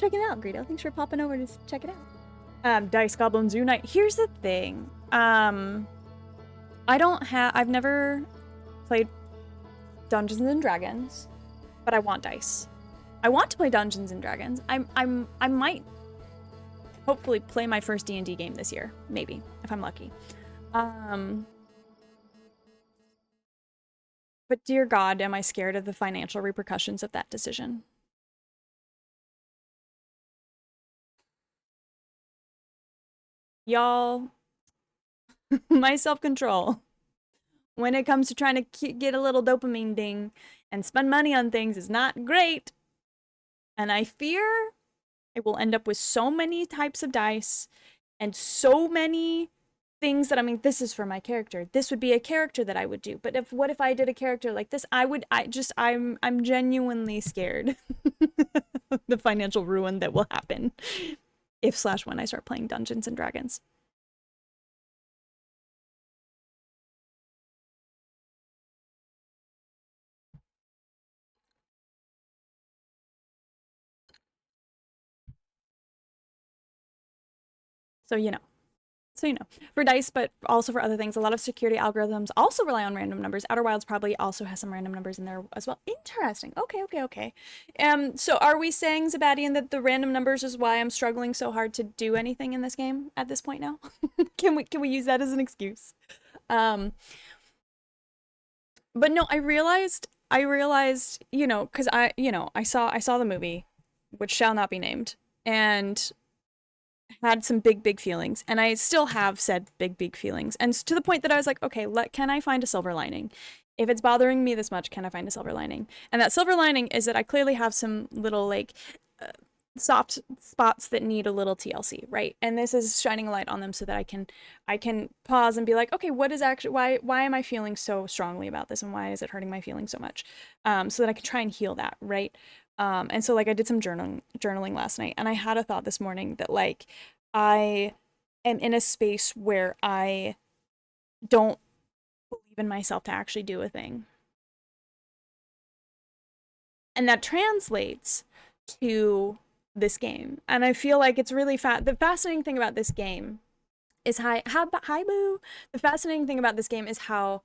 check it out, Greedo. Thanks for popping over to check it out. Dice Goblin Zoo Night. Here's the thing. I've never played Dungeons and Dragons, but I want dice. I want to play Dungeons and Dragons. I might hopefully play my first D&D game this year, maybe, if I'm lucky. But dear God, am I scared of the financial repercussions of that decision? Y'all, my self-control when it comes to trying to get a little dopamine ding and spend money on things is not great. And I fear it will end up with so many types of dice and so many things that, I mean, this is for my character. This would be a character that I would do. But what if I did a character like this? I'm genuinely scared the financial ruin that will happen if/when I start playing Dungeons and Dragons. So, you know. For dice, but also for other things, a lot of security algorithms also rely on random numbers. Outer Wilds probably also has some random numbers in there as well. Interesting. Okay. So are we saying, Zabadian, that the random numbers is why I'm struggling so hard to do anything in this game at this point now? Can we use that as an excuse? But no, I realized, you know, because I saw the movie, which shall not be named, and had some big feelings, and I still have said big feelings, and to the point that I was like, okay, can I find a silver lining? If it's bothering me this much, can I find a silver lining? And that silver lining is that I clearly have some little like soft spots that need a little TLC, right? And this is shining a light on them so that I can pause and be like, okay, what is actually, why am I feeling so strongly about this, and why is it hurting my feelings so much? So that I can try and heal that, right? And so like I did some journaling last night, and I had a thought this morning that like I am in a space where I don't believe in myself to actually do a thing. And that translates to this game. And I feel like it's really the fascinating thing about this game is hi boo. The fascinating thing about this game is how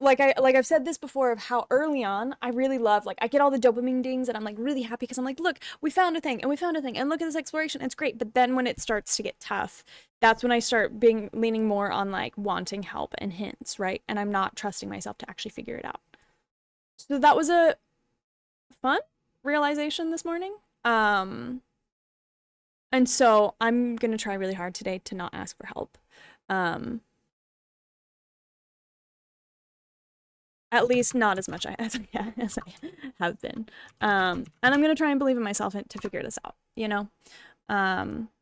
like I've said this before, of how early on I really love, like I get all the dopamine dings and I'm like really happy because I'm like, look, we found a thing and look at this exploration, it's great. But then when it starts to get tough, that's when I start leaning more on like wanting help and hints, right? And I'm not trusting myself to actually figure it out. So that was a fun realization this morning. And so I'm gonna try really hard today to not ask for help. At least not as much as I have been. And I'm going to try and believe in myself to figure this out, you know?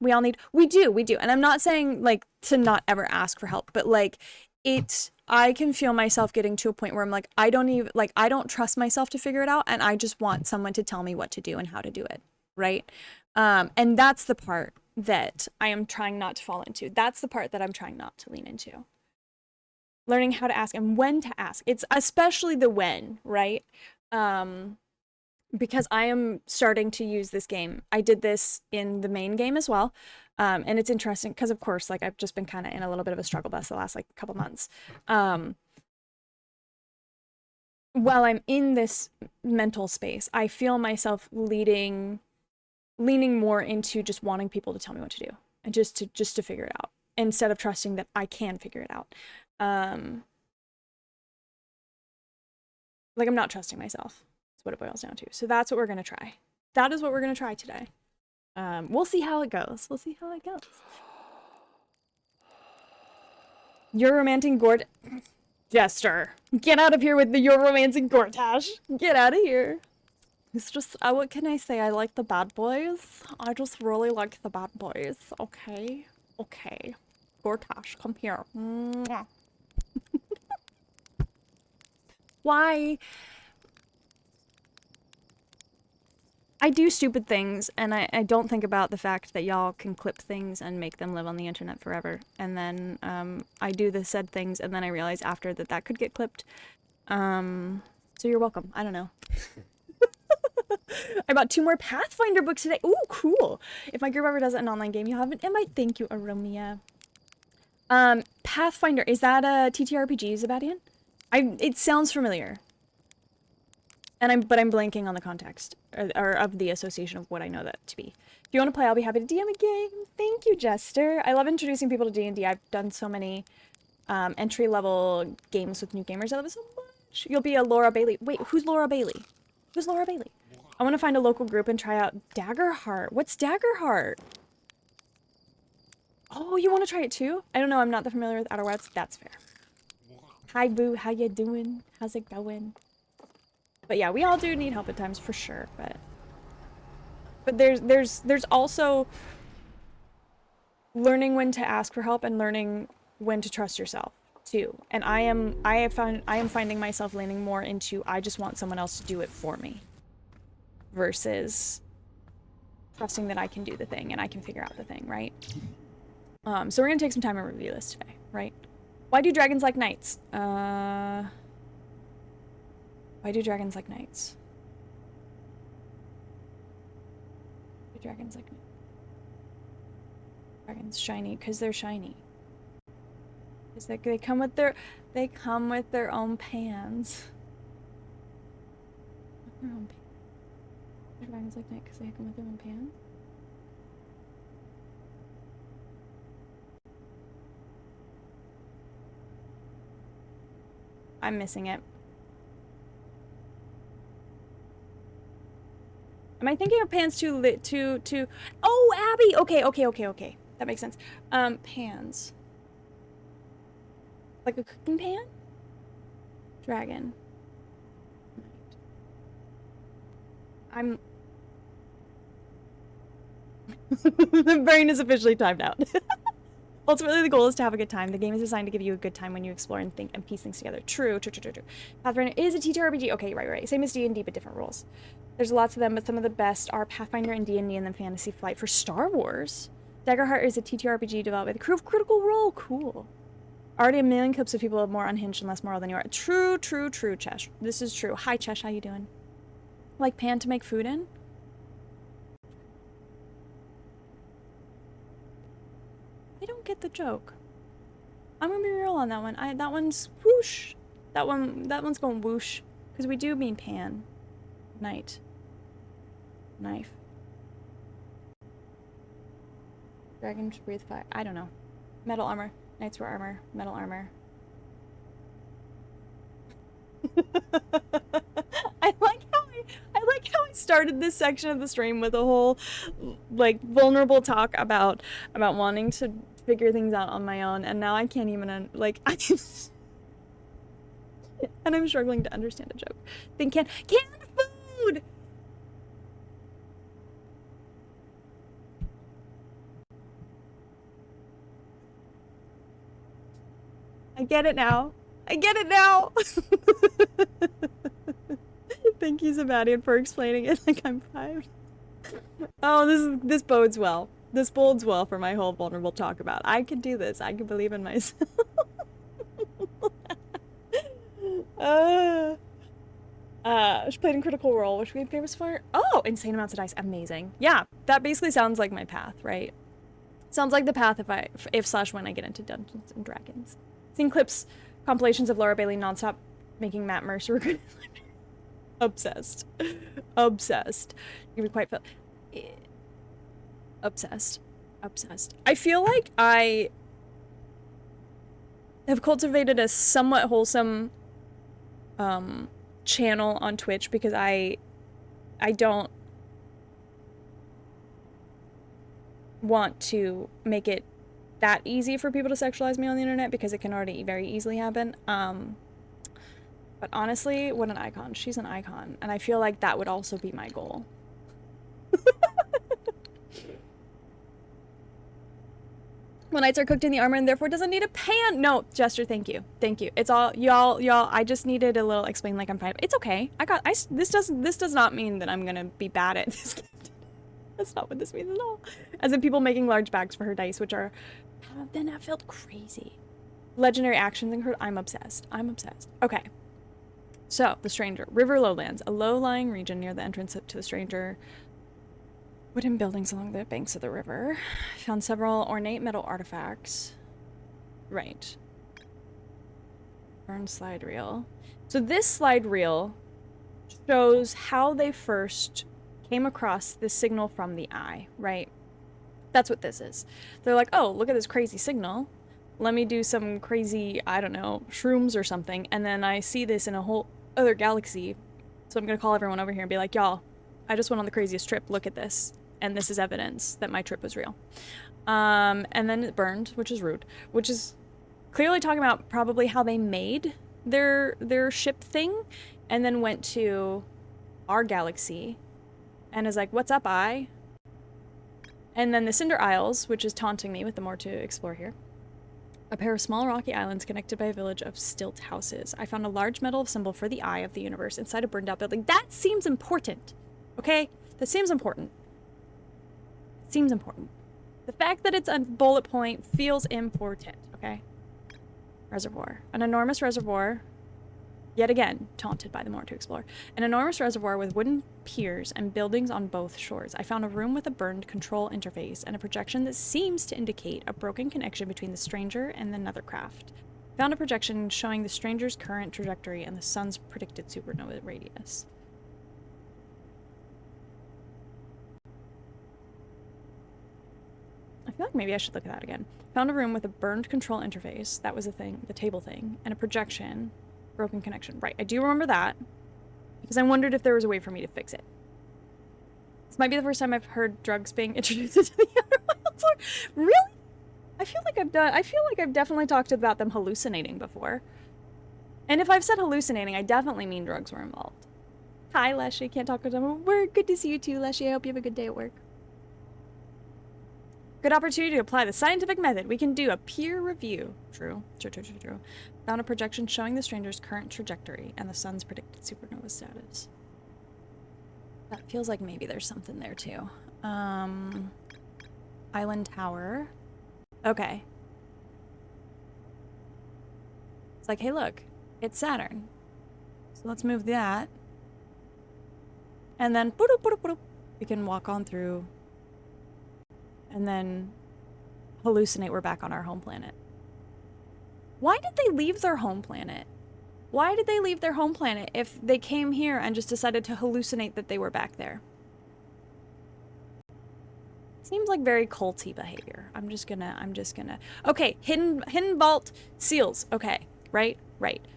We do. And I'm not saying like to not ever ask for help, but like I can feel myself getting to a point where I'm like, I don't trust myself to figure it out. And I just want someone to tell me what to do and how to do it. Right. And that's the part that I am trying not to fall into. That's the part that I'm trying not to lean into. Learning how to ask and when to ask. It's especially the when, right? Because I am starting to use this game. I did this in the main game as well. And it's interesting because, of course, like I've just been kind of in a little bit of a struggle bus the last like couple months. While I'm in this mental space, I feel myself leaning more into just wanting people to tell me what to do and just to figure it out, instead of trusting that I can figure it out. Like I'm not trusting myself. That's what it boils down to. So that's what we're gonna try. That is what we're gonna try today. We'll see how it goes. Your romantic Gord Jester. Get out of here with your romancing Gortash. Get out of here. It's just, what can I say? I like the bad boys. I just really like the bad boys. Okay. Gortash, come here. Mwah. Why? I do stupid things, and I don't think about the fact that y'all can clip things and make them live on the internet forever. And then I do the said things, and then I realize after that could get clipped. So you're welcome. I don't know. I bought 2 more Pathfinder books today. Ooh, cool. If my group ever does an online game, you'll have an invite. Thank you, Aromia. Pathfinder, is that a TTRPG, Zabadian? It sounds familiar. But I'm blanking on the context or of the association of what I know that to be. If you want to play, I'll be happy to DM a game. Thank you, Jester. I love introducing people to D&D. I've done so many entry-level games with new gamers. I love it so much. You'll be a Laura Bailey. Wait, who's Laura Bailey? Who's Laura Bailey? I want to find a local group and try out Daggerheart. What's Daggerheart? Oh, you want to try it too? I don't know. I'm not that familiar with Outer Wilds. That's fair. Hi, Boo. How you doing? How's it going? But yeah, we all do need help at times for sure. But there's also learning when to ask for help and learning when to trust yourself too. And I am finding myself leaning more into I just want someone else to do it for me versus trusting that I can do the thing and I can figure out the thing, right? So we're gonna take some time and review this today, right? Why do dragons like knights? Why do dragons like knights? Why do dragons like knights? Dragons shiny because they're shiny. Because they come with their own pans. Their own pans. Dragons like knights because they come with their own pans. I'm missing it. Am I thinking of pans too? Oh, Abby! Okay. That makes sense. Pans. Like a cooking pan? Dragon. I'm... The brain is officially timed out. Ultimately, the goal is to have a good time. The game is designed to give you a good time when you explore and think and piece things together. True. Pathfinder is a TTRPG. Okay, right. Same as D&D, but different rules. There's lots of them, but some of the best are Pathfinder and D&D and then Fantasy Flight. For Star Wars, Daggerheart is a TTRPG developed by the crew of Critical Role. Cool. Already a million clips of people more unhinged and less moral than you are. True, Chesh. This is true. Hi, Chesh. How you doing? Like pan to make food in? I don't get the joke. I'm gonna be real on that one. That one's whoosh. That one's going whoosh. Because we do mean pan. Knight. Knife. Dragons breathe fire. I don't know. Metal armor. Knights wear armor. Metal armor. I like how I started this section of the stream with a whole like vulnerable talk about wanting to figure things out on my own, and now I can't even and I'm struggling to understand a joke. Think canned food. I get it now. Thank you, Sebastian, for explaining it like I'm 5. Oh, this bodes well. This bodes well for my whole vulnerable talk about. I can do this. I can believe in myself. She played in Critical Role, which we had famous for. Oh, insane amounts of dice. Amazing. Yeah, that basically sounds like my path, right? Sounds like the path if/when I get into Dungeons and Dragons. Seen clips, compilations of Laura Bailey nonstop making Matt Mercer obsessed. You would quite feel obsessed. I feel like I have cultivated a somewhat wholesome channel on Twitch because I don't want to make it that easy for people to sexualize me on the internet because it can already very easily happen. But honestly, what an icon. She's an icon. And I feel like that would also be my goal. When knights are cooked in the armor and therefore doesn't need a pan. No, Jester, thank you. It's all y'all, I just needed a little explain like I'm fine. It's okay. This does not mean that I'm gonna be bad at this game. That's not what this means at all. As in people making large bags for her dice, which are then that felt crazy. Legendary actions include I'm obsessed. Okay. So, the Stranger. River Lowlands, a low-lying region near the entrance to the Stranger. Wooden buildings along the banks of the river. Found several ornate metal artifacts. Right. Burn slide reel. So this slide reel shows how they first came across this signal from the eye, right? That's what this is. They're like, oh, look at this crazy signal. Let me do some crazy, I don't know, shrooms or something. And then I see this in a whole other galaxy. So I'm going to call everyone over here and be like, y'all, I just went on the craziest trip. Look at this. And this is evidence that my trip was real. And then it burned, which is rude, which is clearly talking about probably how they made their ship thing and then went to our galaxy and is like, what's up, I? And then the Cinder Isles, which is taunting me with the more to explore here. A pair of small rocky islands connected by a village of stilt houses. I found a large metal symbol for the eye of the universe inside a burned out building. That seems important, okay? That seems important. Seems important. The fact that it's a bullet point feels important, okay? Reservoir. An enormous reservoir, yet again, taunted by the more to explore. An enormous reservoir with wooden piers and buildings on both shores. I found a room with a burned control interface and a projection that seems to indicate a broken connection between the Stranger and the Nethercraft. Found a projection showing the Stranger's current trajectory and the sun's predicted supernova radius. I feel like maybe I should look at that again. Found a room with a burned control interface. That was the thing, the table thing. And a projection. Broken connection. Right, I do remember that. Because I wondered if there was a way for me to fix it. This might be the first time I've heard drugs being introduced into the Outer Wilds. Really? I feel like I've definitely talked about them hallucinating before. And if I've said hallucinating, I definitely mean drugs were involved. Hi, Leshy. Can't talk with them at work. Good to see you too, Leshy. I hope you have a good day at work. Good opportunity to apply the scientific method. We can do a peer review. True. Found a projection showing the Stranger's current trajectory and the sun's predicted supernova status. That feels like maybe there's something there too. Island Tower. Okay. It's like, hey look, it's Saturn. So let's move that. And then we can walk on through. And then hallucinate we're back on our home planet. Why did they leave their home planet? Why did they leave their home planet if they came here and just decided to hallucinate that they were back there? Seems like very culty behavior. I'm just gonna. Okay, hidden vault seals. Okay, right.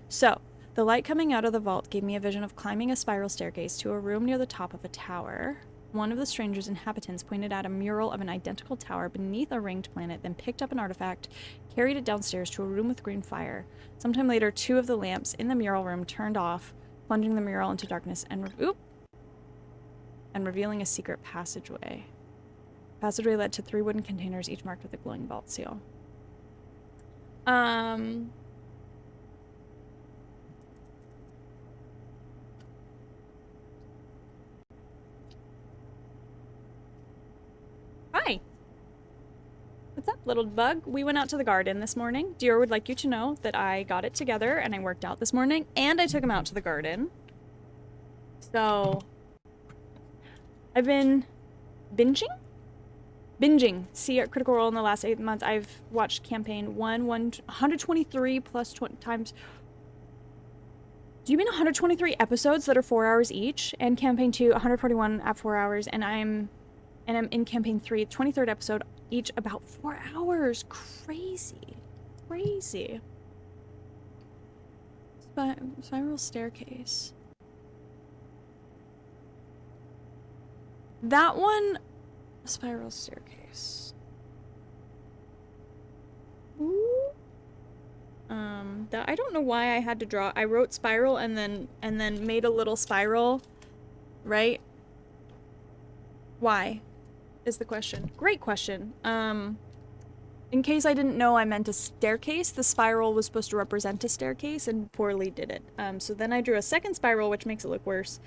So the light coming out of the vault gave me a vision of climbing a spiral staircase to a room near the top of a tower. One of the Stranger's inhabitants pointed at a mural of an identical tower beneath a ringed planet, then picked up an artifact, carried it downstairs to a room with green fire. Sometime later, 2 of the lamps in the mural room turned off, plunging the mural into darkness and revealing a secret passageway. Passageway led to 3 wooden containers, each marked with a glowing vault seal. Hi. What's up, little bug? We went out to the garden this morning. Dior would like you to know that I got it together and I worked out this morning and I took him out to the garden. So I've been binging. See, at Critical Role in the last 8 months, I've watched campaign 123 plus 20 times. Do you mean 123 episodes that are 4 hours each? And campaign 2, 141 at 4 hours, and I'm in campaign 3, 23rd episode, each about 4 hours. Crazy. Spiral staircase. That one, spiral staircase. Ooh. I don't know why I had to draw. I wrote spiral and then made a little spiral, right? Why? Is the question. Great question. In case I didn't know I meant a staircase, the spiral was supposed to represent a staircase and poorly did it. So then I drew a second spiral, which makes it look worse.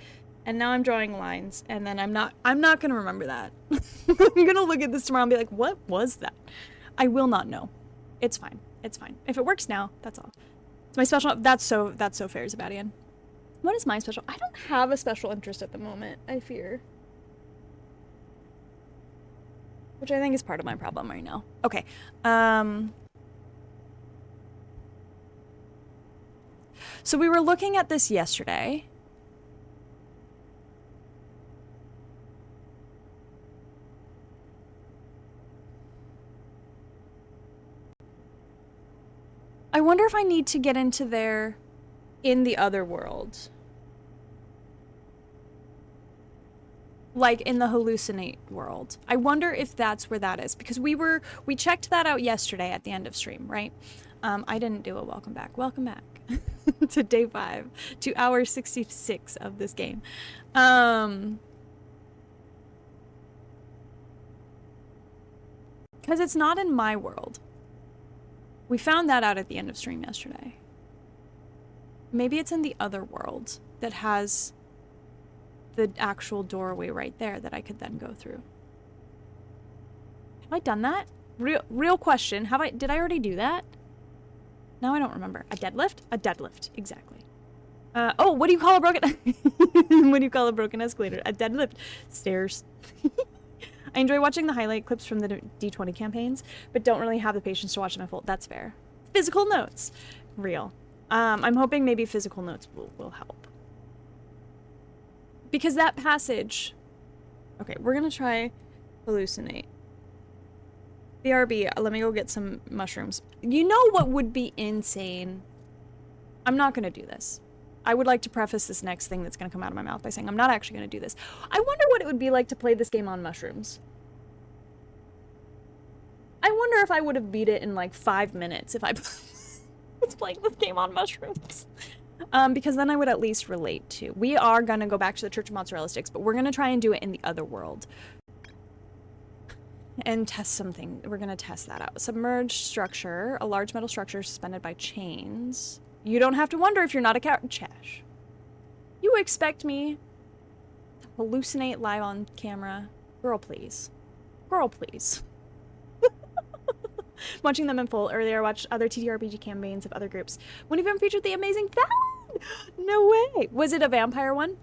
And now I'm drawing lines, and then I'm not gonna remember that. I'm gonna look at this tomorrow and be like, what was that? I will not know. It's fine. If it works now, that's all. It's my special. That's so fair, Zabadian. What is my special? I don't have a special interest at the moment, I fear. Which I think is part of my problem right now. Okay. So we were looking at this yesterday. I wonder if I need to get into there in the other world. Like in the hallucinate world. I wonder if that's where that is, because we checked that out yesterday at the end of stream, right? I didn't do a welcome back to day 5, to hour 66 of this game. Because it's not in my world. We found that out at the end of stream yesterday. Maybe it's in the other world that has the actual doorway right there that I could then go through. Have I done that? Real question. Did I already do that? Now I don't remember. A deadlift? A deadlift, exactly. Oh, what do you call a broken what do you call a broken escalator? A deadlift. Stairs. I enjoy watching the highlight clips from the D20 campaigns, but don't really have the patience to watch them in full. That's fair. Physical notes. Real. I'm hoping maybe physical notes will help. Because that passage... Okay, we're gonna try hallucinate. BRB, let me go get some mushrooms. You know what would be insane? I'm not gonna do this. I would like to preface this next thing that's gonna come out of my mouth by saying I'm not actually gonna do this. I wonder what it would be like to play this game on mushrooms. I wonder if I would have beat it in like 5 minutes if I was playing this game on mushrooms. Because then I would at least relate to. We are gonna go back to the Church of Mozzarella Sticks, but we're gonna try and do it in the other world. And test something. We're gonna test that out. Submerged structure. A large metal structure suspended by chains. You don't have to wonder if you're not a cat. Chash. You expect me to hallucinate live on camera? Girl, please. Girl, please. Watching them in full. Earlier, I watched other TTRPG campaigns of other groups. One of them featured the amazing Fallon! No way! Was it a vampire one?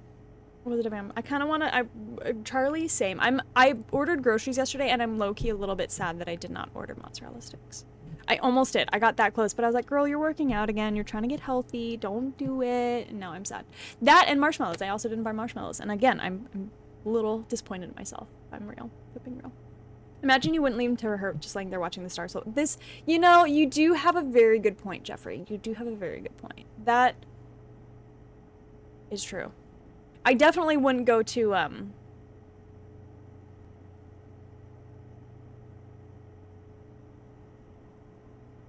Or was it a vampire? I kind of want to... Charlie, same. I ordered groceries yesterday, and I'm low-key a little bit sad that I did not order mozzarella sticks. I almost did. I got that close, but I was like, girl, you're working out again. You're trying to get healthy. Don't do it. And now I'm sad. That and marshmallows. I also didn't buy marshmallows. And again, I'm a little disappointed in myself. I'm real. Flipping real. Imagine you wouldn't leave to her just like they're watching the stars. So this, you know, you do have a very good point, Jeffrey. You do have a very good point. That is true. I definitely wouldn't go to,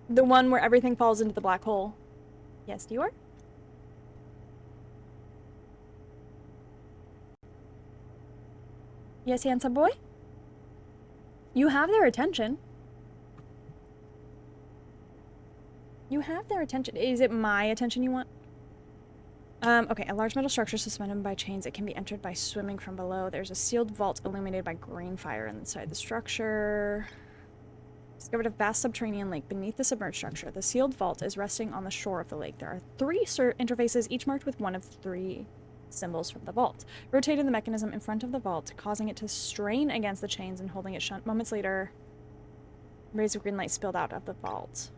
the one where everything falls into the black hole. Yes, Dior? Yes, handsome boy? You have their attention. You have their attention. Is it my attention you want? Okay, a large metal structure suspended by chains. It can be entered by swimming from below. There's a sealed vault illuminated by green fire inside the structure. Discovered a vast subterranean lake beneath the submerged structure. The sealed vault is resting on the shore of the lake. There are 3 interfaces, each marked with one of 3 symbols from the vault. Rotating the mechanism in front of the vault, causing it to strain against the chains and holding it shut. Moments later, rays of green light spilled out of the vault.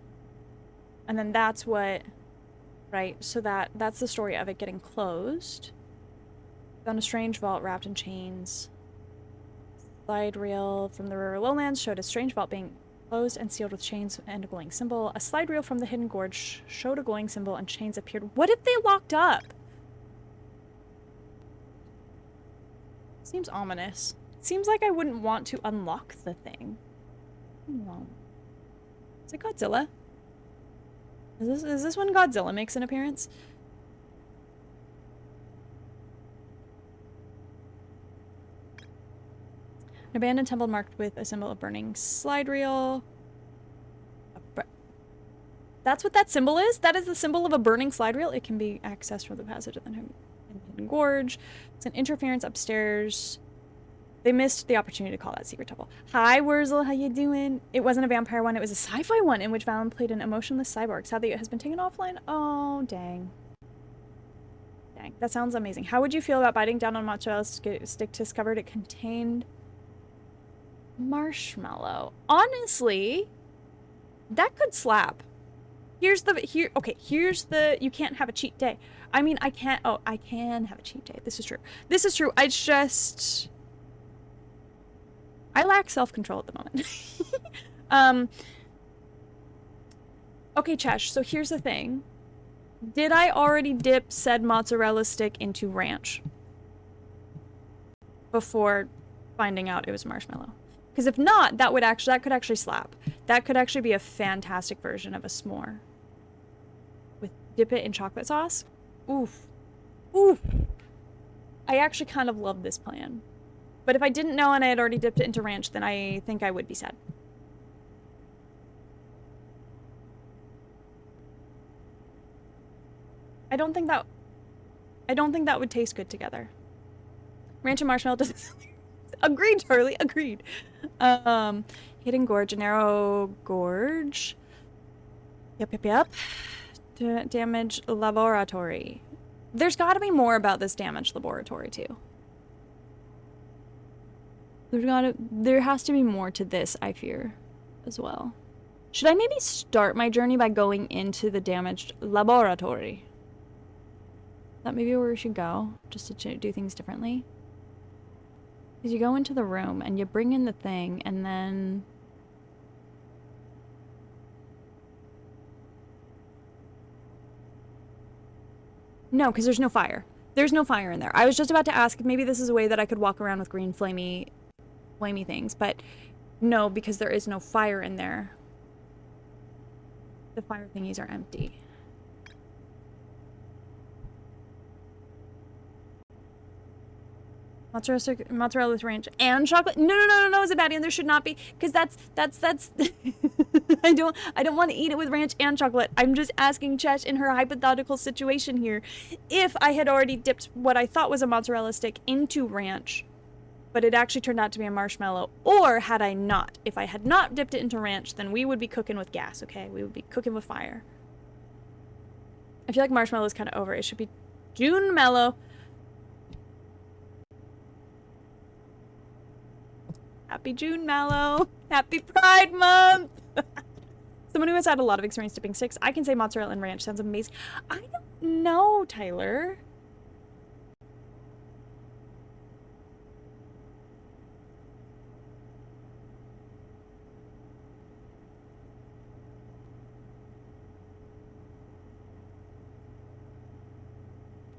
And then that's what... Right, so that's the story of it getting closed. Found a strange vault wrapped in chains. Slide reel from the River Lowlands showed a strange vault being closed and sealed with chains and a glowing symbol. A slide reel from the Hidden Gorge showed a glowing symbol and chains appeared. What if they locked up? Seems ominous. Seems like I wouldn't want to unlock the thing. No. Is it Godzilla? Is this when Godzilla makes an appearance? An abandoned temple marked with a symbol of burning slide reel. That's what that symbol is? That is the symbol of a burning slide reel? It can be accessed from the passage of the Hidden Gorge. It's an interference upstairs. They missed the opportunity to call that secret temple. Hi, Wurzel, how you doing? It wasn't a vampire one, it was a sci-fi one in which Valen played an emotionless cyborg. Sadly, it has been taken offline. Oh, dang. Dang, that sounds amazing. How would you feel about biting down on mozzarella stick to discover it contained marshmallow? Honestly, that could slap. Here's the you can't have a cheat day. I mean, I can have a cheat day. This is true. This is true. I lack self-control at the moment. Okay, Chesh, so here's the thing. Did I already dip said mozzarella stick into ranch before finding out it was marshmallow? Because if not, that could actually slap. That could actually be a fantastic version of a s'more. Dip it in chocolate sauce. Oof. Oof. I actually kind of love this plan. But if I didn't know and I had already dipped it into ranch, then I think I would be sad. I don't think that would taste good together. Ranch and marshmallow doesn't. Agreed, Charlie. Agreed. Hidden Gorge, a narrow gorge. Yep. Damage laboratory. There's got to be more about this damage laboratory too. There has to be more to this, I fear, as well. Should I maybe start my journey by going into the damaged laboratory? Is that maybe where we should go, just to do things differently? Because you go into the room and you bring in the thing, and then no, because there's no fire. There's no fire in there. I was just about to ask if maybe this is a way that I could walk around with green flamey things, but no, because there is no fire in there. The fire thingies are empty. Mozzarella with ranch and chocolate. No, is it bad? And there should not be, because that's I don't want to eat it with ranch and chocolate. I'm just asking Chesh in her hypothetical situation here, if I had already dipped what I thought was a mozzarella stick into ranch, but it actually turned out to be a marshmallow, or had I not. If I had not dipped it into ranch, then we would be cooking with gas, okay? We would be cooking with fire. I feel like marshmallow is kind of over. It should be June mellow. Happy June Mallow. Happy Pride Month. Someone who has had a lot of experience dipping sticks, I can say mozzarella and ranch sounds amazing. I don't know, Tyler.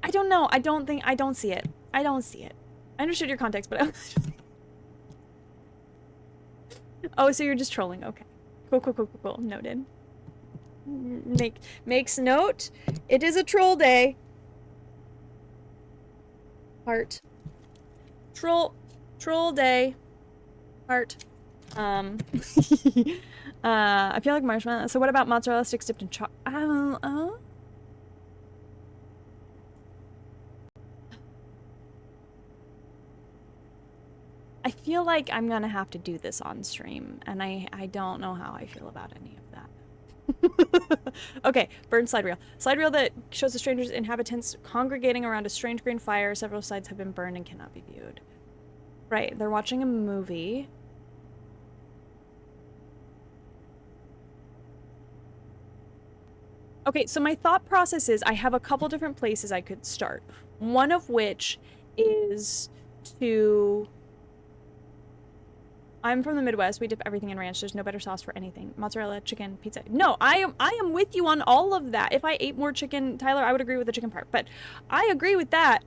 I don't know. I don't see it. I don't see it. I understood your context, but oh, so you're just trolling. Okay. Cool. Noted. Makes note. It is a troll day. Heart. Troll day. Heart. I feel like marshmallow. So what about mozzarella sticks dipped in chocolate? I feel like I'm gonna have to do this on stream, and I don't know how I feel about any of that. Okay, burn slide reel. Slide reel that shows the strangers' inhabitants congregating around a strange green fire. Several sides have been burned and cannot be viewed. Right, they're watching a movie. Okay, so my thought process is I have a couple different places I could start. One of which is to... I'm from the Midwest. We dip everything in ranch. There's no better sauce for anything. Mozzarella, chicken, pizza. No, I am with you on all of that. If I ate more chicken, Tyler, I would agree with the chicken part. But I agree with that.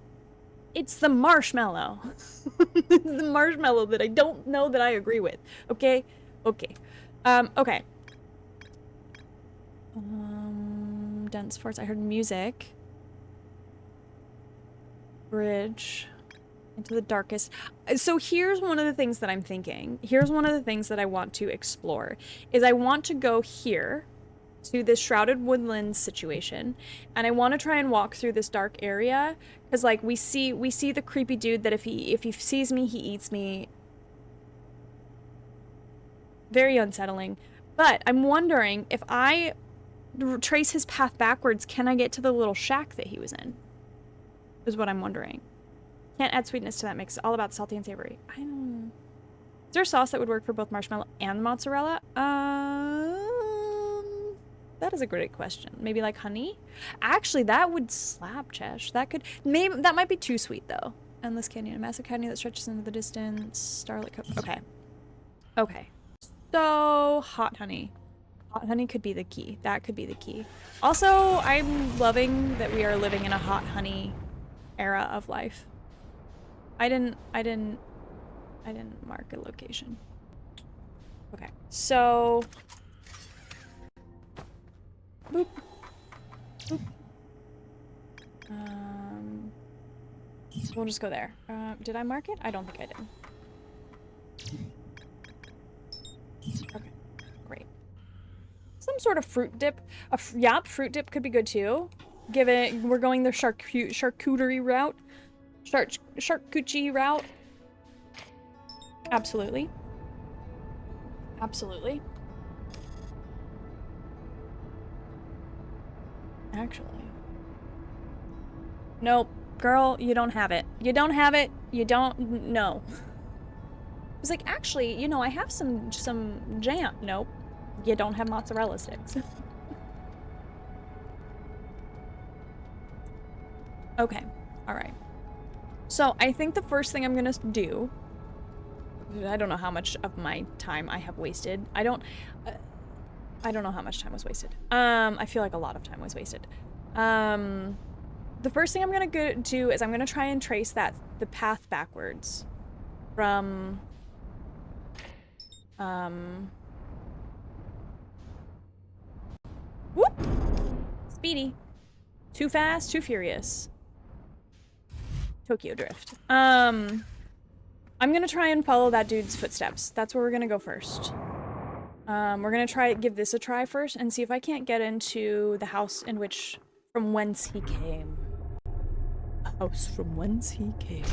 It's the marshmallow. It's the marshmallow that I don't know that I agree with. Okay? Okay. Okay. Dense forest. I heard music. Bridge. Into the darkest. So here's one of the things that I'm thinking. Here's one of the things that I want to explore. Is I want to go here to this shrouded woodlands situation, and I want to try and walk through this dark area, because like we see the creepy dude that if he sees me, he eats me. Very unsettling. But I'm wondering if I trace his path backwards, can I get to the little shack that he was in? is what I'm wondering. Can't add sweetness to that mix. All about salty and savory. I don't... Is there a sauce that would work for both marshmallow and mozzarella? That is a great question. Maybe like honey? Actually, that would slap, Chesh. That could... Maybe... That might be too sweet, though. Endless canyon. A massive canyon that stretches into the distance. Starlit... Okay. Okay. So, hot honey. Hot honey could be the key. That could be the key. Also, I'm loving that we are living in a hot honey era of life. I didn't mark a location. Okay, so... Boop. Boop. We'll just go there. Did I mark it? I don't think I did. Okay, great. Some sort of fruit dip. Yep, fruit dip could be good too. We're going the charcuterie route. Charcuterie route. Absolutely. Absolutely. Actually. Nope. Girl, you don't have it. You don't have it. You don't... No. I was like, actually, you know, I have some jam. Nope. You don't have mozzarella sticks. Okay. Alright. So, I think the first thing I'm gonna do... I don't know how much of my time I have wasted. I don't know how much time was wasted. I feel like a lot of time was wasted. The first thing I'm gonna do is I'm gonna try and trace the path backwards from whoop! Speedy. Too fast, too furious. Tokyo Drift. I'm gonna try and follow that dude's footsteps. That's where we're gonna go first. We're gonna give this a try first and see if I can't get into the house from whence he came. A house from whence he came.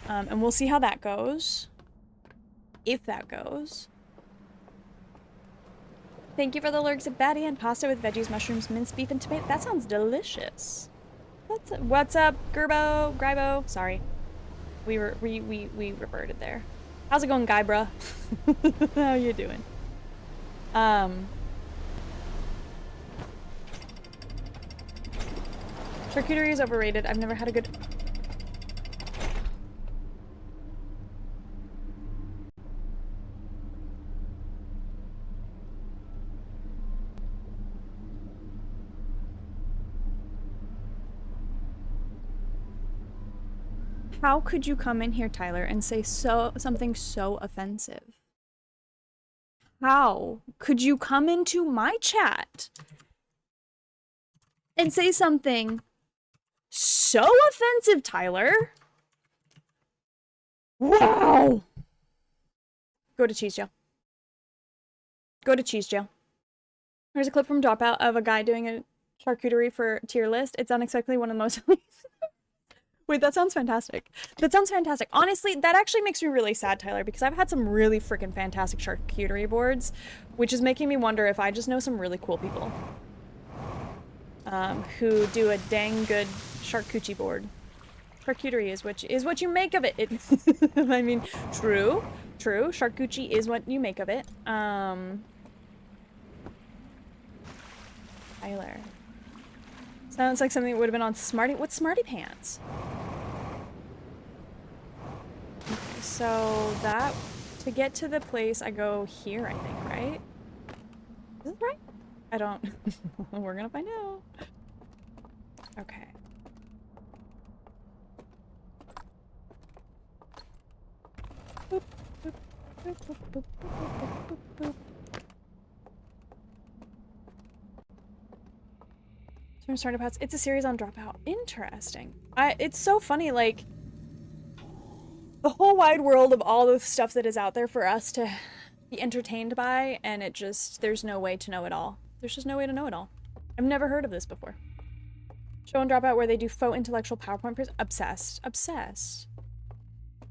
And we'll see how that goes. If that goes. Thank you for the lurks of Batty and pasta with veggies, mushrooms, minced beef, and tomato. That sounds delicious. What's up, Grybo? Sorry. We reverted there. How's it going, Guybruh? How you doing? Charcuterie is overrated. I've never had a good... How could you come in here, Tyler, and say something so offensive? How could you come into my chat and say something so offensive, Tyler? Wow! Go to cheese jail. Go to cheese jail. There's a clip from Dropout of a guy doing a charcuterie for tier list. It's unexpectedly one of the most... Wait, that sounds fantastic. That sounds fantastic. Honestly, that actually makes me really sad, Tyler, because I've had some really freaking fantastic charcuterie boards, which is making me wonder if I just know some really cool people who do a dang good charcuterie board. Charcuterie is what you make of it. I mean, true. Charcuterie is what you make of it. Tyler. Sounds like something that would have been on Smarty... What's Smarty Pants? Okay, so that... To get to the place, I go here, I think, right? Is it right? I don't... We're gonna find out. Okay. Boop, boop, boop, boop, boop, boop, boop, boop. Startup Hats. It's a series on Dropout. Interesting. It's so funny, like, the whole wide world of all the stuff that is out there for us to be entertained by, and it just, there's no way to know it all. There's just no way to know it all. I've never heard of this before. Show and Dropout where they do faux intellectual PowerPoint obsessed. Obsessed.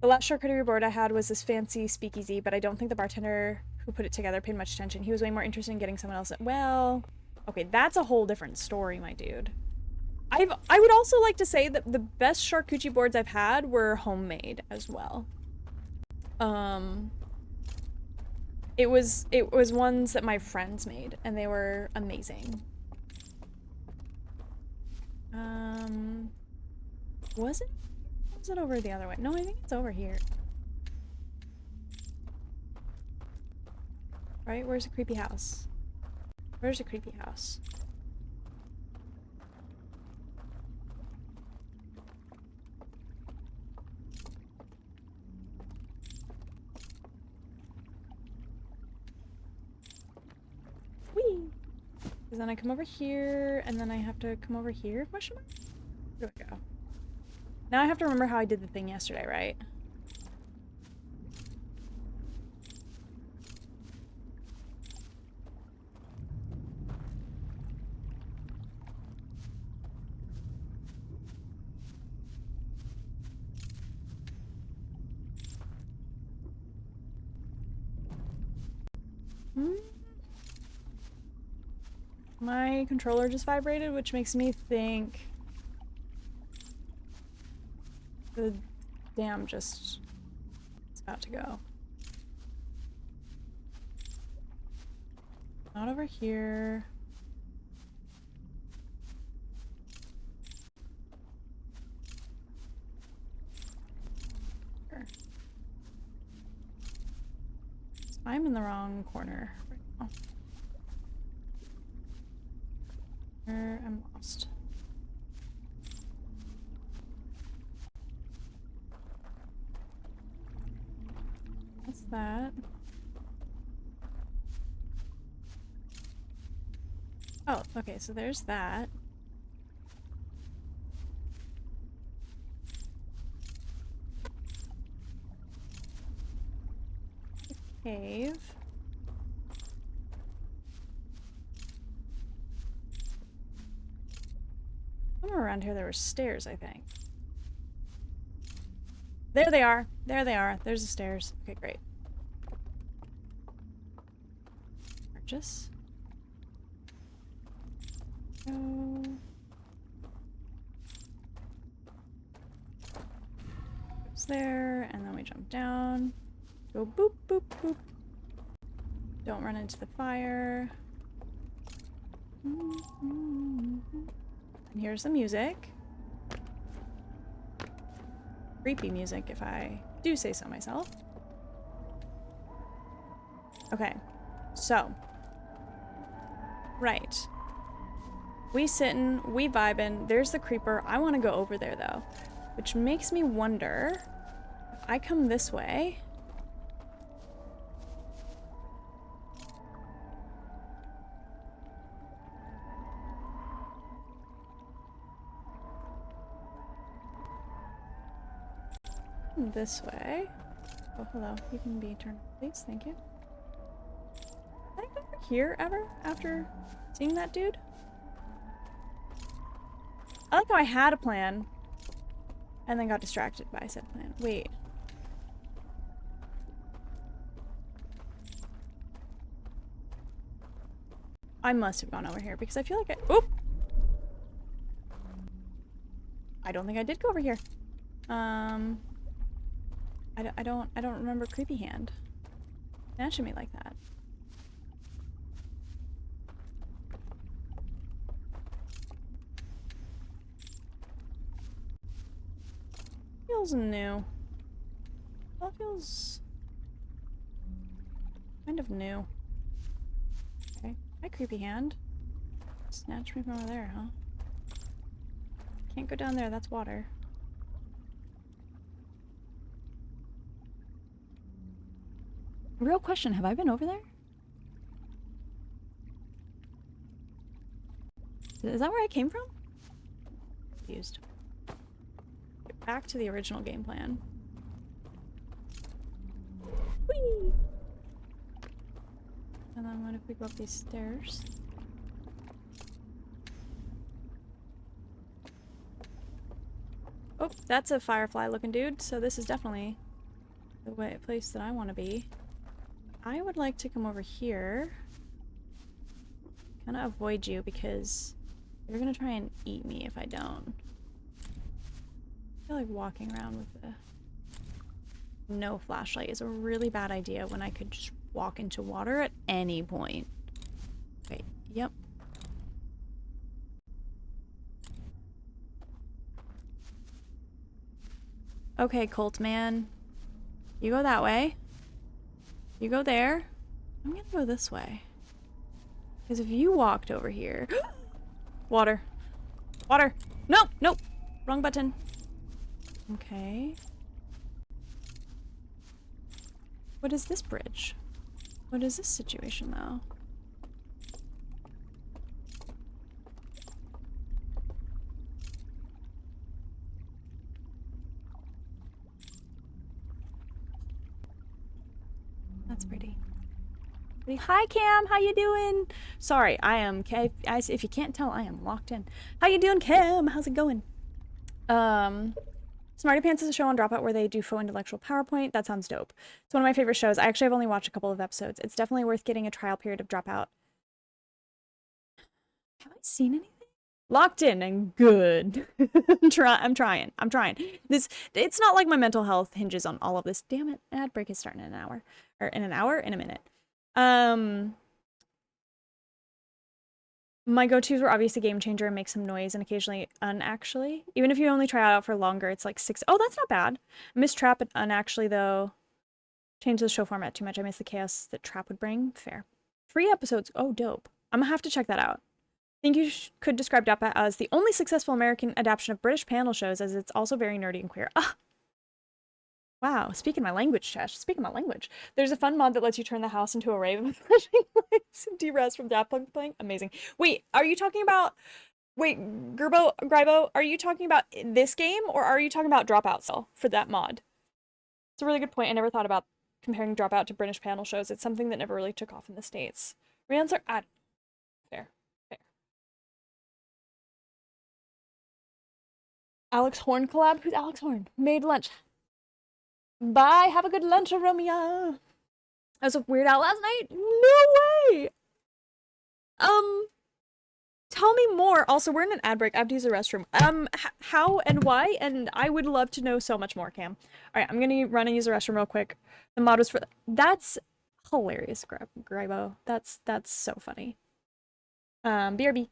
The last charcuterie board I had was this fancy speakeasy, but I don't think the bartender who put it together paid much attention. He was way more interested in getting someone else. Well... Okay, that's a whole different story, my dude. I would also like to say that the best charcuterie boards I've had were homemade as well. It was ones that my friends made, and they were amazing. Was it over the other way? No, I think it's over here. Right? Where's the creepy house? Where's the creepy house? Whee! Because then I come over here, and then I have to come over here? Question mark? Where do I go? Now I have to remember how I did the thing yesterday, right? My controller just vibrated, which makes me think the dam just is about to go. Not over here. I'm in the wrong corner right now. I'm lost. What's that? Oh, okay, so there's that. Cave. Somewhere around here there were stairs, I think. There they are. There they are. There's the stairs. Okay, great. Purchase. Go. Goes there, and then we jump down. Go boop, boop, boop. Don't run into the fire. And here's the music. Creepy music, if I do say so myself. Okay, so. Right. We sittin', we vibin', there's the creeper. I want to go over there, though. Which makes me wonder, if I come this way... this way. Oh, hello. You can be turned, please. Thank you. Did I go over here ever after seeing that dude? I like how I had a plan and then got distracted by said plan. Wait. I must have gone over here because I feel like I... Oop! I don't think I did go over here. I don't remember Creepy Hand snatching me like that. Feels new. That feels kind of new. Okay. Hi, Creepy Hand. Snatch me from over there, huh? Can't go down there, that's water. Real question, have I been over there? Is that where I came from? Confused. Get back to the original game plan. Whee! And then what if we go up these stairs? Oh, that's a firefly looking dude, so this is definitely the place that I want to be. I would like to come over here. Kind of avoid you because You're gonna try and eat me if I don't. I feel like walking around with the no flashlight is a really bad idea when I could just walk into water at any point. Okay, yep. Okay, Colt man. You go that way. You go there. I'm gonna go this way. Because if you walked over here... Water. Water! Nope! Nope! Wrong button. Okay. What is this bridge? What is this situation, though? That's pretty. Hi, Cam. How you doing? Sorry, I am... If you can't tell, I am locked in. How you doing, Cam? How's it going? Smarty Pants is a show on Dropout where they do faux intellectual PowerPoint. That sounds dope. It's one of my favorite shows. I actually have only watched a couple of episodes. It's definitely worth getting a trial period of Dropout. Have I seen anything? Locked in and good. I'm trying. It's not like my mental health hinges on all of this. Damn it. Ad break is starting in an hour. Or in an hour? In a minute. My go-tos were obviously Game Changer and Make Some Noise and occasionally Unactually. Even if you only try it out for longer, it's like 6. Oh, that's not bad. I miss Trap and Unactually, though. Change the show format too much. I miss the chaos that Trap would bring. Fair. 3 episodes. Oh, dope. I'm gonna have to check that out. I think you could describe Dropout as the only successful American adaptation of British panel shows, as it's also very nerdy and queer. Ah! Wow, speaking my language, Chesh. Speaking my language. There's a fun mod that lets you turn the house into a rave of flashing lights. D-Res from Daft Punk playing. Amazing. Wait, are you talking about... Wait, Grybo, are you talking about this game, or are you talking about Dropout still for that mod? It's a really good point. I never thought about comparing Dropout to British panel shows. It's something that never really took off in the States. Reanswer... Fair. Alex Horn collab? Who's Alex Horn? Made lunch. Bye. Have a good lunch, Romeo. I was with Weird Al last night? No way. Tell me more. Also, we're in an ad break. I have to use the restroom. How and why? And I would love to know so much more, Cam. All right, I'm gonna run and use the restroom real quick. The mod was for that's hilarious, Grybo. That's so funny. BRB.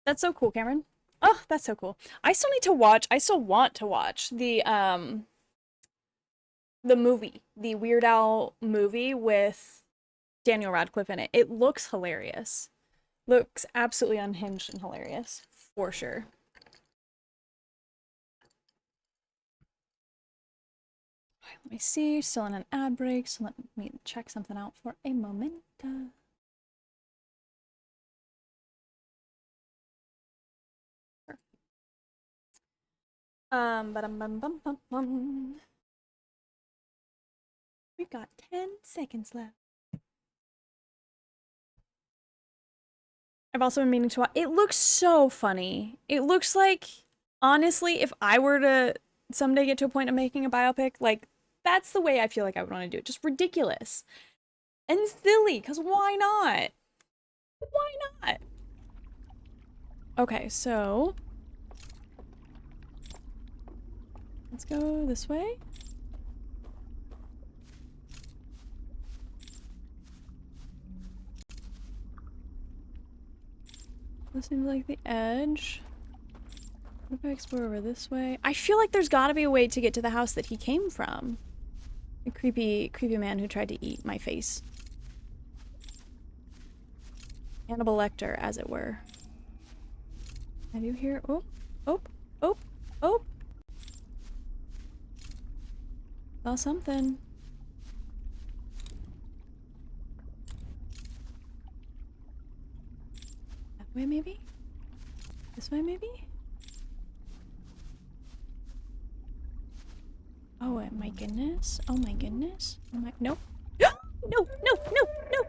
That's so cool, Cameron. Oh, that's so cool. I still want to watch the movie, the Weird Al movie with Daniel Radcliffe in it. It looks hilarious. Looks absolutely unhinged and hilarious, for sure. Right, let me see. Still in an ad break, so let me check something out for a moment. We've got 10 seconds left. I've also been meaning to watch. It looks so funny. It looks like, honestly, if I were to someday get to a point of making a biopic, like, that's the way I feel like I would want to do it. Just ridiculous. And silly, because why not? Why not? Okay, so... let's go this way. This seems like the edge. What if I explore over this way? I feel like there's gotta be a way to get to the house that he came from. The creepy man who tried to eat my face. Hannibal Lecter, as it were. Have you here? Oh, oh, oh, oh. Saw something. That way, maybe? This way, maybe? Oh my goodness. Oh my goodness. Oh my... Nope. No, no, no, no!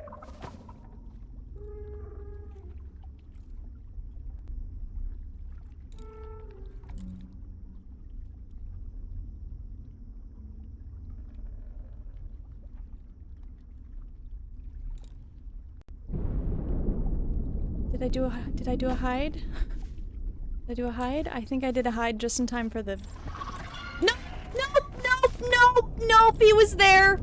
Did I do a hide? Did I do a hide? I think I did a hide just in time for the... No! Nope! He was there!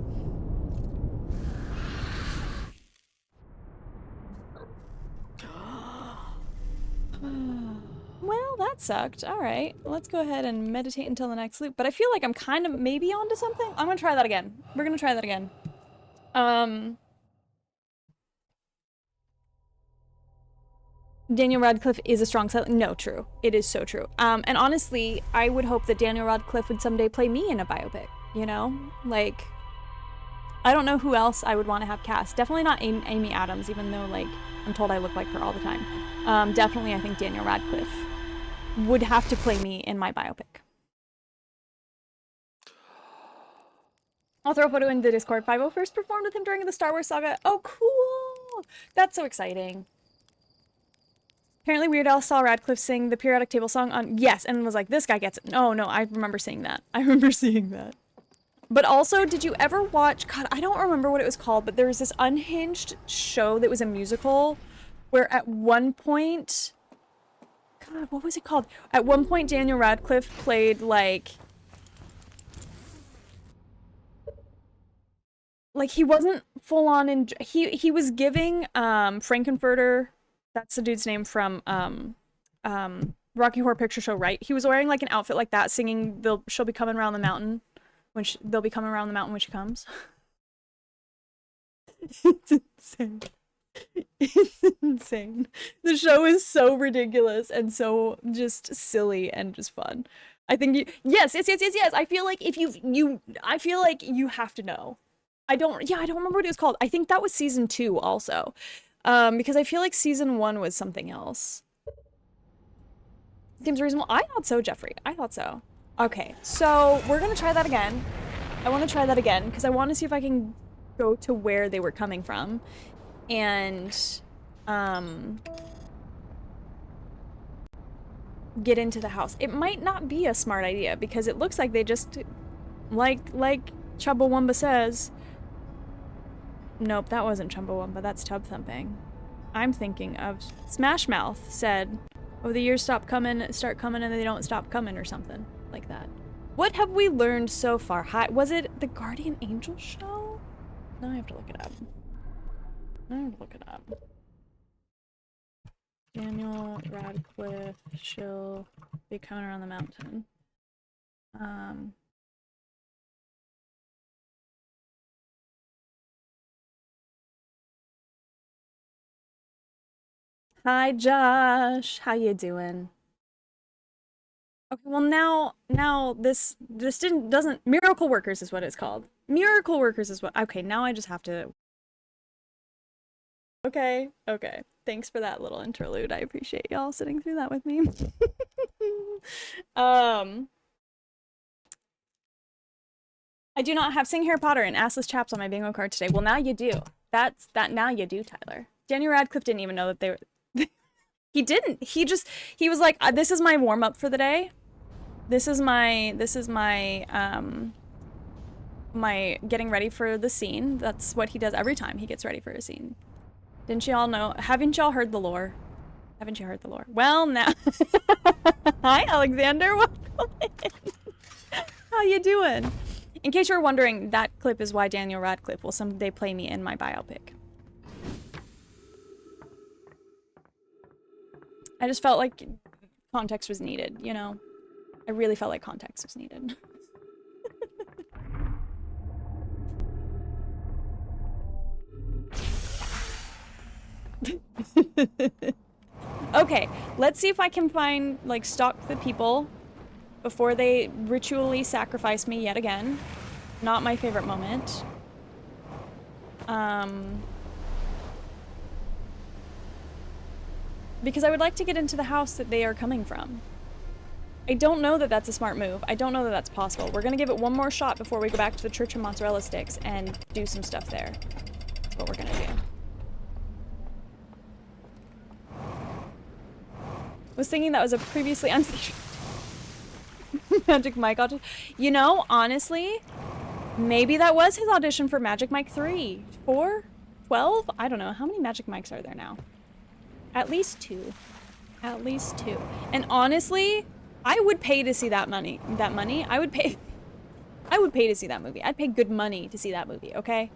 Well, that sucked. Alright, let's go ahead and meditate until the next loop. But I feel like I'm kind of maybe onto something. I'm gonna try that again. We're gonna try that again. Daniel Radcliffe is a strong silent. No, true. It is so true. And honestly, I would hope that Daniel Radcliffe would someday play me in a biopic, you know? Like, I don't know who else I would want to have cast. Definitely not Amy Adams, even though, like, I'm told I look like her all the time. Definitely, I think Daniel Radcliffe would have to play me in my biopic. I'll throw a photo in the Discord. 50 first performed with him during the Star Wars saga. Oh, cool! That's so exciting. Apparently Weird Al saw Radcliffe sing the periodic table song on... Yes, and was like, this guy gets it. No, I remember seeing that. But also, did you ever watch... God, I don't remember what it was called, but there was this Unhinged show that was a musical where at one point... God, what was it called? At one point, Daniel Radcliffe played, like... Like, he wasn't full-on in... He was giving Frankenfurter... That's the dude's name from Rocky Horror Picture Show, right? He was wearing like an outfit like that, singing "She'll be coming around the mountain" when they'll be coming around the mountain when she comes. It's insane. It's insane. The show is so ridiculous and so just silly and just fun. I think yes. I feel like if I feel like you have to know. I don't remember what it was called. I think that was season 2 also. Because I feel like season 1 was something else. Seems reasonable. I thought so, Jeffrey. I thought so. Okay, so we're gonna try that again. I want to try that again because I want to see if I can go to where they were coming from and get into the house. It might not be a smart idea because it looks like they just like Chumbawamba says. Nope, that wasn't Chumbawamba, that's Tub Thumping. I'm thinking of Smash Mouth said, "Oh, the years start coming and then they don't stop coming," or something like that. What have we learned so far? Hi, was it the Guardian Angel show? Now I have to look it up. Daniel Radcliffe, she'll be coming around the mountain. Hi, Josh. How you doing? Okay, well now this doesn't Miracle Workers is what it's called. Miracle Workers is what. Okay, now I just have to. Okay. Thanks for that little interlude. I appreciate y'all sitting through that with me. I do not have Sing Harry Potter and Assless Chaps on my bingo card today. Well, now you do. Now you do, Tyler. Daniel Radcliffe didn't even know that they were... He didn't. He was like, this is my warm-up for the day. This is my getting ready for the scene. That's what he does every time he gets ready for a scene. Didn't you all know? Haven't y'all heard the lore? Haven't you heard the lore? Well, now... Hi, Alexander. Welcome in. How you doing? In case you're wondering, that clip is why Daniel Radcliffe will someday play me in my biopic. I just felt like context was needed, you know? I really felt like context was needed. Okay, let's see if I can find, like, stalk the people before they ritually sacrifice me yet again. Not my favorite moment. Because I would like to get into the house that they are coming from. I don't know that that's a smart move. I don't know that that's possible. We're gonna give it one more shot before we go back to the Church of Mozzarella Sticks and do some stuff there. That's what we're gonna do. Was thinking that was a previously Magic Mike audition. You know, honestly, maybe that was his audition for Magic Mike 3, 4, 12? I don't know. How many Magic Mikes are there now? At least two. At least two. And honestly, I would pay to see that money. I would pay to see that movie. I'd pay good money to see that movie, okay?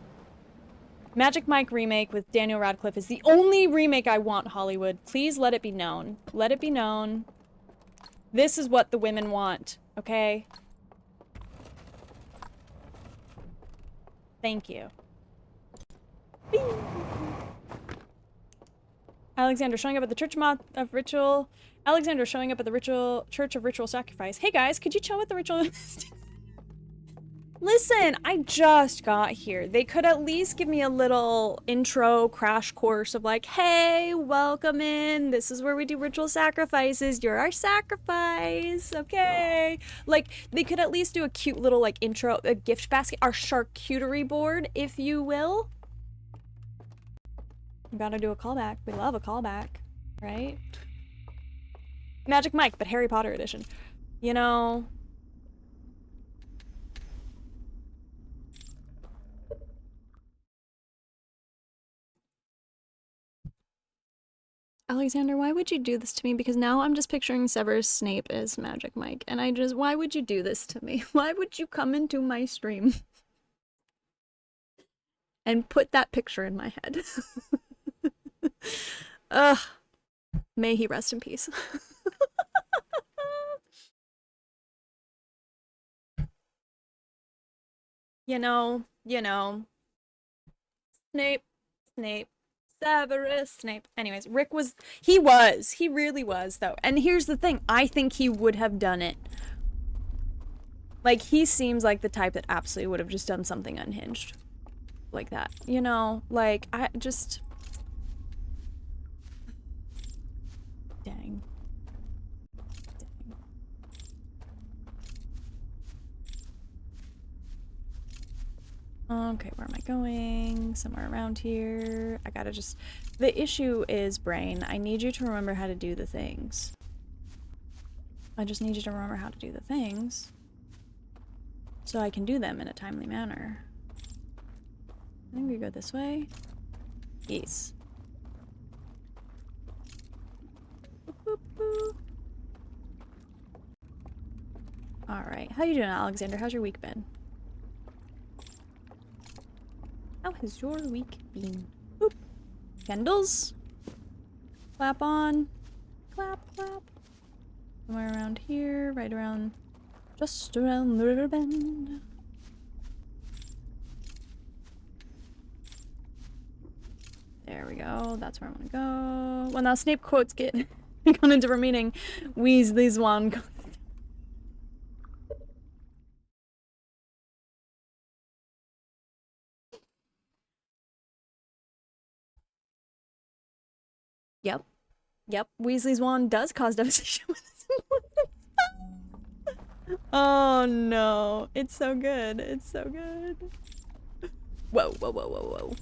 Magic Mike remake with Daniel Radcliffe is the only remake I want, Hollywood. Please let it be known. Let it be known. This is what the women want, okay? Thank you. Whee! Alexander showing up at the Church of Ritual. Alexander showing up at the Church of Ritual Sacrifice. Hey guys, could you chill with the ritual? Listen, I just got here. They could at least give me a little intro crash course of like, hey, welcome in. This is where we do ritual sacrifices. You're our sacrifice, okay? Like, they could at least do a cute little like intro, a gift basket, our charcuterie board, if you will. We gotta do a callback. We love a callback, right? Magic Mike, but Harry Potter edition. You know... Alexander, why would you do this to me? Because now I'm just picturing Severus Snape as Magic Mike, and why would you do this to me? Why would you come into my stream and put that picture in my head? Ugh. May he rest in peace. You know, Snape, Severus Snape. Anyways, Rick he really was, though. And here's the thing, I think he would have done it. Like, he seems like the type that absolutely would have just done something unhinged. Like that, you know? Like, Dang. Okay, where am I going? Somewhere around here. I gotta just... The issue is, Brain, I need you to remember how to do the things. I just need you to remember how to do the things so I can do them in a timely manner. I think we go this way. Yes. Alright, how you doing, Alexander? How's your week been? How has your week been? Boop. Candles. Clap on. Clap, clap. Somewhere around here, right around, just around the river bend. There we go. That's where I want to go. Well, now Snape quotes get gone into different meaning. Weasley's wand. Yep. Yep. Weasley's wand does cause devastation. Oh no. It's so good. It's so good. Whoa, whoa, whoa, whoa, whoa.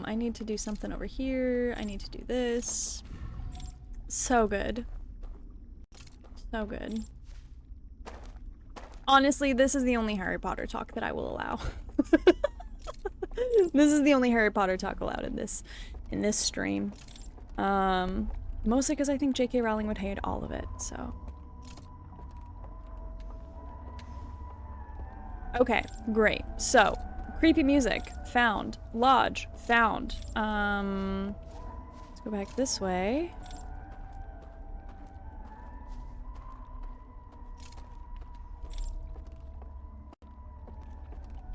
I need to do something over here. I need to do this. So good. So good. Honestly, this is the only Harry Potter talk that I will allow. This is the only Harry Potter talk allowed in this stream. Mostly because I think J.K. Rowling would hate all of it, so. Okay, great. So, creepy music, found. Lodge, found. Let's go back this way.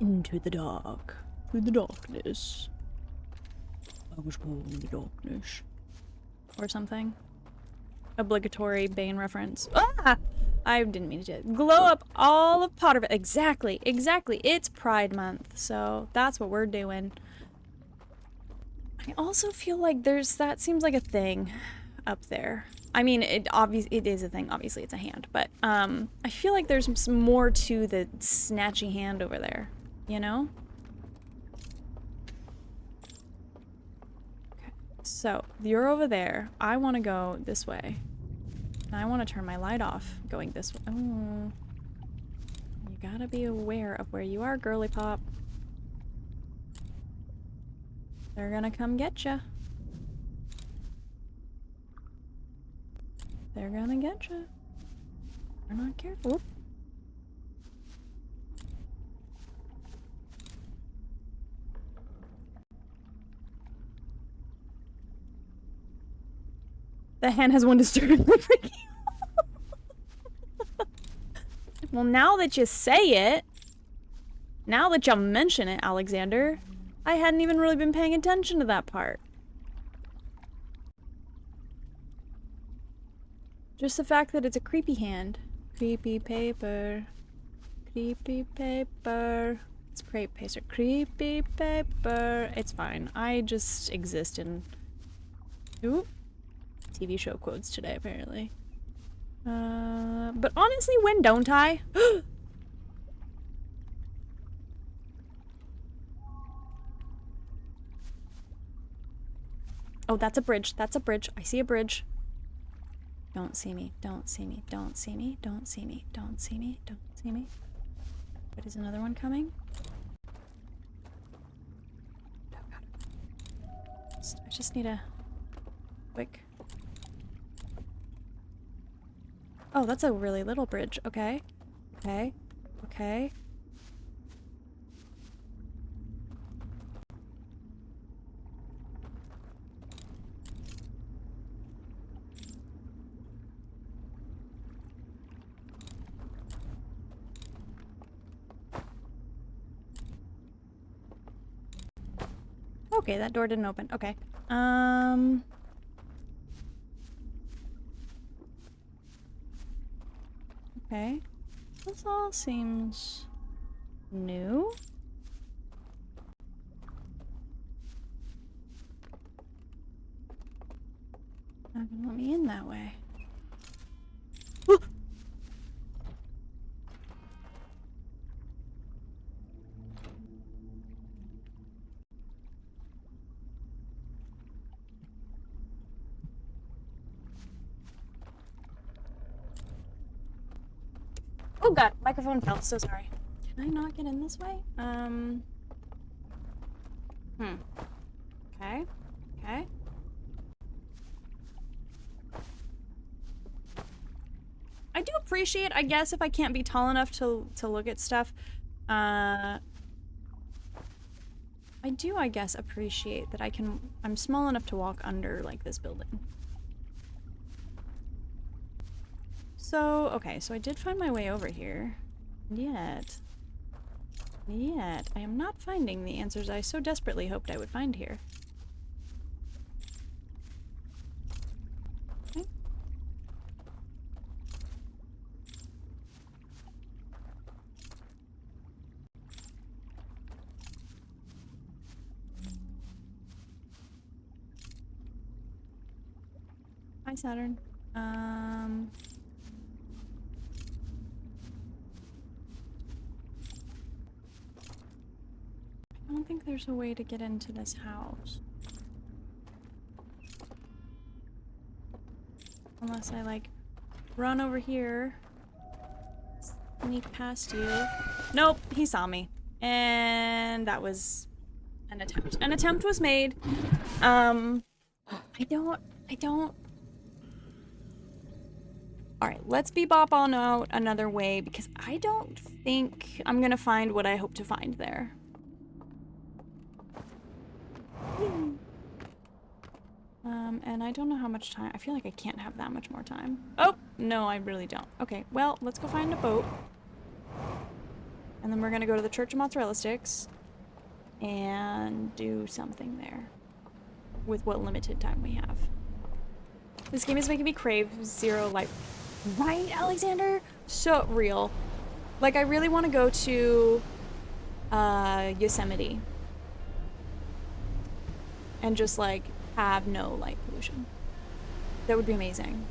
Into the dark. Through the darkness. I was born in the darkness. Or something. Obligatory Bane reference. Ah! I didn't mean to do it. Glow up all of Potterville. Exactly, exactly. It's Pride Month, so that's what we're doing. I also feel like that seems like a thing up there. I mean, it is a thing. Obviously, it's a hand, but I feel like there's some more to the snatchy hand over there. You know? Okay. So you're over there. I want to go this way. I want to turn my light off going this way. Oh. You gotta be aware of where you are, girly pop. They're gonna come get ya. They're gonna get you. They're not careful. Oop. The hand has one disturbing freaking. Well, now that you say it, now that you mention it, Alexander, I hadn't even really been paying attention to that part. Just the fact that it's a creepy hand. Creepy paper. Creepy paper. It's crepe paper. Creepy paper. It's fine. I just exist in... Ooh. TV show quotes today, apparently. But honestly, when don't I? Oh, that's a bridge. That's a bridge. I see a bridge. Don't see me. Don't see me. Don't see me. Don't see me. Don't see me. Don't see me. But is another one coming? Oh, God. I just need a quick... Oh, that's a really little bridge. Okay. Okay. Okay. Okay, that door didn't open. Okay. Okay. This all seems new. Not gonna let me in that way. Oh god, microphone fell, so sorry. Can I not get in this way? Okay. Okay. I do appreciate, I guess, if I can't be tall enough to look at stuff. I do, I guess, appreciate that I'm small enough to walk under, like, this building. So, okay, so I did find my way over here. Yet, I am not finding the answers I so desperately hoped I would find here. Okay. Hi, Saturn. I don't think there's a way to get into this house. Unless I, like, run over here, sneak past you. Nope, he saw me. And that was an attempt. An attempt was made. I don't... Alright, let's bebop on out another way, because I don't think I'm gonna find what I hope to find there. And I don't know how much time. I feel like I can't have that much more time. Oh, no, I really don't. Okay, well, let's go find a boat. And then we're gonna go to the Church of Mozzarella Sticks and do something there with what limited time we have. This game is making me crave Zero Life. Right, Alexander? So real. Like, I really want to go to Yosemite and just, like, have no light pollution. That would be amazing.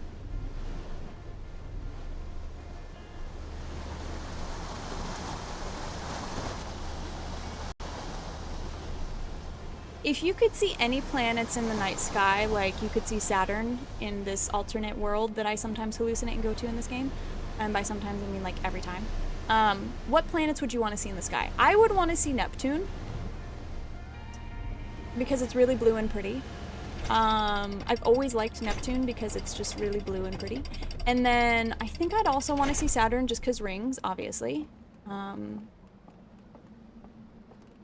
If you could see any planets in the night sky, like you could see Saturn in this alternate world that I sometimes hallucinate and go to in this game, and by sometimes I mean like every time, what planets would you want to see in the sky? I would want to see Neptune, because it's really blue and pretty. I've always liked Neptune because it's just really blue and pretty. And then I think I'd also want to see Saturn just because rings, obviously. Because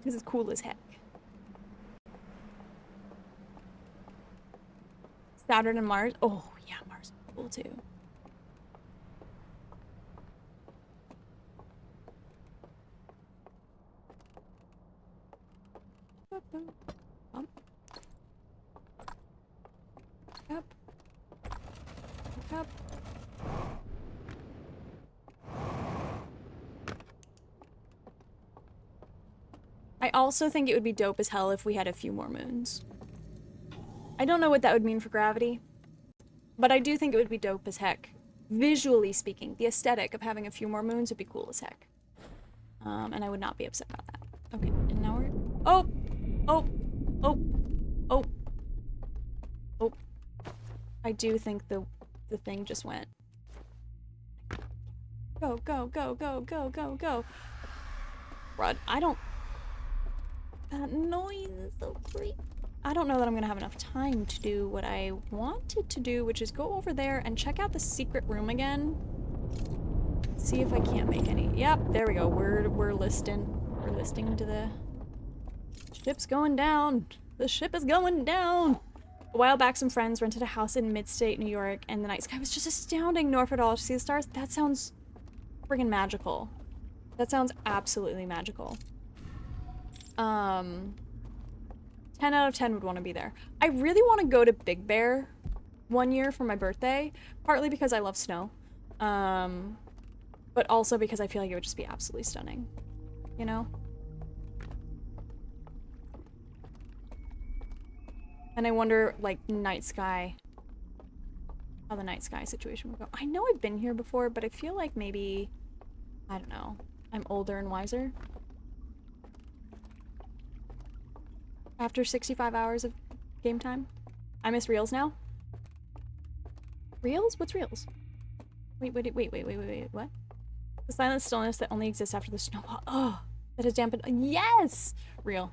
it's cool as heck. Saturn and Mars. Oh, yeah, Mars is cool too. Up. Up. Up. I also think it would be dope as hell if we had a few more moons. I don't know what that would mean for gravity, but I do think it would be dope as heck. Visually speaking, the aesthetic of having a few more moons would be cool as heck. And I would not be upset about that. Okay, and now we're... Oh! Oh! Oh! Oh! Oh. I do think the thing just went. Go, go, go, go, go, go, go. Rod, I don't... That noise is so creepy. I don't know that I'm gonna have enough time to do what I wanted to do, which is go over there and check out the secret room again. See if I can't make any. Yep, there we go. We're listing. We're listing to the ship's going down. The ship is going down. A while back, some friends rented a house in mid-state New York, and the night sky was just astounding. North at all to see the stars. That sounds friggin' magical. That sounds absolutely magical. 10 out of 10 would want to be there. I really want to go to Big Bear one year for my birthday, partly because I love snow, but also because I feel like it would just be absolutely stunning, you know? And I wonder, like, night sky, how the night sky situation would go. I know I've been here before, but I feel like maybe, I don't know, I'm older and wiser. After 65 hours of game time. I miss Reels now. Reels? What's Reels? Wait, what? The silent stillness that only exists after the snowfall. Oh, that has dampened. Yes! Real.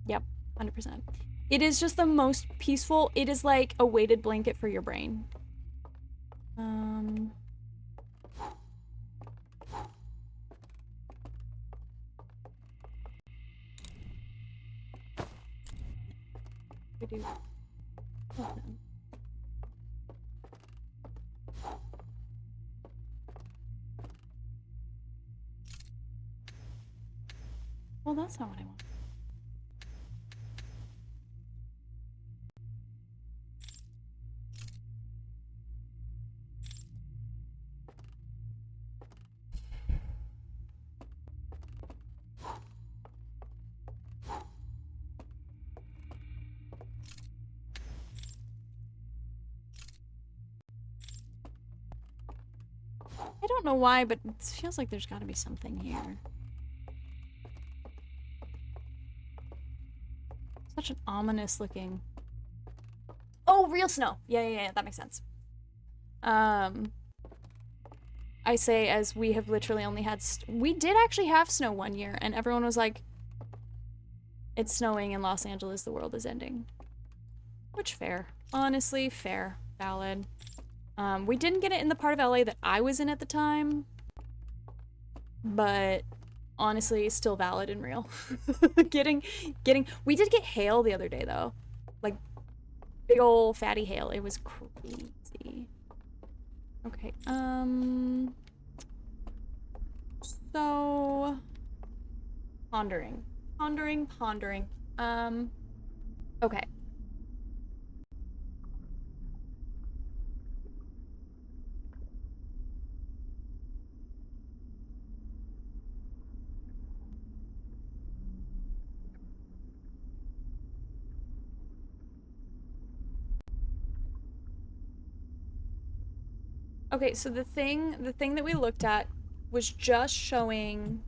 Yep, 100%. It is just the most peaceful. It is like a weighted blanket for your brain. We do. Oh, no. Well, that's not what I want. I don't know why, but it feels like there's gotta be something here. Such an ominous looking... Oh, real snow! Yeah, that makes sense. I say as we have literally only had... We did actually have snow one year, and everyone was like, it's snowing in Los Angeles, the world is ending. Which, fair. Honestly, fair. Valid. We didn't get it in the part of LA that I was in at the time, but honestly, still valid and real. We did get hail the other day, though. Like, big ol' fatty hail. It was crazy. Okay, so... Pondering. Okay. Okay, so the thing that we looked at was just showing...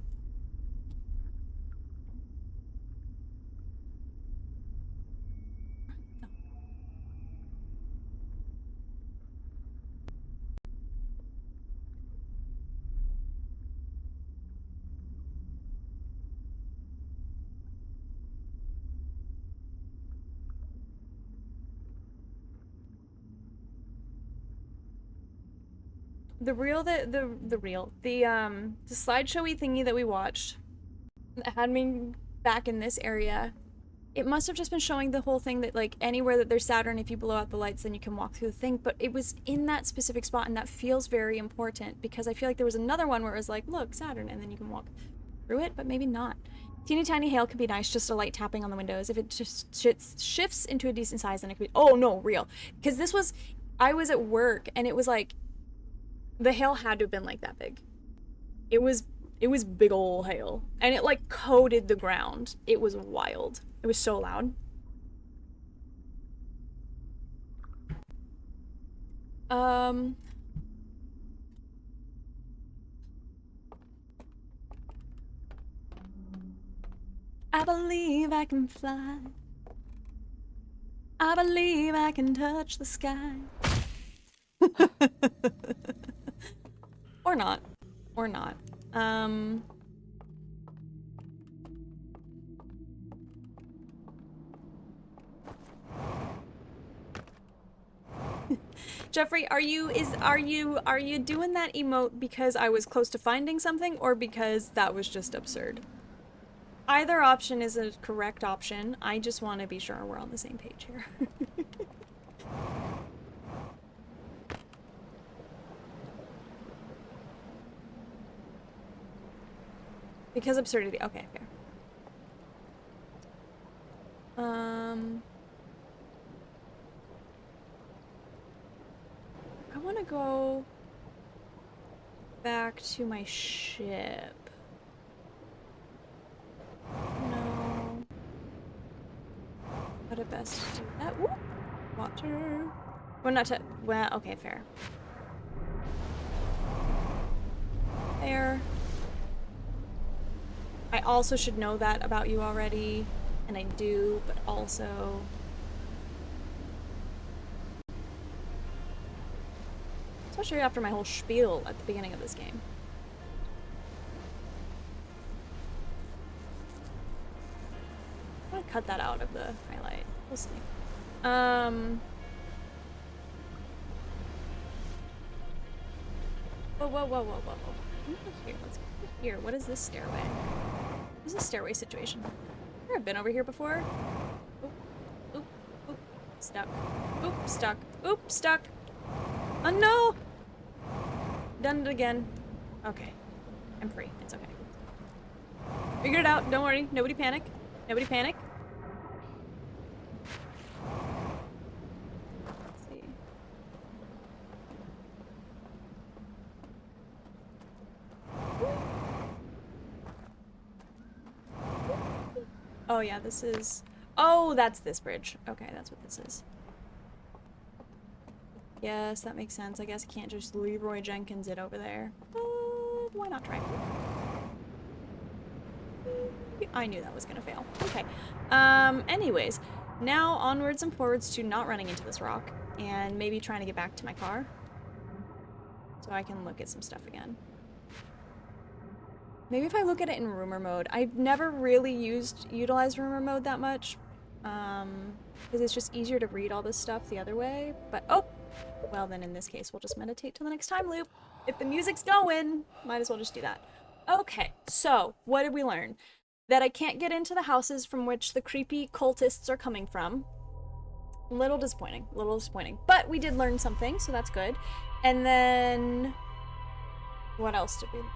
the slideshowy thingy that we watched that had me back in this area, it must have just been showing the whole thing that, like, anywhere that there's Saturn, if you blow out the lights, then you can walk through the thing. But it was in that specific spot, and that feels very important because I feel like there was another one where it was like, look, Saturn, and then you can walk through it, but maybe not. Teeny tiny hail could be nice, just a light tapping on the windows. If it just shifts into a decent size, then it could be, oh no, real. Because I was at work, and it was like, the hail had to have been like that big. It was big ol' hail, and it like coated the ground. It was wild. It was so loud. I believe I can fly. I believe I can touch the sky. Or not. Or not. Jeffrey, are you doing that emote because I was close to finding something or because that was just absurd? Either option is a correct option. I just want to be sure we're on the same page here. Because absurdity. Okay, fair. I want to go back to my ship. No. But it best to do that. Whoop. Water. Well, not to. Well, okay, fair. There. I also should know that about you already, and I do, but also... Especially after my whole spiel at the beginning of this game. I'm gonna cut that out of the highlight. We'll see. Whoa, whoa, whoa, whoa, whoa, whoa. Here, let's go here. What is this stairway? What is this stairway situation? I've never been over here before. Oop, oop, oop. Stuck. Oop, stuck. Oop, stuck. Oh no! Done it again. Okay. I'm free. It's okay. Figured it out. Don't worry. Nobody panic. Nobody panic. Let's see. Oh yeah, this is... Oh, that's this bridge. Okay, that's what this is. Yes, that makes sense. I guess I can't just Leroy Jenkins it over there. Why not try? I knew that was gonna fail. Okay. Anyways, now onwards and forwards to not running into this rock and maybe trying to get back to my car so I can look at some stuff again. Maybe if I look at it in rumor mode. I've never really utilized rumor mode that much because it's just easier to read all this stuff the other way. But oh, well then in this case we'll just meditate till the next time loop. If the music's going, might as well just do that. Okay, so what did we learn? That I can't get into the houses from which the creepy cultists are coming from. Little disappointing, but we did learn something, so that's good. And then what else did we learn?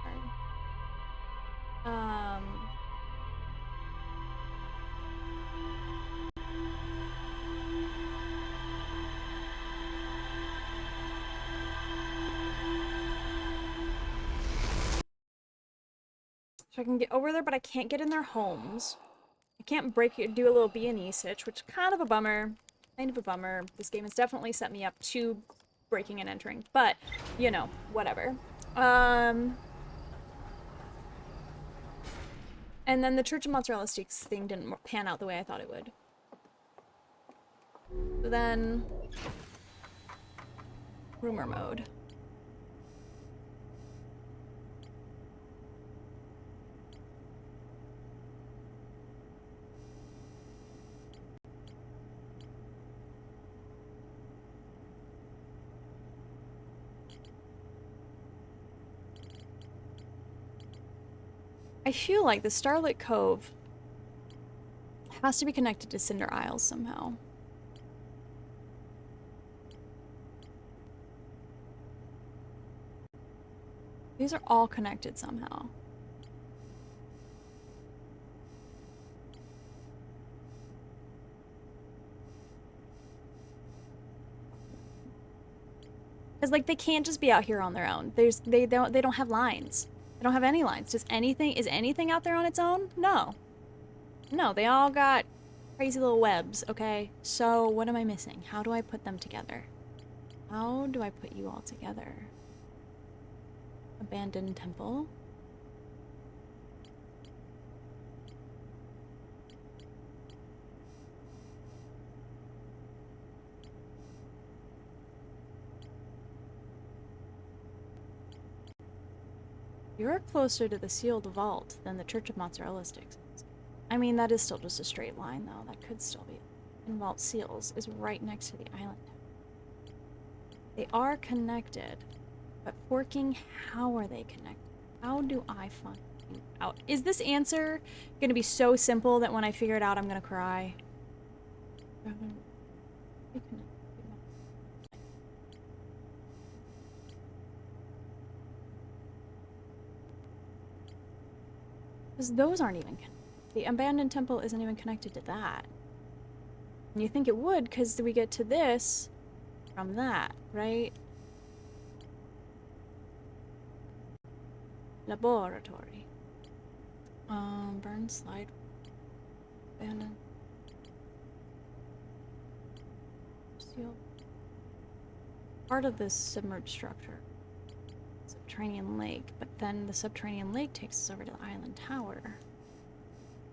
So I can get over there, but I can't get in their homes. I can't do a little B&E sitch, which is kind of a bummer. This game has definitely set me up to breaking and entering, but, you know, whatever. And then the Church of Mozzarella Sticks thing didn't pan out the way I thought it would. So then... rumor mode. I feel like the Starlit Cove has to be connected to Cinder Isles somehow. These are all connected somehow. Because like they can't just be out here on their own. They don't have lines. They don't have any lines. Is anything out there on its own? No. No, they all got crazy little webs, okay? So what am I missing? How do I put them together? How do I put you all together? Abandoned temple. You're closer to the sealed vault than the Church of Mozzarella Sticks. I mean, that is still just a straight line, though. That could still be. And Vault Seals is right next to the island. They are connected, but forking, how are they connected? How do I find out? Is this answer going to be so simple that when I figure it out, I'm going to cry? Because those aren't even connected. The abandoned temple isn't even connected to that. And you think it would, because we get to this from that, right? Laboratory. Burn slide. Abandoned. Seal. Part of this submerged structure. Subterranean lake, but then the subterranean lake takes us over to the island tower.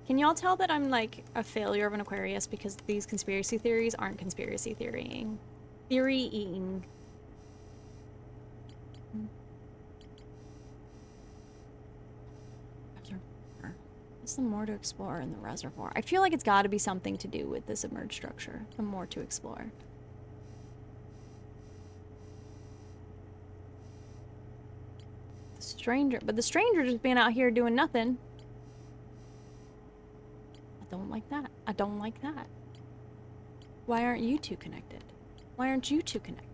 Can y'all tell that I'm like a failure of an Aquarius because these conspiracy theories aren't conspiracy theorying? Theorying. There's some more to explore in the reservoir. I feel like it's got to be something to do with the submerged structure. The more to explore. The stranger, but the stranger just being out here doing nothing. I don't like that. I don't like that. Why aren't you two connected? Why aren't you two connected?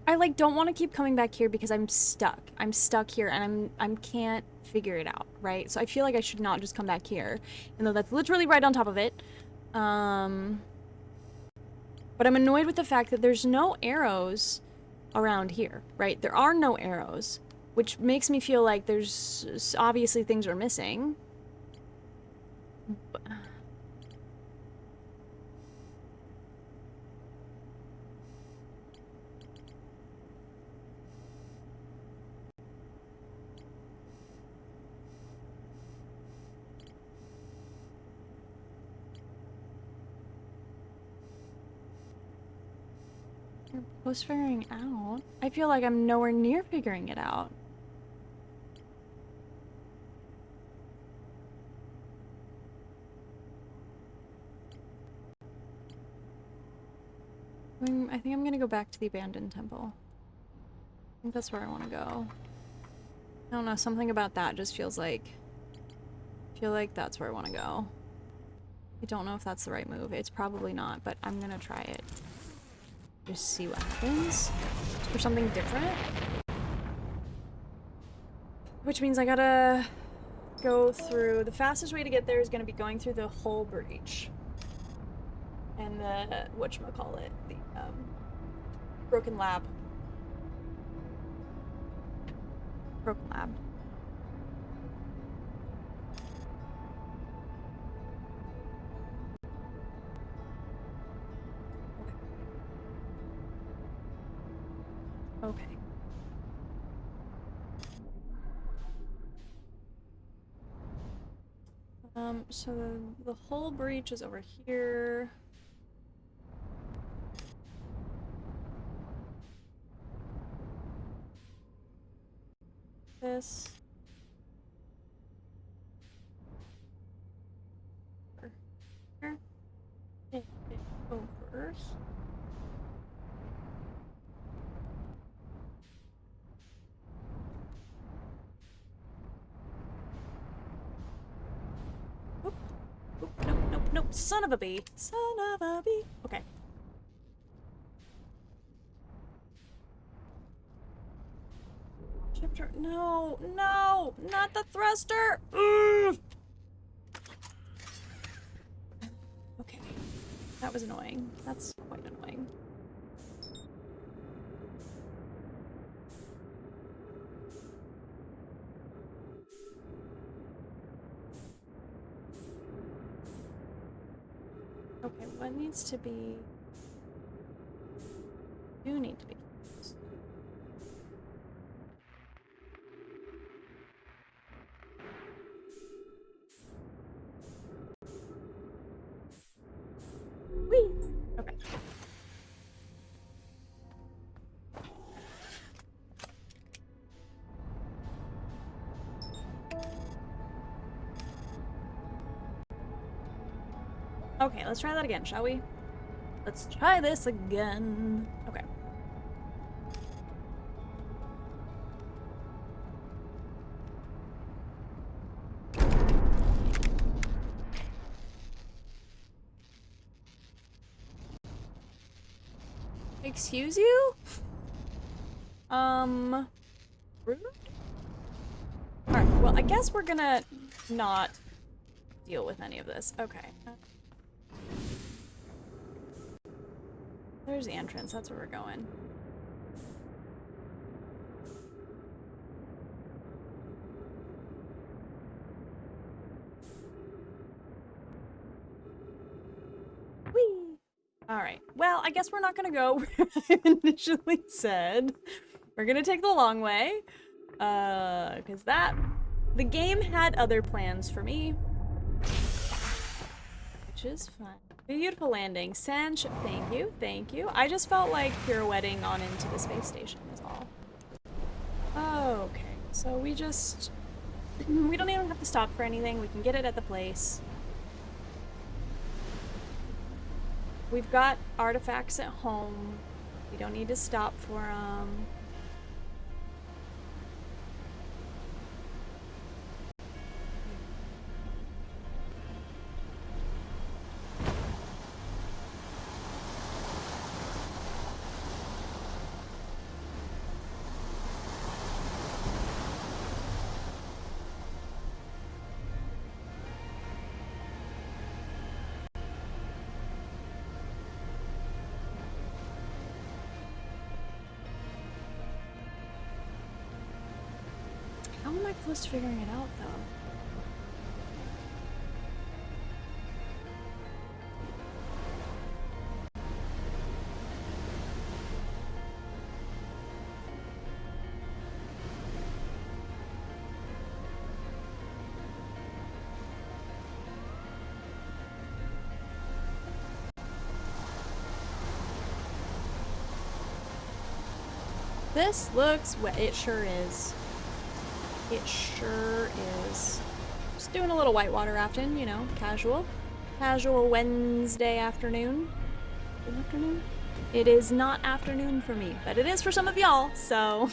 I like don't want to keep coming back here because I'm stuck. I'm stuck here and I can't figure it out, right? So I feel like I should not just come back here, even though that's literally right on top of it. But I'm annoyed with the fact that there's no arrows around here, right? There are no arrows, which makes me feel like there's obviously things are missing. You're close figuring out. I feel like I'm nowhere near figuring it out. I think I'm gonna go back to the abandoned temple. I think that's where I want to go. I don't know, something about that just feels like... I feel like that's where I want to go. I don't know if that's the right move. It's probably not, but I'm gonna try it. Just see what happens. For something different. Which means I gotta go through... The fastest way to get there is gonna be going through the whole breach. And the... whatchamacallit? The, Broken Lab. Broken Lab. Okay. So the whole breach is over here. This. Over here. Over. Oop. Oop. Nope, nope, nope. Son of a bee. Son of a bee. Okay. No, no, not the thruster. Ugh. Okay, that was annoying. That's quite annoying. Okay, what needs to be... You need to be... Whee! Okay. Okay, let's try that again, shall we? Let's try this again. Okay. Excuse you? Rude? Alright, well, I guess we're gonna not deal with any of this. Okay. There's the entrance, that's where we're going. Whee! Alright, well, I guess we're not gonna go where I initially said. We're gonna take the long way. Because the game had other plans for me. Which is fun. Beautiful landing. Sanch, thank you, thank you. I just felt like pirouetting on into the space station is all. Okay, so we just... we don't even have to stop for anything. We can get it at the place. We've got artifacts at home. We don't need to stop for them. How am I close to figuring it out, though? This looks wet. It sure is. It sure is. Just doing a little whitewater rafting, you know, casual. Casual Wednesday afternoon. Good afternoon? It is not afternoon for me, but it is for some of y'all, so.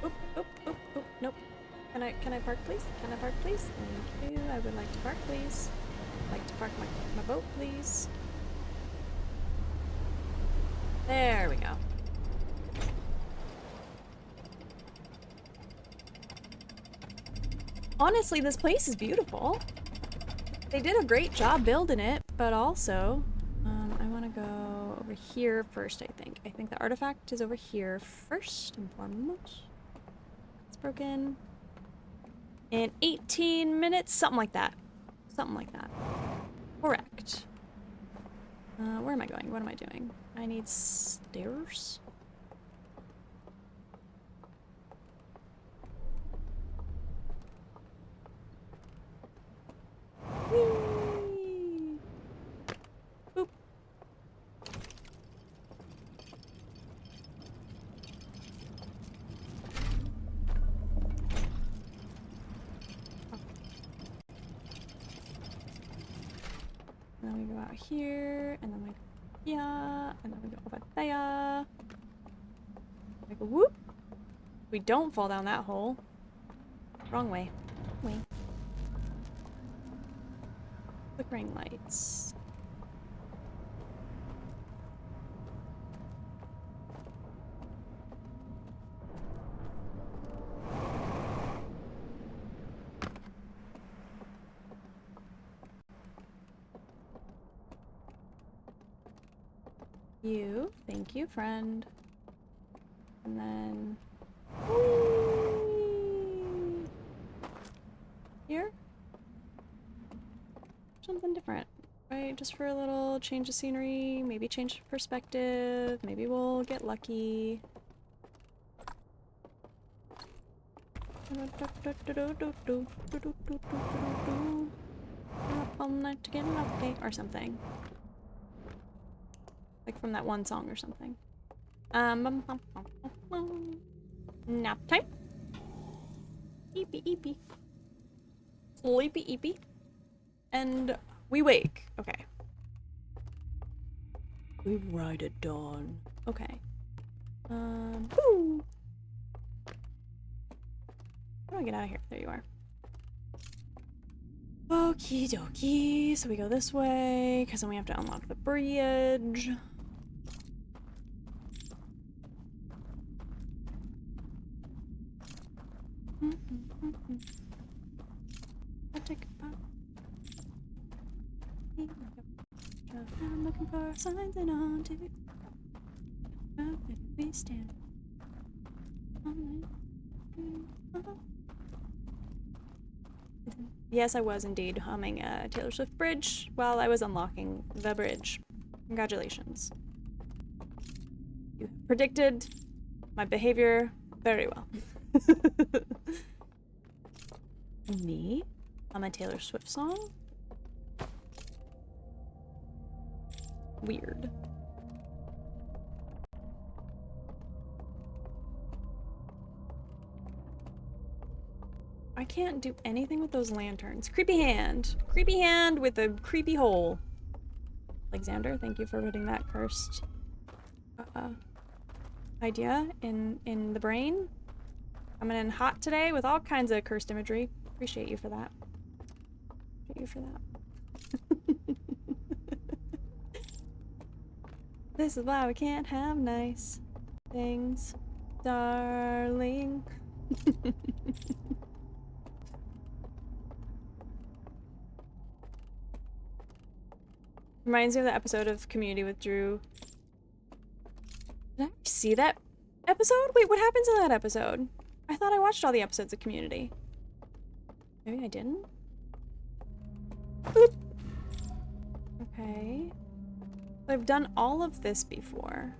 Oop, oop, oop, oop, nope. Can I park, please? Can I park, please? Thank you. I would like to park, please. I'd like to park my boat, please. There we go. Honestly, this place is beautiful. They did a great job building it, but also, I want to go over here first, I think. I think the artifact is over here first and foremost. It's broken in 18 minutes, something like that. Something like that. Correct. Where am I going? What am I doing? I need stairs. Whee! Boop. And then we go out here, and then we go here, and then we go over there. We go whoop. We don't fall down that hole. Wrong way. Wrong way. Flickering lights. You. Thank you, friend. And then... whee! Here? Something different, right? Just for a little change of scenery, maybe change of perspective, maybe we'll get lucky. Up all night to get lucky, or something. Like from that one song or something. Nap time. Eepy eepy. Sleepy eepy. And we wake. Okay. We ride at dawn. Okay. Boo! How do I get out of here? There you are. Okie dokie. So we go this way, because then we have to unlock the bridge. I take a pop. I'm looking for signs and on to we stand. Yes, I was indeed humming a Taylor Swift bridge while I was unlocking the bridge. Congratulations. You predicted my behavior very well. Me? On a Taylor Swift song? Weird. I can't do anything with those lanterns. Creepy hand. Creepy hand with a creepy hole. Alexander, thank you for putting that cursed idea in the brain. Coming in hot today with all kinds of cursed imagery. Appreciate you for that. Appreciate you for that. This is why we can't have nice things, darling. Reminds me of the episode of Community with Drew. Did I see that episode? Wait, what happens in that episode? I thought I watched all the episodes of Community. Maybe I didn't? Boop. Okay. I've done all of this before.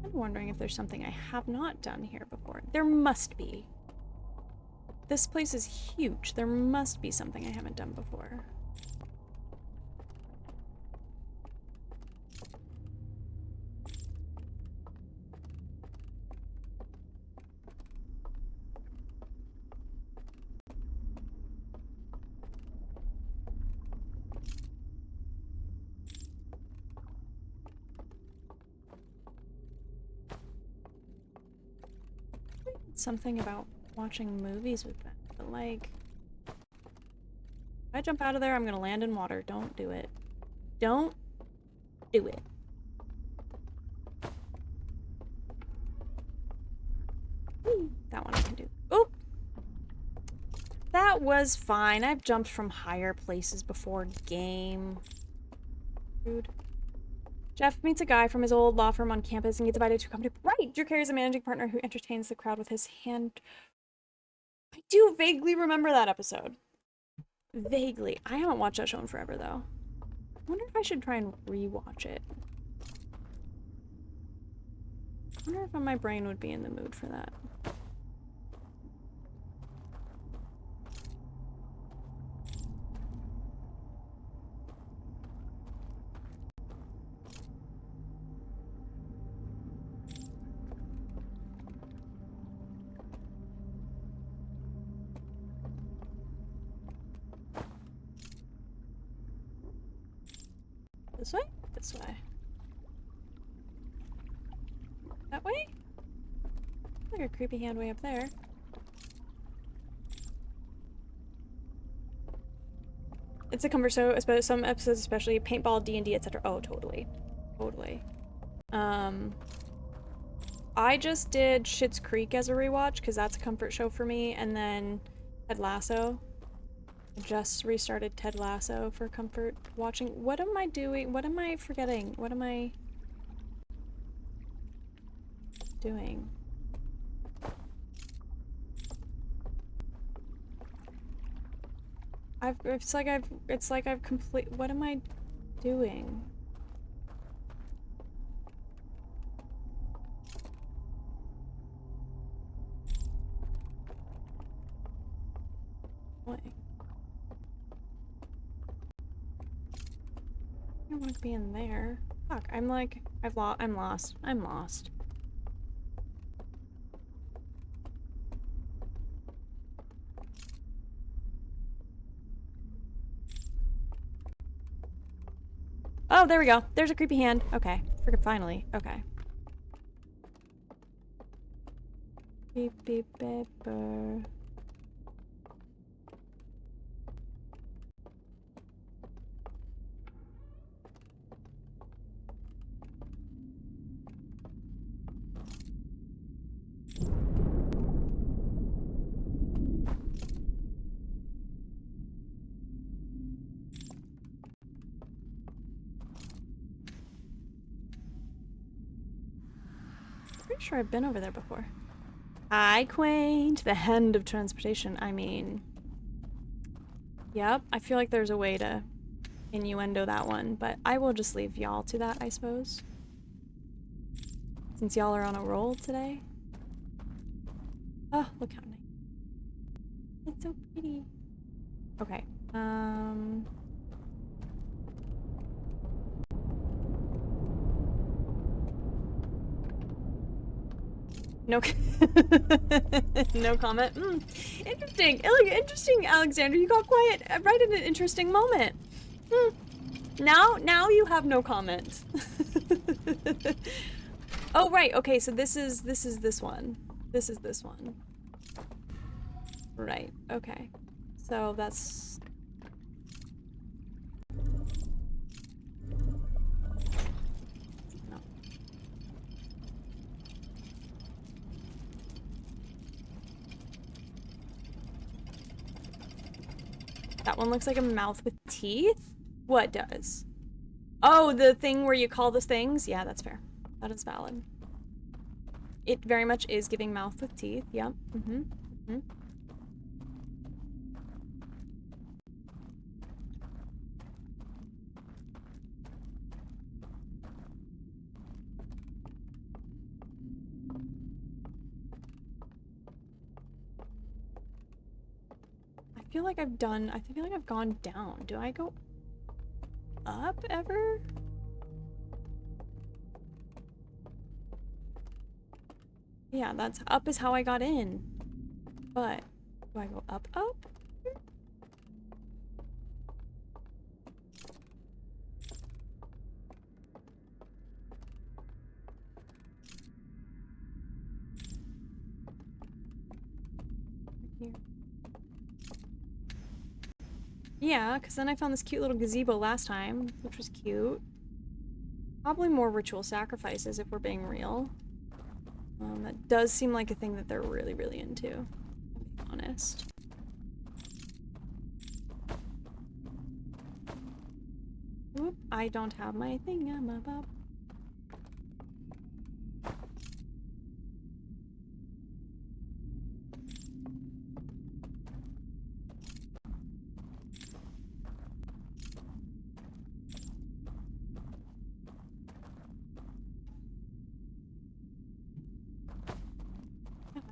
I'm wondering if there's something I have not done here before. There must be. This place is huge. There must be something I haven't done before. Something about watching movies with them, but like, if I jump out of there, I'm gonna land in water. Don't do it. Don't do it. That one I can do. Oh! That was fine. I've jumped from higher places before. Game. Dude. Jeff meets a guy from his old law firm on campus and gets invited to a company. Right! Drew carries a managing partner who entertains the crowd with his hand. I do vaguely remember that episode. Vaguely. I haven't watched that show in forever, though. I wonder if I should try and rewatch it. I wonder if my brain would be in the mood for that. This way? This way. That way? Like a creepy hand way up there. It's a comfort show, some episodes especially, paintball, D&D, etc. Oh, totally. Totally. I just did Schitt's Creek as a rewatch, because that's a comfort show for me, and then Ted Lasso. I just restarted Ted Lasso for comfort watching. What am I doing? What am I forgetting? What am I doing? It's like I've complete. What am I doing? What? I don't want to be in there. Fuck, I'm like, I'm lost. I'm lost. Oh, there we go. There's a creepy hand. Okay. Freaking finally. Okay. Beep beep beep. Pretty sure I've been over there before. Hi, quaint. The hand of transportation. I mean, yep. I feel like there's a way to innuendo that one, but I will just leave y'all to that, I suppose. Since y'all are on a roll today. Oh, look how nice. It's so pretty. Okay. No, no comment. Interesting. Interesting, Alexander. You got quiet right at an interesting moment. Now you have no comment. Oh right. Okay. So this is this one. This is this one. Right. Okay. So that's. That one looks like a mouth with teeth? What does? Oh, the thing where you call those things? Yeah, that's fair. That is valid. It very much is giving mouth with teeth. Yep. I feel like I've gone down. Do I go up ever? Yeah, that's up is how I got in. But do I go up? Here. Yeah, because then I found this cute little gazebo last time, which was cute. Probably more ritual sacrifices if we're being real. That does seem like a thing that they're really, really into, to be honest. Whoop, I don't have my thing. I'm about.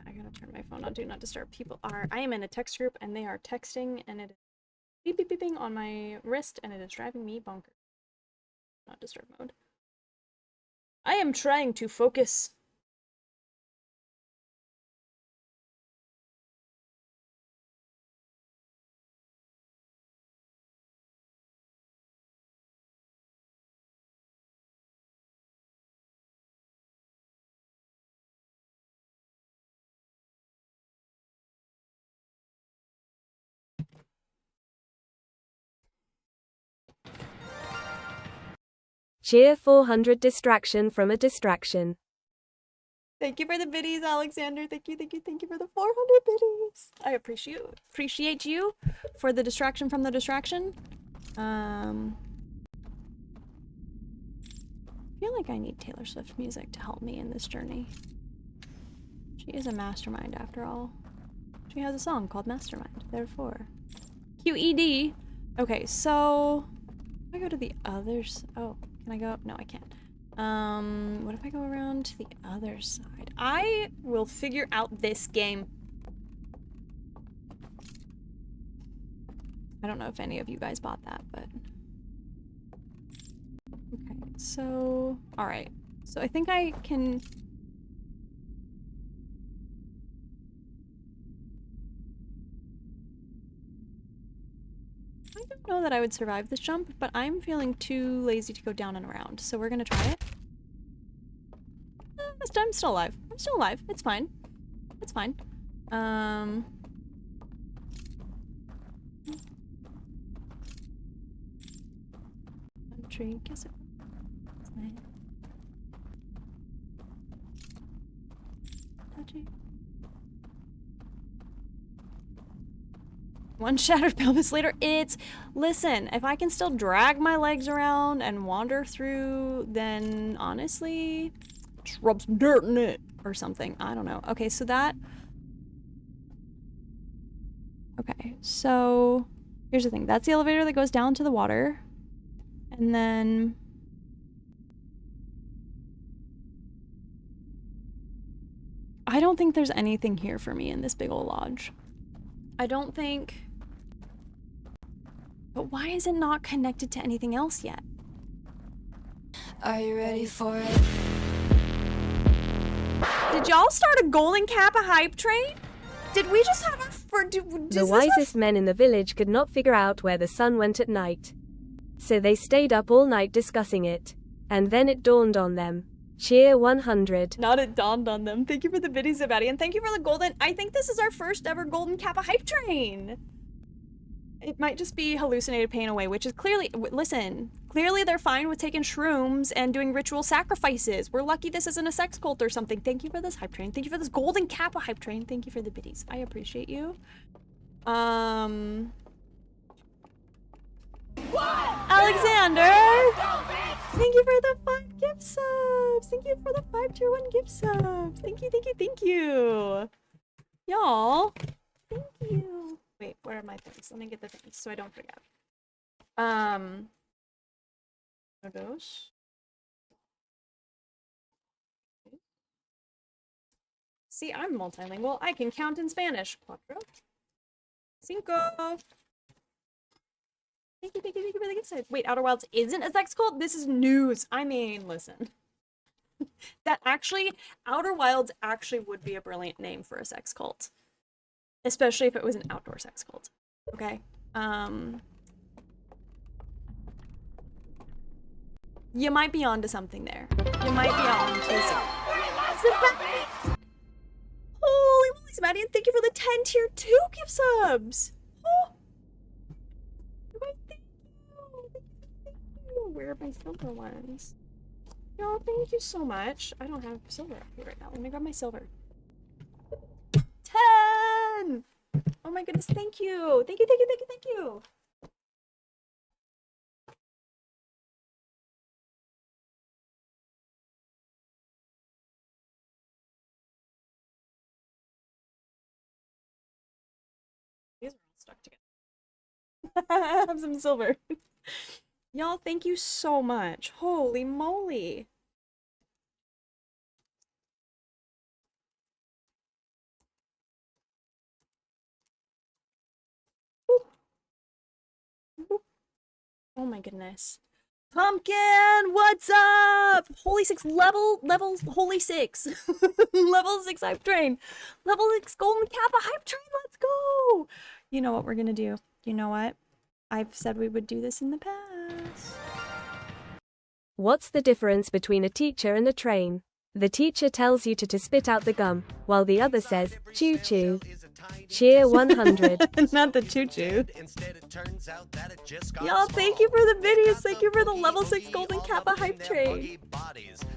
I gotta turn my phone on Do Not Disturb. I am in a text group and they are texting and it is beep beep beeping on my wrist and it is driving me bonkers. Not disturb mode. I am trying to focus. Cheer 400 distraction from a distraction. Thank you for the biddies, Alexander. Thank you for the 400 biddies. I appreciate you for the distraction from the distraction. I feel like I need Taylor Swift music to help me in this journey. She is a mastermind after all. She has a song called Mastermind, therefore. QED. Okay, so if I go to the others, oh, can I go? No, I can't. What if I go around to the other side? I will figure out this game. I don't know if any of you guys bought that, but... Okay, so... Alright. So I think I can... I don't know that I would survive this jump, but I'm feeling too lazy to go down and around, so we're gonna try it. I'm still alive. I'm still alive. It's fine. It's fine. Tree, guess it. Touchy. One shattered pelvis later. Listen, if I can still drag my legs around and wander through, then honestly, just rub some dirt in it or something. I don't know. Okay, so that... Okay, so here's the thing. That's the elevator that goes down to the water. And then... I don't think there's anything here for me in this big old lodge. I don't think... But why is it not connected to anything else yet? Are you ready for it? Did y'all start a Golden Kappa hype train? Did we just have The wisest men in the village could not figure out where the sun went at night. So they stayed up all night discussing it. And then it dawned on them. Cheer 100. Not it dawned on them. Thank you for the biddies, Zabadi, and thank you for the golden... I think this is our first ever Golden Kappa hype train! It might just be hallucinated pain away, which is clearly... Listen, clearly they're fine with taking shrooms and doing ritual sacrifices. We're lucky this isn't a sex cult or something. Thank you for this hype train. Thank you for this Golden Kappa hype train. Thank you for the biddies. I appreciate you. Alexander! Thank you for the 5 gift subs! Thank you for the 5 tier 1 gift subs! Thank you, thank you, thank you! Y'all, thank you. Wait, where are my things? Let me get the things so I don't forget. Those. See, I'm multilingual. I can count in Spanish. Cuatro. Cinco. Thank you for the gift side. Wait, Outer Wilds isn't a sex cult? This is news. I mean, listen. That actually, Outer Wilds actually would be a brilliant name for a sex cult. Especially if it was an outdoor sex cult. Okay? You might be onto something there. You might be onto something. Holy moly, Sebastian, thank you for the 10 tier 2 gift subs! Oh. Thank you. Where are my silver ones? No, thank you so much. I don't have silver up here right now. Let me grab my silver. 10! Oh my goodness, thank you. Thank you. stuck together. I have some silver. Y'all, thank you so much. Holy moly. Woo. Woo. Oh my goodness. Pumpkin, what's up? Holy 6 levels, holy 6. Level 6 hype train. Level 6 golden kappa hype train, let's go. You know what we're gonna do? You know what? I've said we would do this in the past. What's the difference between a teacher and a train? The teacher tells you to spit out the gum, while the other says, chew chew. Cheer 100. Not the choo-choo. Y'all, thank you for the videos. Thank you for the level 6 golden kappa hype train.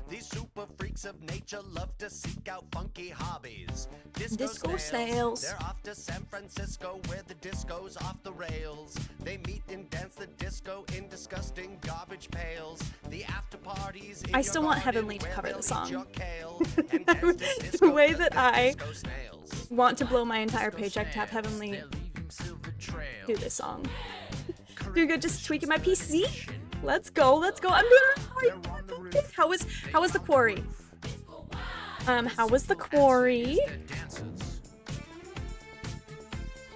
These super freaks of nature love to seek out funky hobbies. Disco snails. They're off to San Francisco where the disco's off the rails. They meet and dance the disco in disgusting garbage pails. The after parties in I still your want garden Heavenly to where cover they'll the eat song. your kale and dance to The disco way with that the I disco snails. want to blow my entire paycheck to have Heavenly do this song. Dude, good, just tweaking my PC. Let's go, let's go. I'm doing it. How was the quarry? How was the quarry?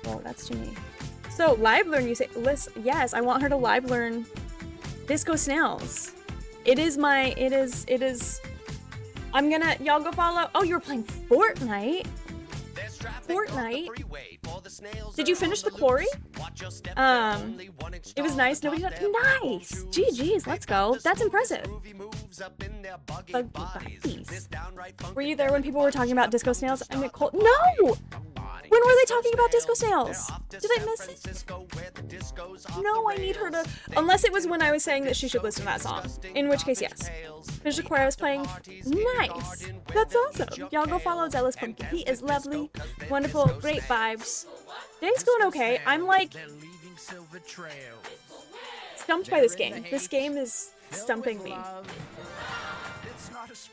Oh, that's to me. So live learn, you say? Listen, yes, I want her to live learn Disco Snails. It is. I'm gonna, y'all go follow. Oh, you were playing Fortnite. Did you finish the quarry? It was nice. Nobody did. Nice. GG's. Let's go. That's impressive. Buggy Buggies. Were you there when people were talking about Disco Snails? And Nicole? No. When were they talking about Disco Snails? Did I miss it? No, I need her to. Unless it was when I was saying that she should listen to that song. In which case, yes. There's the choir I was playing. Nice. That's awesome. Y'all go follow Zealous Pumpkin. He is lovely, wonderful, great vibes. Day's going okay. I'm like stumped by this game. This game is stumping me.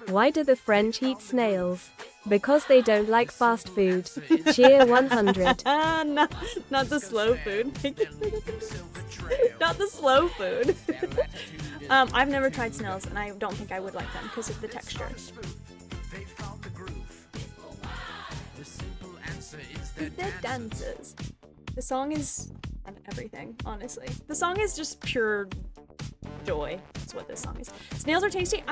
Why do the French eat snails? Because they don't like fast food. Cheer 100. Not the slow food. Not the slow food. I've never tried snails, and I don't think I would like them because of the texture. The dances. The song is everything, honestly. The song is just pure joy. That's what this song is. Snails are tasty.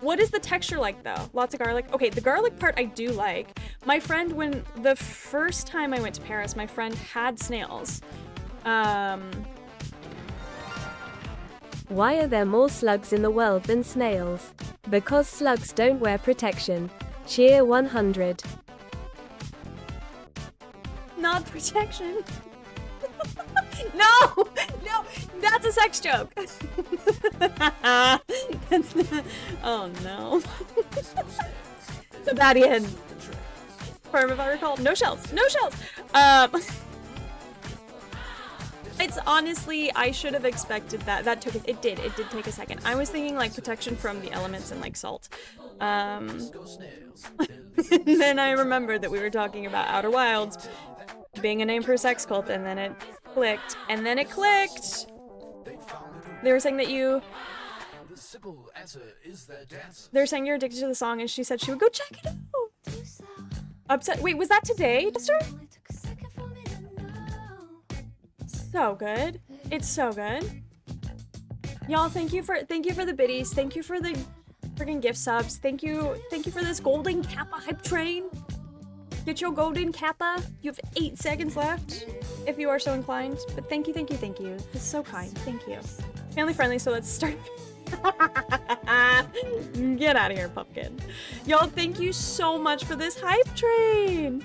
What is the texture like though? Lots of garlic. Okay, the garlic part I do like. My friend, when the first time I went to Paris, my friend had snails. Why are there more slugs in the world than snails? Because slugs don't wear protection. Cheer 100. Not protection. No, that's a sex joke. That's not, oh no. The baddie had firm, if I recall. No shells. It's honestly, I should have expected that. It did take a second. I was thinking like protection from the elements and like salt. And then I remembered that we were talking about Outer Wilds being a name for a sex cult, and then it clicked. They were saying that they're saying you're addicted to the song, and she said she would go check it out. Upset. Wait, was that today, Esther? So good. It's so good. Y'all, thank you for the biddies. Thank you for the freaking gift subs. Thank you for this golden kappa hype train. Get your golden kappa. You have 8 seconds left, if you are so inclined. But thank you. It's so kind. Thank you. Family friendly, so let's start. Get out of here, pumpkin. Y'all, thank you so much for this hype train.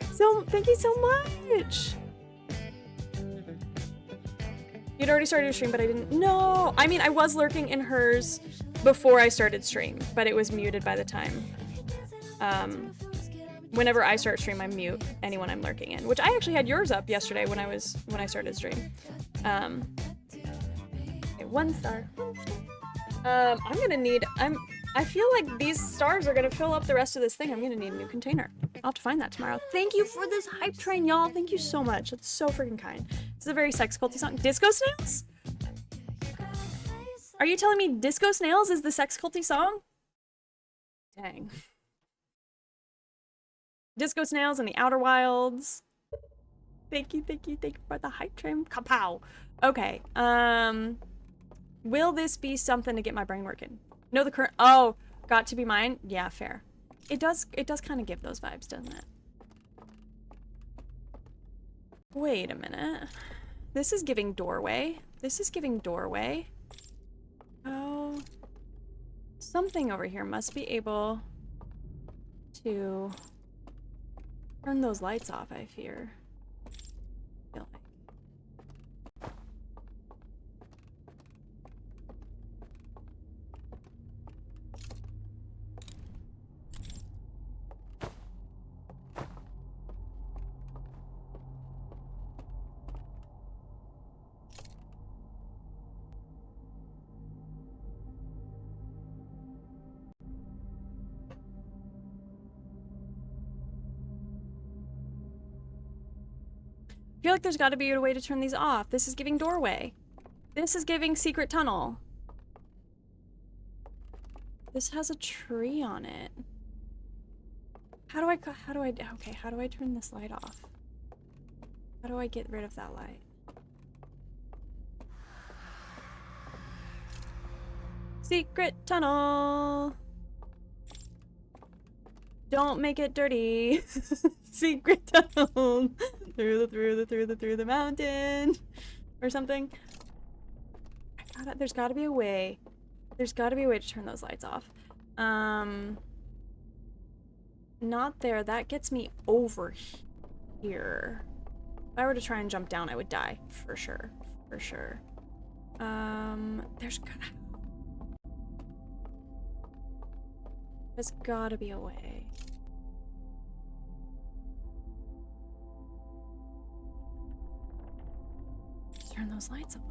Thank you so much. You'd already started your stream, but I didn't. No, I mean, I was lurking in hers before I started stream, but it was muted by the time. Whenever I start stream, I mute anyone I'm lurking in, which I actually had yours up yesterday when I started stream. Okay, 1 star. I feel like these stars are gonna fill up the rest of this thing. I'm gonna need a new container. I'll have to find that tomorrow. Thank you for this hype train, y'all. Thank you so much. That's so freaking kind. This is a very sex culty song. Disco Snails? Are you telling me Disco Snails is the sex culty song? Dang. Disco Snails and the Outer Wilds. Thank you for the hype train. Kapow. Okay, will this be something to get my brain working? No, the current, oh, got to be mine? Yeah, fair. It does kind of give those vibes, doesn't it? Wait a minute. This is giving doorway. This is giving doorway. Oh. Something over here must be able to turn those lights off, I fear. Feel like. I feel like there's got to be a way to turn these off. This is giving doorway. This is giving secret tunnel. This has a tree on it. How do I, okay, how do I turn this light off? How do I get rid of that light? Secret tunnel. Don't make it dirty. Secret tunnel. through the mountain. Or something. There's gotta be a way. There's gotta be a way to turn those lights off. Not there. That gets me over here. If I were to try and jump down, I would die. For sure. For sure. There's gotta be a way. Turn those lights off.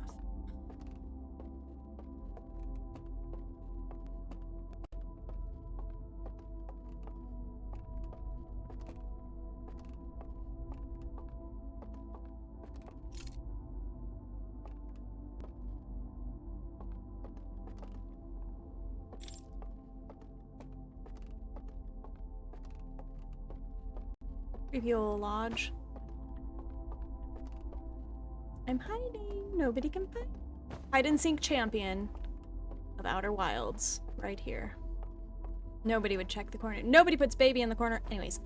Creepy old lodge. I'm hiding. Nobody can find. Hide and seek champion of Outer Wilds. Right here. Nobody would check the corner. Nobody puts baby in the corner. Anyways,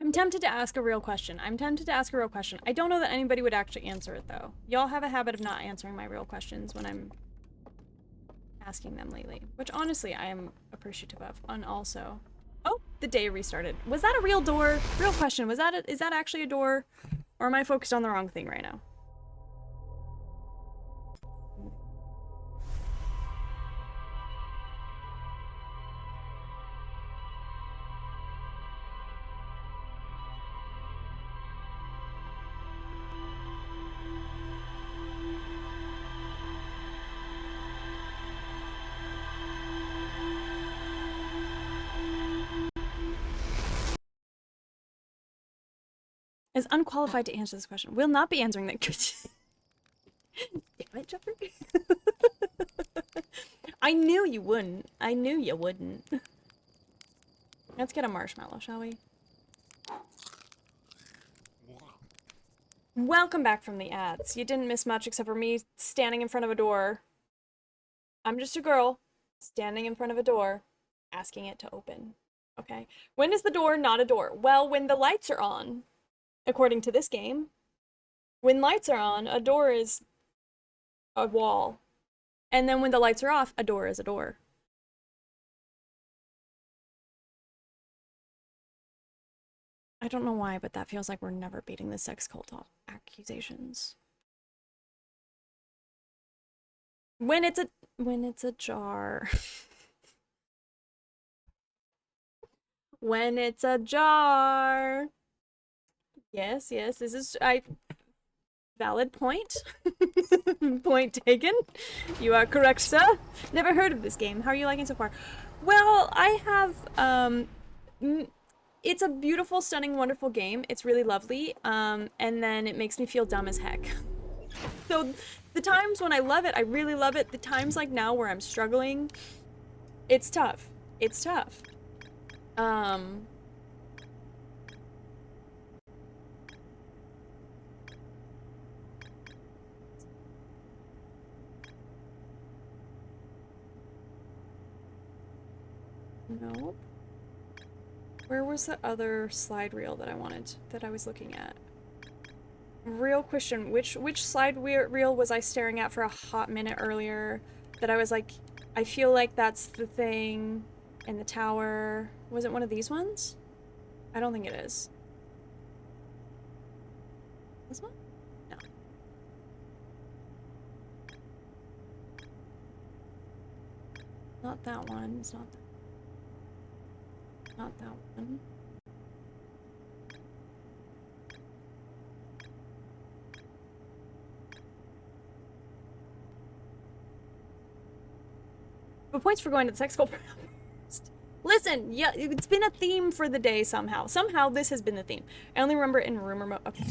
I'm tempted to ask a real question. I don't know that anybody would actually answer it, though. Y'all have a habit of not answering my real questions when I'm asking them lately, which honestly I am appreciative of. And also, oh, the day restarted. Was that a real door? Real question. Is that actually a door? Or am I focused on the wrong thing right now? Is unqualified to answer this question. Will not be answering that question. Damn it, Jeffrey. I knew you wouldn't. I knew you wouldn't. Let's get a marshmallow, shall we? Welcome back from the ads. You didn't miss much except for me standing in front of a door. I'm just a girl standing in front of a door, asking it to open. Okay. When is the door not a door? Well, when the lights are on, according to this game. When lights are on, a door is a wall. And then when the lights are off, a door is a door. I don't know why, but that feels like we're never beating the sex cult accusations. When it's a jar. When it's a jar. Yes, this is valid point. Point taken. You are correct, sir. Never heard of this game. How are you liking so far? Well, I have it's a beautiful, stunning, wonderful game. It's really lovely. And then it makes me feel dumb as heck. So the times when I love it, I really love it. The times like now where I'm struggling, it's tough. It's tough. Nope. Where was the other slide reel that I was looking at? Real question, which slide reel was I staring at for a hot minute earlier that I was like, I feel like that's the thing in the tower. Was it one of these ones? I don't think it is. This one? No. Not that one. It's not that. Not that one. But points for going to the sex cult. Listen, yeah, it's been a theme for the day somehow. Somehow this has been the theme. I only remember it in rumor mode. Okay.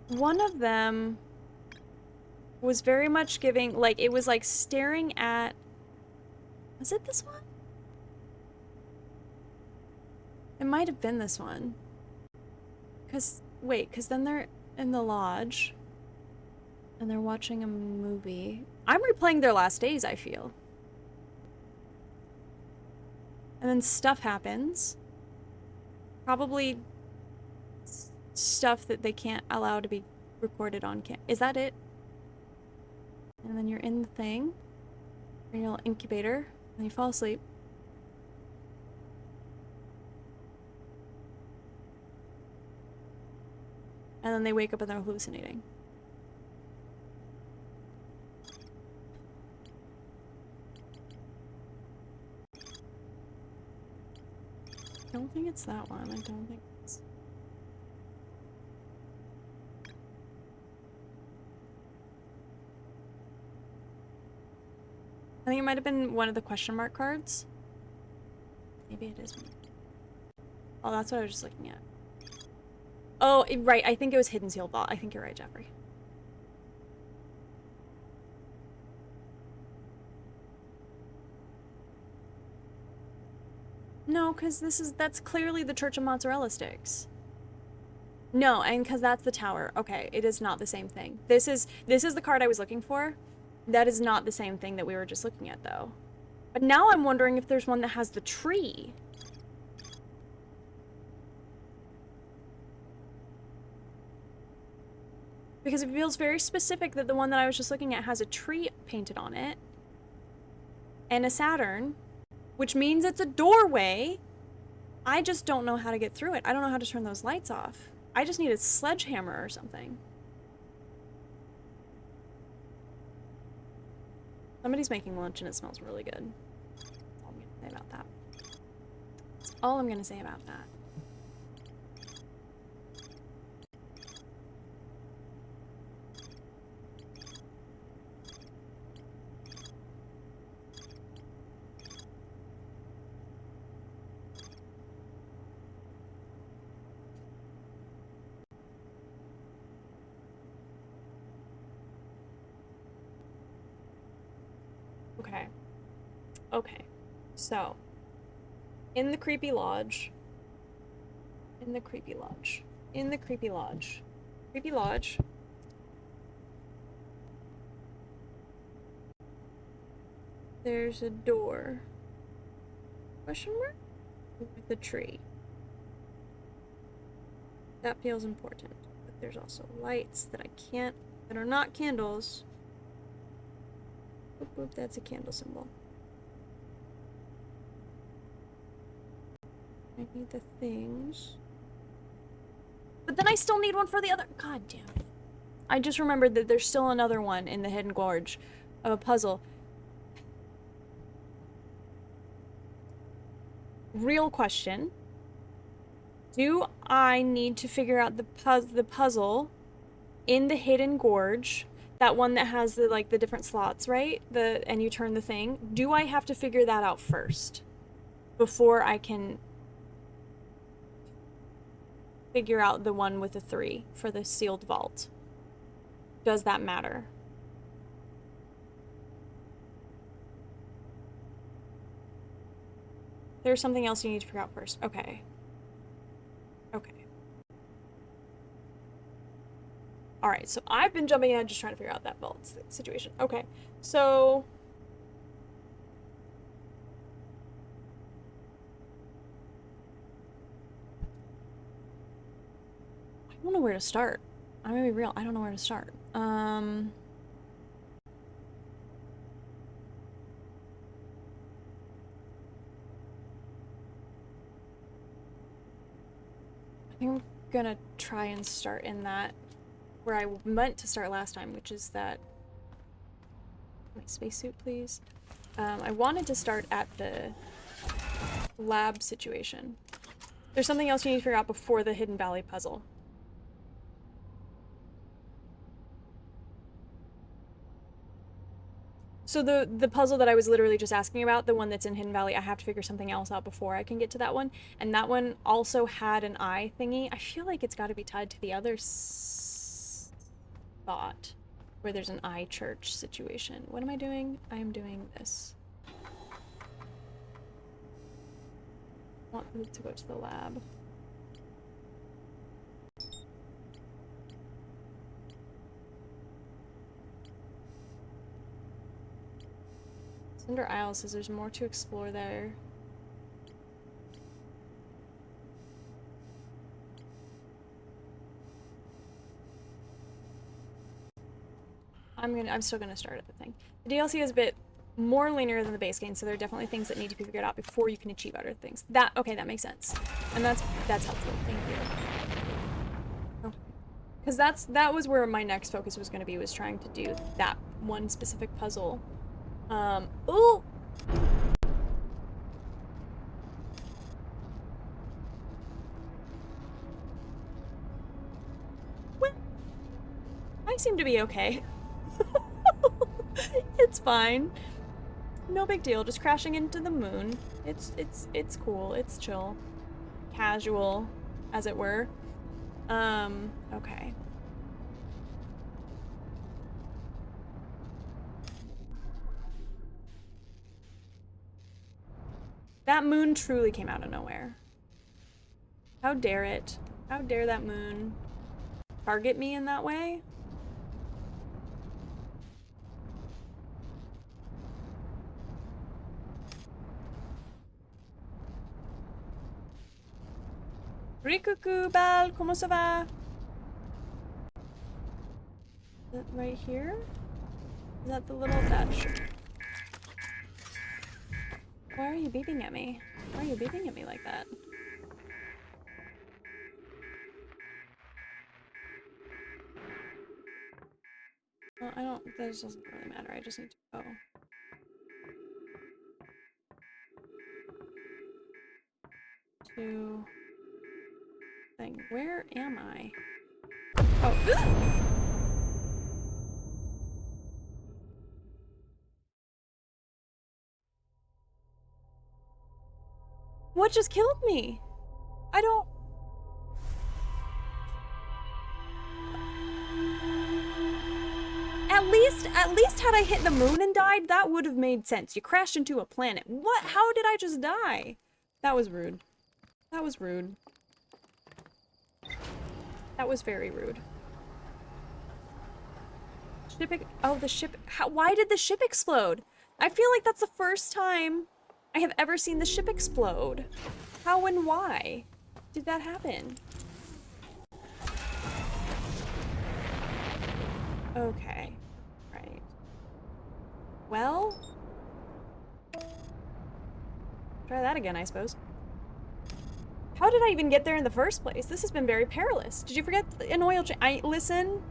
One of them was very much giving, like, it was like staring at, was it this one? It might have been this one. Cause then they're in the lodge and they're watching a movie. I'm replaying their last days, I feel. And then stuff happens. Probably stuff that they can't allow to be recorded on cam. Is that it? And then you're in the thing. You're in your little incubator. And you fall asleep. And then they wake up and they're hallucinating. I don't think it's that one. I don't think it's... I think it might have been one of the question mark cards. Maybe it is me. Oh, that's what I was just looking at. Oh, right. I think it was Hidden Seal Vault. I think you're right, Jeffrey. No, because that's clearly the Church of Mozzarella Sticks. No, and because that's the tower. Okay, it is not the same thing. This is the card I was looking for. That is not the same thing that we were just looking at, though. But now I'm wondering if there's one that has the tree. Because it feels very specific that the one that I was just looking at has a tree painted on it. And a Saturn. Which means it's a doorway. I just don't know how to get through it. I don't know how to turn those lights off. I just need a sledgehammer or something. Somebody's making lunch and it smells really good. That's all I'm gonna say about that. That's all I'm gonna say about that. Okay. Okay. So, in the creepy lodge. Creepy lodge. There's a door. Question mark? With a tree. That feels important. But there's also lights that that are not candles. Boop, boop, that's a candle symbol. I need the things. But then I still need one for the other. God damn it. I just remembered that there's still another one in the Hidden Gorge of a puzzle. Real question. Do I need to figure out the puzzle in the Hidden Gorge? That one that has the different slots, right? And you turn the thing. Do I have to figure that out first before I can figure out the one with the 3 for the sealed vault? Does that matter? There's something else you need to figure out first. Okay. Okay. Alright, so I've been jumping ahead just trying to figure out that vault situation. Okay, so... I don't know where to start. I'm gonna be real, I don't know where to start. I think I'm gonna try and start in that where I meant to start last time, which is that... My spacesuit, please. I wanted to start at the lab situation. There's something else you need to figure out before the Hidden Valley puzzle. So the puzzle that I was literally just asking about, the one that's in Hidden Valley, I have to figure something else out before I can get to that one. And that one also had an eye thingy. I feel like it's got to be tied to the other spot where there's an eye church situation. What am I doing? I am doing this. I want them to go to the lab. Cinder Isle says there's more to explore there. I'm still gonna start at the thing. The DLC is a bit more linear than the base game, so there are definitely things that need to be figured out before you can achieve other things. Okay, that makes sense. And that's helpful. Thank you. Okay. Because that was where my next focus was gonna be, was trying to do that one specific puzzle. Ooh! Well, I seem to be okay. It's fine. No big deal, just crashing into the moon. It's cool, it's chill. Casual, as it were. Okay. That moon truly came out of nowhere. How dare it? How dare that moon target me in that way? Rikuku Bal, comment ça va? Is that right here? Is that the little dash? Why are you beeping at me? Why are you beeping at me like that? Well, that doesn't really matter, I just need to go. To... thing. Where am I? Oh! What just killed me? I don't... At least had I hit the moon and died, that would have made sense. You crashed into a planet. What? How did I just die? That was rude. That was rude. That was very rude. Oh, the ship... why did the ship explode? I feel like that's the first time I have ever seen the ship explode. How and why did that happen? Okay. Right. Well, try that again, I suppose. How did I even get there in the first place? This has been very perilous. Did you forget an oil change? Listen.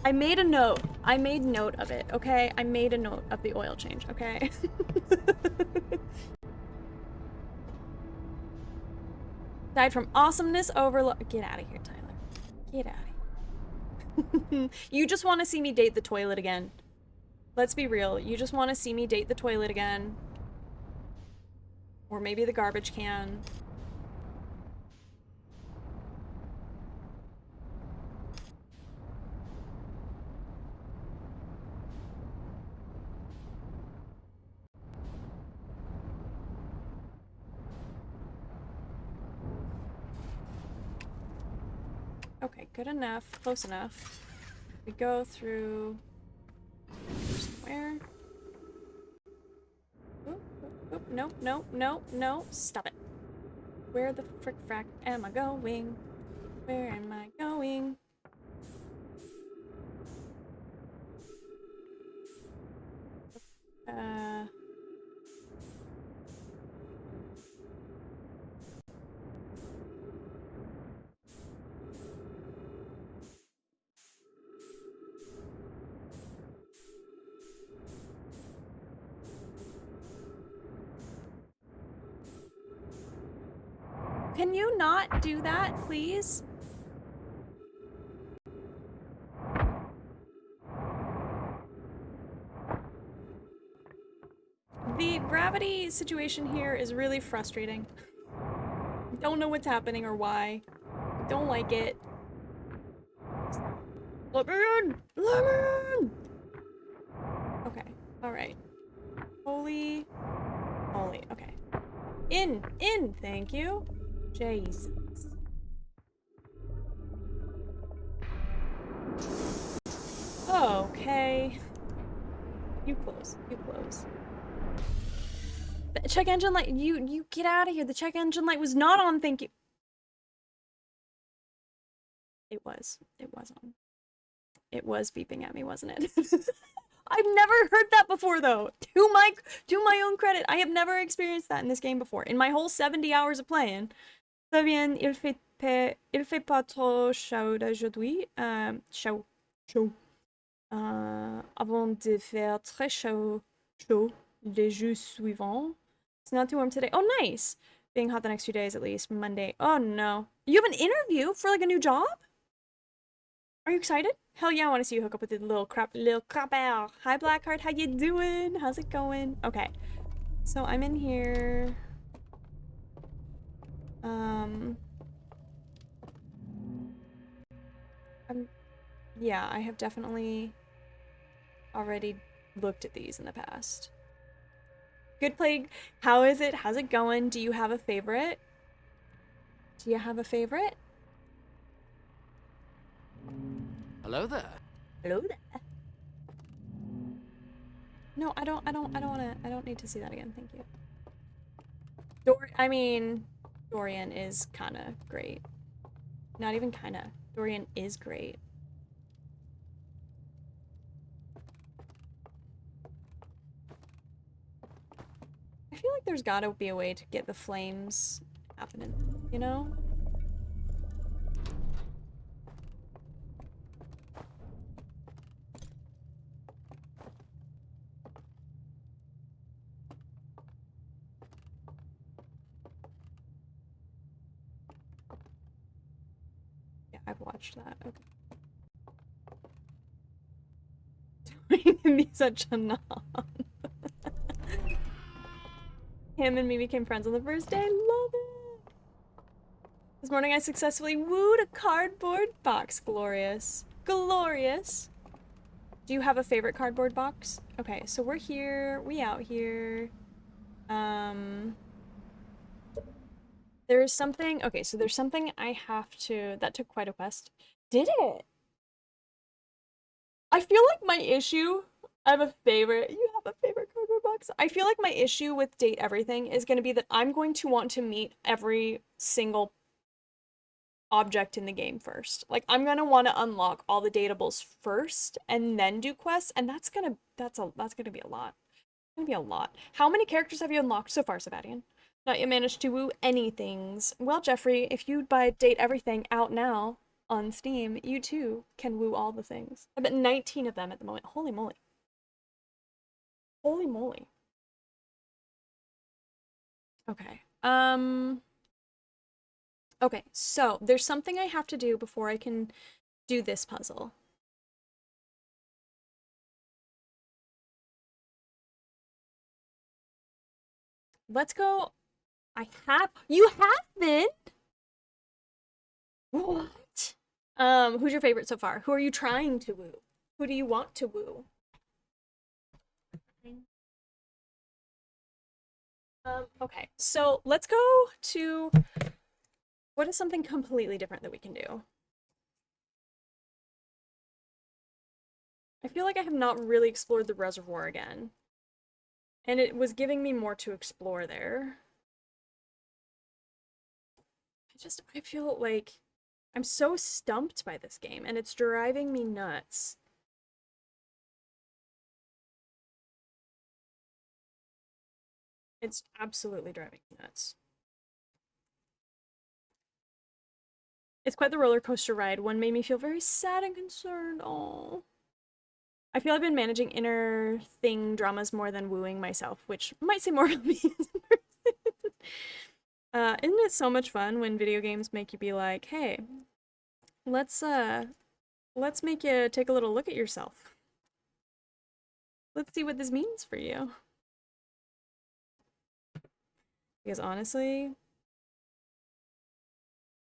I made a note. I made note of it, okay? I made a note of the oil change, okay? Died from awesomeness overload. Get out of here, Tyler. Get out of here. You just want to see me date the toilet again. Let's be real. You just want to see me date the toilet again. Or maybe the garbage can. Okay, good enough. Close enough. We go through somewhere. Oop, oop, oop. Nope, nope, nope, nope. Stop it. Where the frick frack am I going? Where am I going? Can you not do that, please? The gravity situation here is really frustrating. Don't know what's happening or why. Don't like it. Lemon! Lemon! Okay, alright. Holy. Holy, okay. In! Thank you. Jesus. Okay. You close. The check engine light, you get out of here. The check engine light was not on, thank you. It was on. It was beeping at me, wasn't it? I've never heard that before though. To my own credit, I have never experienced that in this game before. In my whole 70 hours of playing. Très bien, il fait pas trop chaud aujourd'hui. Chaud. Avant de faire très chaud les jours suivants. It's not too warm today. Oh, nice. Being hot the next few days at least. Monday. Oh, no. You have an interview for like a new job? Are you excited? Hell yeah, I want to see you hook up with the little crapper. Hi, Blackheart. How you doing? How's it going? Okay. So I'm in here. Yeah, I have definitely already looked at these in the past. Good Plague, how is it? How's it going? Do you have a favorite? Hello there. Hello there. No, I don't need to see that again, thank you. Dorian is kinda great. Not even kinda. Dorian is great. I feel like there's gotta be a way to get the flames happening, you know? Yeah, I've watched that. Okay. Can be such a nom. Him and me became friends on the first day. Love it. This morning I successfully wooed a cardboard box. Glorious. Glorious. Do you have a favorite cardboard box? Okay, so we're here. We out here. There's something. Okay, so there's something I have to. That took quite a quest. did it. I feel like my issue, I have a favorite. You have a favorite cardboard box. I feel like my issue with Date Everything is going to be that I'm going to want to meet every single object in the game first. Like I'm going to want to unlock all the datables first and then do quests, and that's going to be a lot. It's going to be a lot. How many characters have you unlocked so far, Sevadian? Not yet managed to woo anythings. Well, Jeffrey, if you buy Date Everything out now on Steam, you too can woo all the things. I bet 19 of them at the moment. Holy moly. Holy moly. Okay. Okay, so there's something I have to do before I can do this puzzle. Let's go. You have been? What? Who's your favorite so far? Who are you trying to woo? Who do you want to woo? Okay, so let's go to, what is something completely different that we can do? I feel like I have not really explored the reservoir again. And it was giving me more to explore there. I feel like I'm so stumped by this game, and it's driving me nuts. It's absolutely driving me nuts. It's quite the roller coaster ride. One made me feel very sad and concerned. Oh. I feel I've been managing inner thing dramas more than wooing myself, which might say more about me as a person. Isn't it so much fun when video games make you be like, hey, let's make you take a little look at yourself. Let's see what this means for you. Because honestly,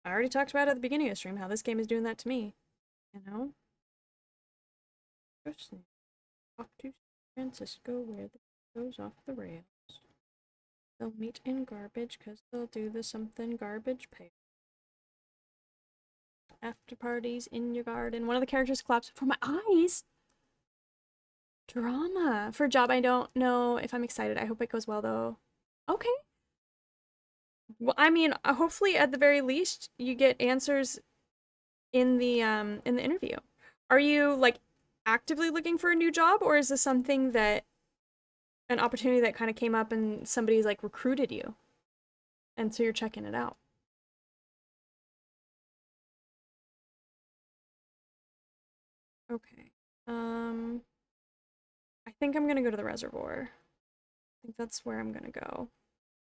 I already talked about it at the beginning of the stream how this game is doing that to me. You know? Off to San Francisco where the goes off the rails. They'll meet in garbage because they'll do the something garbage pay. After parties in your garden. One of the characters claps for my eyes. Drama. For a job I don't know if I'm excited. I hope it goes well though. Okay. Well, I mean, hopefully at the very least you get answers in the interview. Are you like actively looking for a new job, or is this something that an opportunity that kind of came up and somebody's like recruited you and so you're checking it out? Okay. I think I'm gonna go to the reservoir. I think that's where I'm gonna go.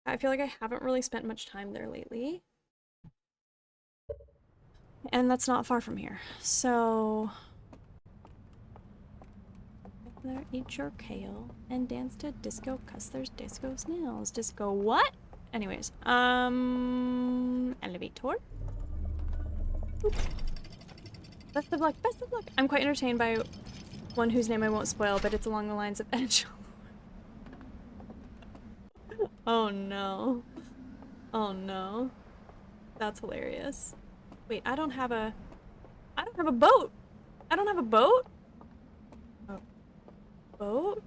I feel like I haven't really spent much time there lately. And that's not far from here. So there, eat your kale and dance to disco cause there's disco snails. Disco what? Anyways, elevator. Oop. Best of luck, best of luck. I'm quite entertained by one whose name I won't spoil, but it's along the lines of Edge. Oh no. Oh no. That's hilarious. Wait, I don't have a boat. I don't have a boat? A boat?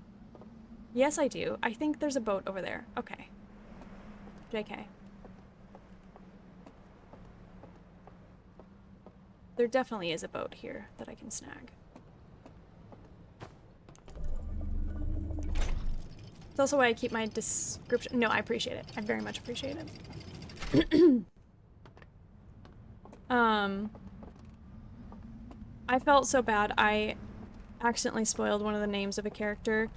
Yes, I do. I think there's a boat over there. Okay. JK. There definitely is a boat here that I can snag. It's also why I keep my description. No, I appreciate it. I very much appreciate it. I felt so bad. I accidentally spoiled one of the names of a character.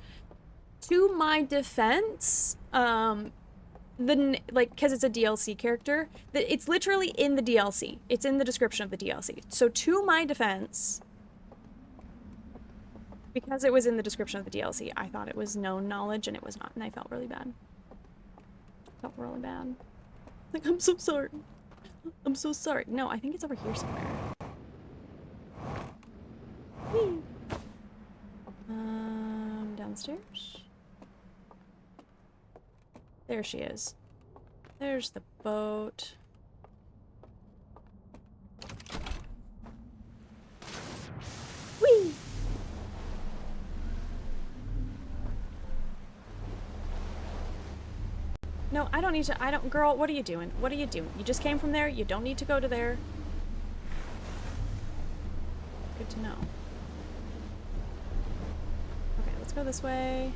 To my defense, because it's a DLC character, it's literally in the DLC. It's in the description of the DLC. So to my defense, because it was in the description of the DLC, I thought it was known knowledge and it was not, and I felt really bad. Felt really bad. Like, I'm so sorry. I'm so sorry. No, I think it's over here somewhere. Whee! Downstairs? There she is. There's the boat. No, I don't need to. I don't. Girl, what are you doing? What are you doing? You just came from there. You don't need to go to there. Good to know. Okay, let's go this way.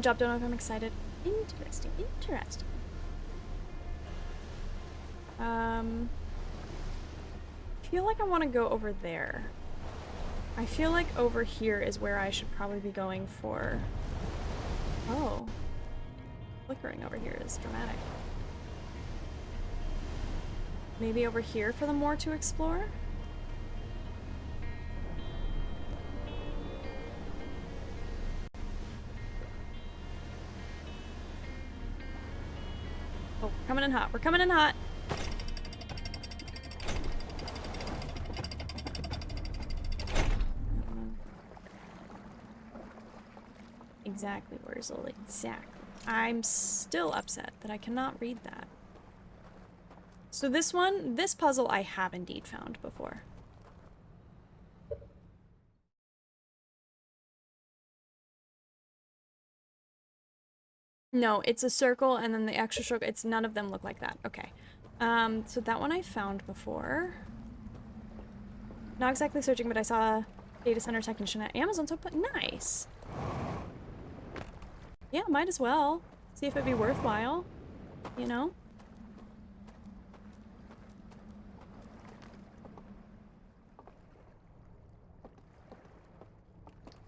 Job done. I'm excited. Interesting. Interesting. I feel like I want to go over there. I feel like over here is where I should probably be going for... Oh. Flickering over here is dramatic. Maybe over here for the more to explore? Oh, we're coming in hot. We're coming in hot. Exactly, where's Lily? Exactly. I'm still upset that I cannot read that. So this puzzle I have indeed found before. No, it's a circle and then the extra stroke. It's none of them look like that. Okay. So that one I found before. Not exactly searching, but I saw a data center technician at Amazon, so but nice. Yeah, might as well. See if it'd be worthwhile. You know?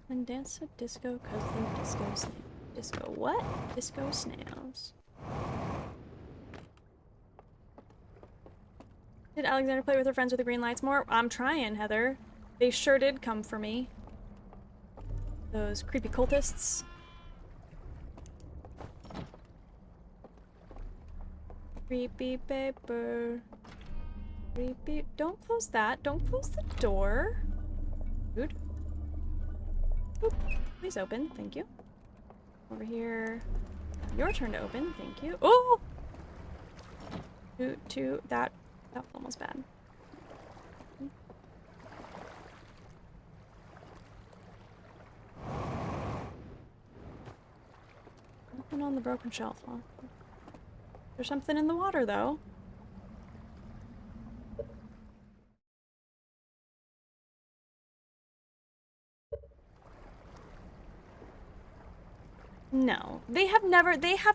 And dance a disco cousin disco snail. Disco what? Disco snails. Did Alexander play with her friends with the green lights more? I'm trying, Heather. They sure did come for me. Those creepy cultists. Creepy paper. Creepy. Don't close that. Don't close the door. Rude. Oop. Please open. Thank you. Over here. Your turn to open. Thank you. Oh! Two. That was almost bad. Nothing on the broken shelf, huh? There's something in the water, though. No. They have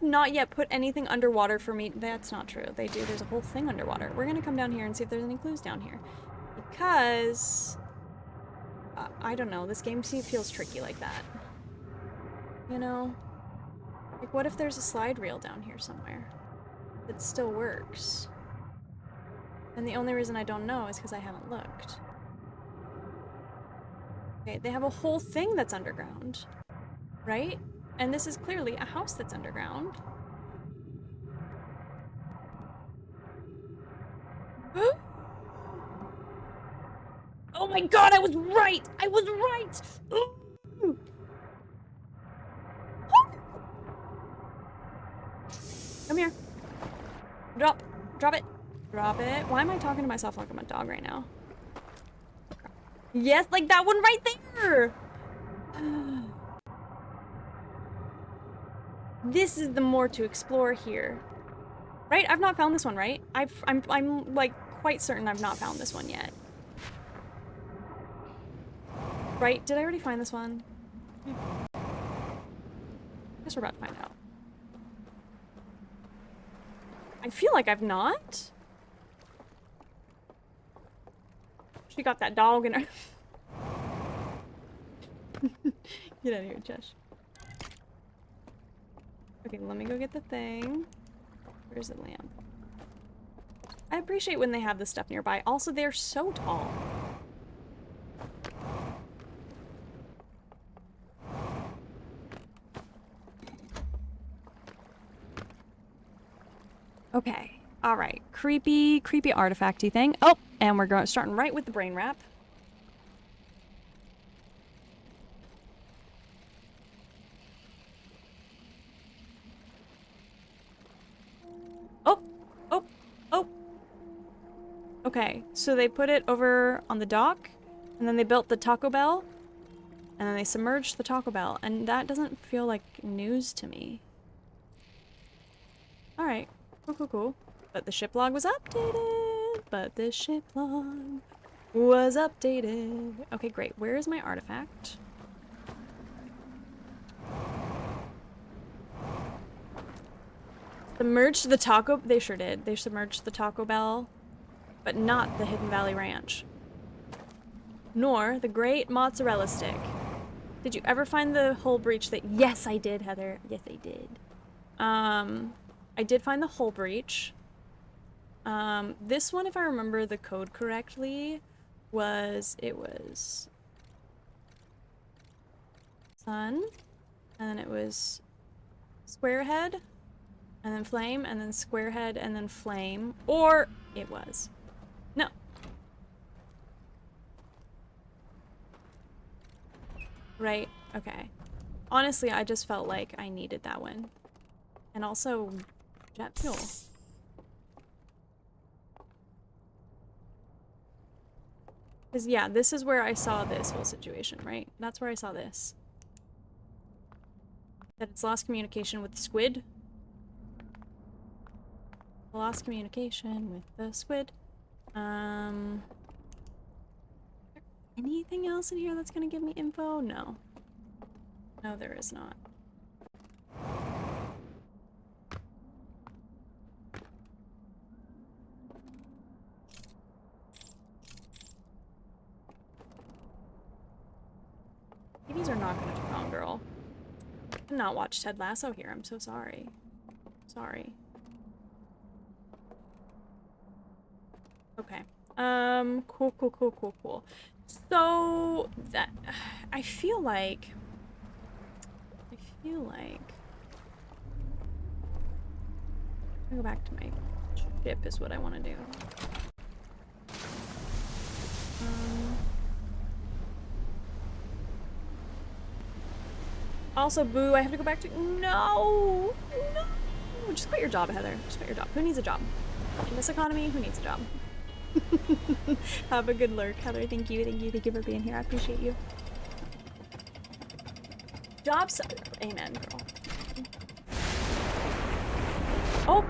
not yet put anything underwater for me. That's not true. They do. There's a whole thing underwater. We're gonna come down here and see if there's any clues down here. Because... I don't know. This game feels tricky like that. You know? Like, what if there's a slide reel down here somewhere? That still works. And the only reason I don't know is because I haven't looked. Okay, they have a whole thing that's underground. Right? And this is clearly a house that's underground. Oh my god, I was right! I was right! Ooh. Come here. Drop it. Drop it. Why am I talking to myself like I'm a dog right now? Yes, like that one right there! This is the more to explore here. Right? I've not found this one, right? I'm like quite certain I've not found this one yet. Right? Did I already find this one? I guess we're about to find out. I feel like I've not. She got that dog in her. Get out of here, Josh. Okay, let me go get the thing. Where's the lamp? I appreciate when they have this stuff nearby. Also, they're so tall. Okay. All right. Creepy artifacty thing. Oh, and we're starting right with the brain wrap. Oh. Okay, so they put it over on the dock, And then they built the Taco Bell. And then they submerged the Taco Bell. And that doesn't feel like news to me. Alright. Cool, cool, cool. But the ship log was updated. But the ship log was updated. Okay, great. Where is my artifact? Submerged the Taco... They sure did. They submerged the Taco Bell. But not the Hidden Valley Ranch. Nor the Great Mozzarella Stick. Did you ever find the hull breach that... Yes, I did, Heather. Yes, I did. I did find the hull breach. This one, if I remember the code correctly, was... It was... Sun. And then it was... Squarehead. And then flame. And then squarehead. And then flame. Or it was... No. Right, okay. Honestly, I just felt like I needed that one. And also, jet fuel. Because, yeah, this is where I saw this whole situation, right? That's where I saw this. That it's lost communication with the squid. Lost communication with the squid. Anything else in here that's gonna give me info? No. No, there is not. Babies are not gonna turn on, girl. I did not watch Ted Lasso here. I'm so sorry. Sorry. Okay. Cool, cool, cool, cool, cool. So, that... I feel like... I'll go back to my ship is what I want to do. Also, boo, I have to go back to... No! No! Just quit your job, Heather. Just quit your job. Who needs a job? In this economy, who needs a job? Have a good lurk, Heather. Thank you, thank you, thank you for being here. I appreciate you. Jobs. Amen, girl. Oh!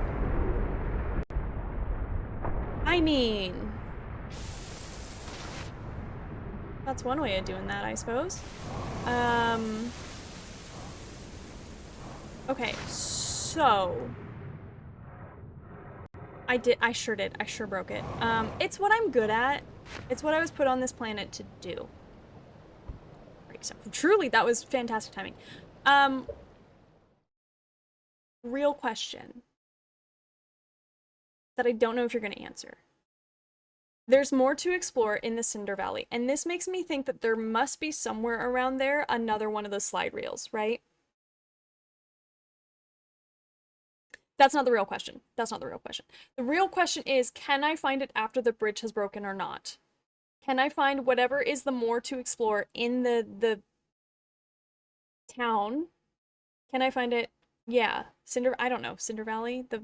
I mean... That's one way of doing that, I suppose. Okay, so... I sure did. I sure broke it. It's what I'm good at. It's what I was put on this planet to do. Truly, that was fantastic timing. Real question that I don't know if you're going to answer. There's more to explore in the Cinder Valley, and this makes me think that there must be somewhere around there another one of those slide reels, right? That's not the real question. That's not the real question. The real question is, can I find it after the bridge has broken or not? Can I find whatever is the more to explore in the town? Can I find it? Yeah. I don't know. Cinder Valley? The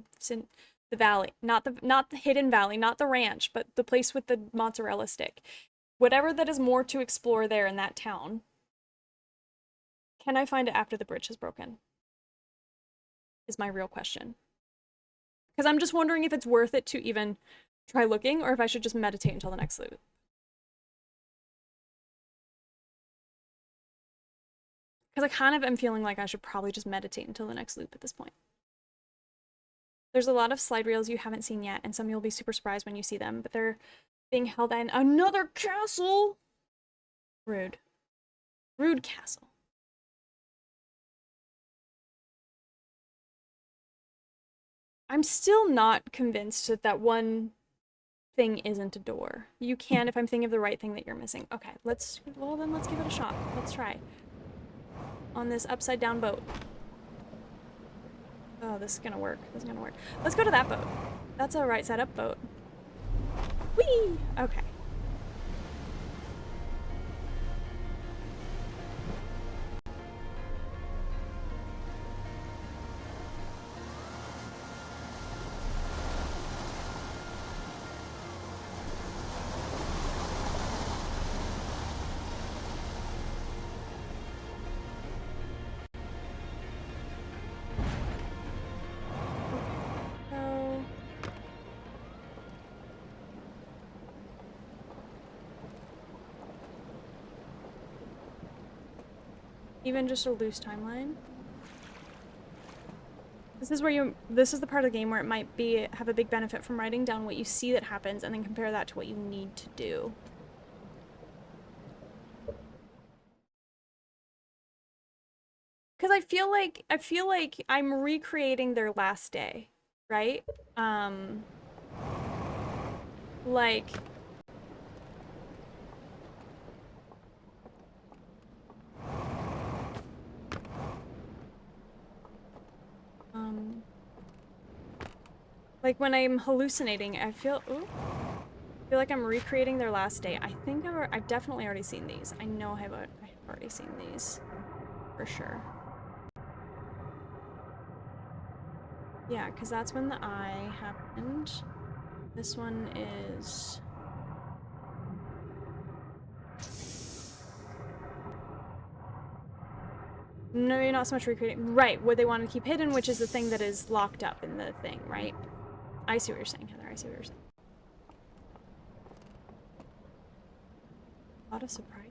valley. Not the hidden valley, not the ranch, but the place with the mozzarella stick. Whatever that is more to explore there in that town. Can I find it after the bridge has broken? Is my real question. Because I'm just wondering if it's worth it to even try looking, or if I should just meditate until the next loop. Because I kind of am feeling like I should probably just meditate until the next loop at this point. There's a lot of slide reels you haven't seen yet, and some you'll be super surprised when you see them, but they're being held in another castle! Rude. Rude castle. I'm still not convinced that that one thing isn't a door. You can if I'm thinking of the right thing that you're missing. Okay, well then let's give it a shot. Let's try. On this upside down boat. Oh, this is gonna work. This is gonna work. Let's go to that boat. That's a right side up boat. Whee! Okay. Even just a loose timeline. This is where this is the part of the game where it might have a big benefit from writing down what you see that happens and then compare that to what you need to do. Because I feel like I'm recreating their last day, right? Like like when I'm hallucinating, I feel like I'm recreating their last day. I think I've definitely already seen these. I know I have already seen these for sure. Yeah, because that's when the eye happened. This one is... No, you're not so much recreating. Right, what they want to keep hidden, which is the thing that is locked up in the thing, right? I see what you're saying, Heather. I see what you're saying. A lot of surprise.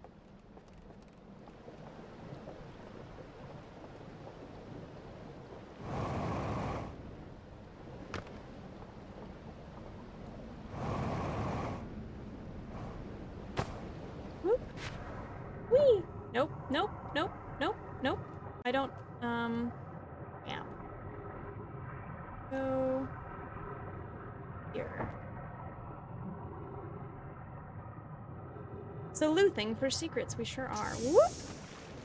Whoop. Whee! Nope, nope, nope, nope, nope. I don't, yeah. Go here. So looting for secrets, we sure are. Whoop!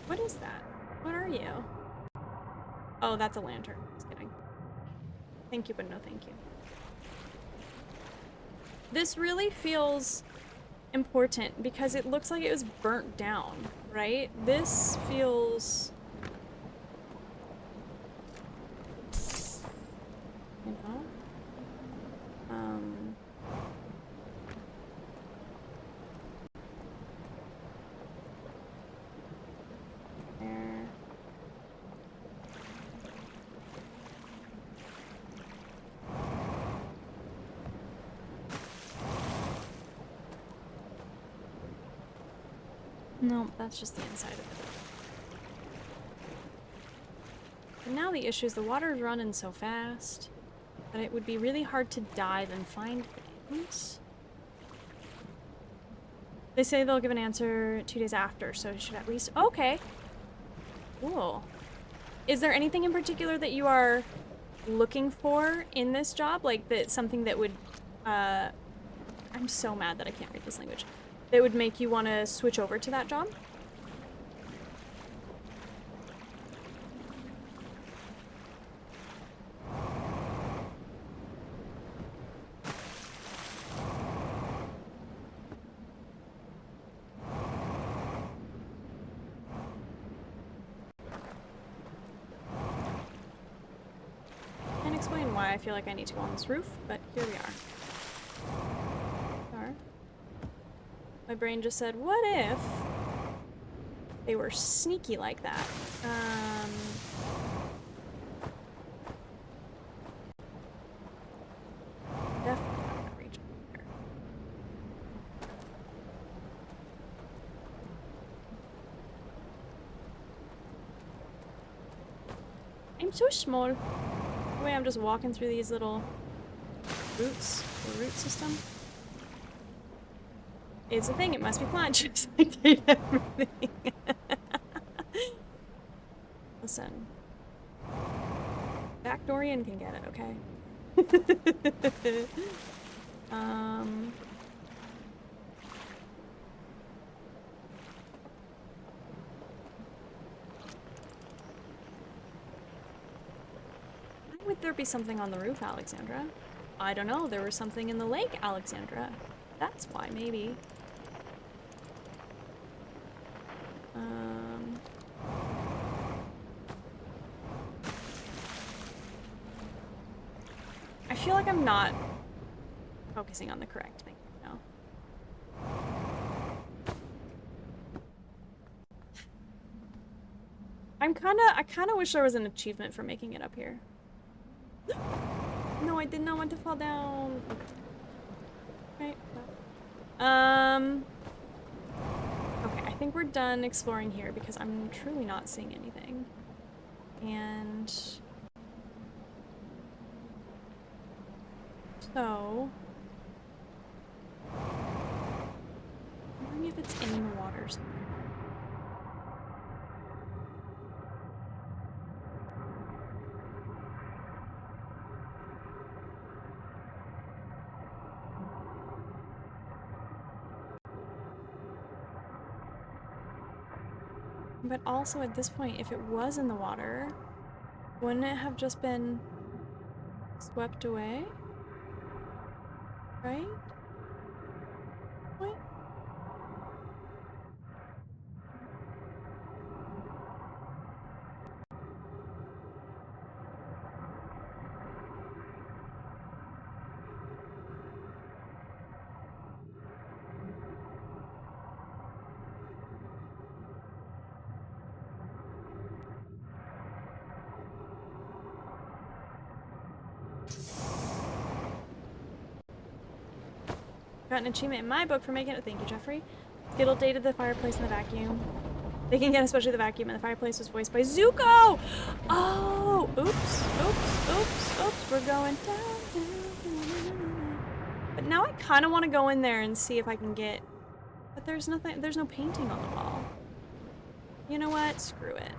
What is that? What are you? Oh, that's a lantern. Just kidding. Thank you, but no thank you. This really feels important because it looks like it was burnt down, right? This feels... You know? There. No, that's just the inside of it. And now the issue is the water's running so fast that it would be really hard to dive and find things. They say they'll give an answer 2 days after, so it should at least... Okay. Cool. Is there anything in particular that you are looking for in this job? Like, that something that would... I'm so mad that I can't read this language. That would make you want to switch over to that job? Can't explain why I feel like I need to go on this roof, but here we are. My brain just said, what if they were sneaky like that? Definitely not gonna reach over here. I'm so small. The way I'm just walking through these little roots, the root system. It's a thing, it must be plunged. I hate everything. Listen. Backdorian can get it, okay? Why would there be something on the roof, Alexandra? I don't know, there was something in the lake, Alexandra. That's why, maybe. I feel like I'm not focusing on the correct thing now. I kinda wish there was an achievement for making it up here. No, I did not want to fall down. Okay. Right. Okay, I think we're done exploring here because I'm truly not seeing anything. And so I'm wondering if it's in the water somewhere. But also at this point, if it was in the water, wouldn't it have just been swept away? Right? What? Got an achievement in my book for making it. Thank you, Jeffrey. Skittle dated the fireplace in the vacuum. They can get especially the vacuum, and the fireplace was voiced by Zuko! Oh! Oops, oops, oops, oops. We're going down. But now I kind of want to go in there and see if I can get... But there's nothing, there's no painting on the wall. You know what? Screw it.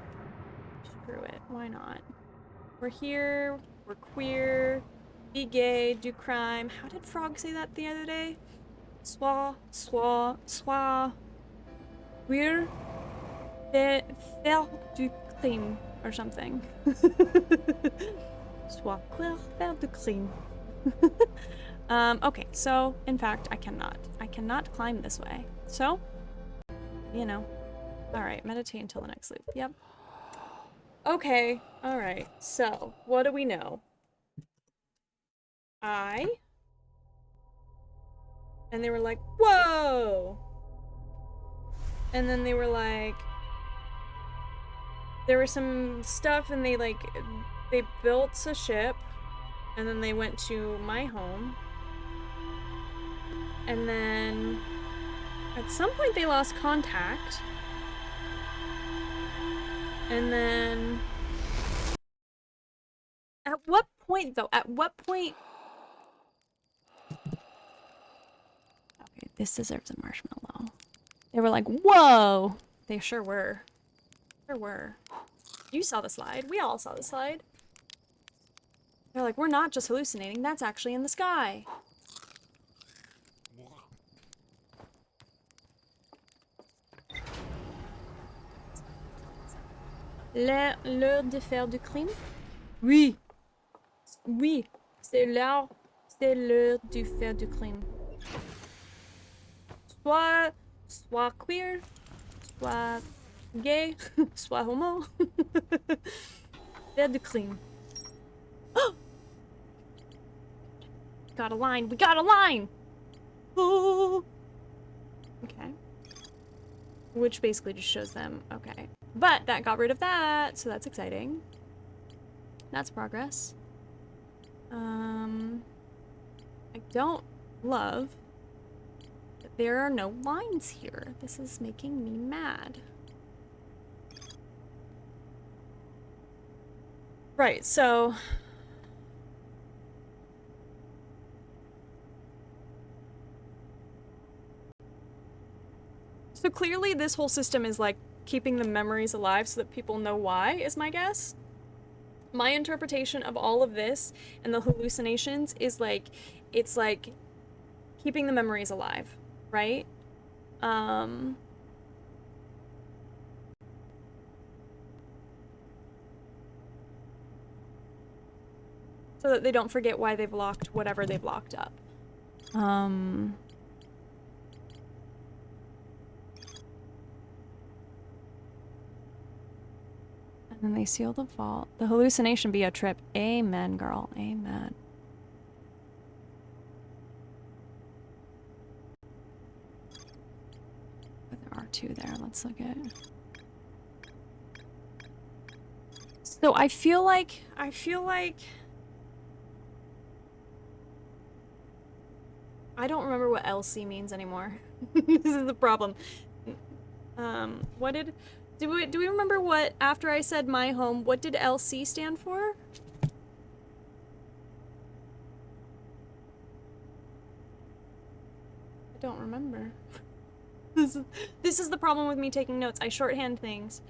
Screw it. Why not? We're here. We're queer. Be gay. Do crime. How did Frog say that the other day? Soit, queer, faire du crime, or something. Soit queer, faire du crime. Okay, so, in fact, I cannot climb this way. So, you know. Alright, meditate until the next loop. Yep. Okay, alright, so, what do we know? And they were like, whoa! And then they were like, there was some stuff and they built a ship and then they went to my home. And then at some point they lost contact. And then at what point though? At what point? This deserves a marshmallow. They were like, whoa! They sure were. Sure were. You saw the slide. We all saw the slide. They're like, we're not just hallucinating. That's actually in the sky. L'heure de faire du crime? Oui. Oui. C'est l'heure de faire du crime. Soit queer, soit gay, soit homo. Faire du crime. Got a line. We got a line! Oh. Okay. Which basically just shows them, okay. But that got rid of that, so that's exciting. That's progress. I don't love that there are no lines here. This is making me mad. Right, so... So clearly this whole system is like keeping the memories alive so that people know why, is my guess. My interpretation of all of this and the hallucinations is like, it's like keeping the memories alive, right? So that they don't forget why they've locked whatever they've locked up. And then they seal the vault. The hallucination be a trip. Amen, girl. Amen. But there are two there. Let's look at it. So I feel like I don't remember what LC means anymore. This is the problem. What did... Do we remember what, after I said my home, what did LC stand for? I don't remember. This is the problem with me taking notes. I shorthand things,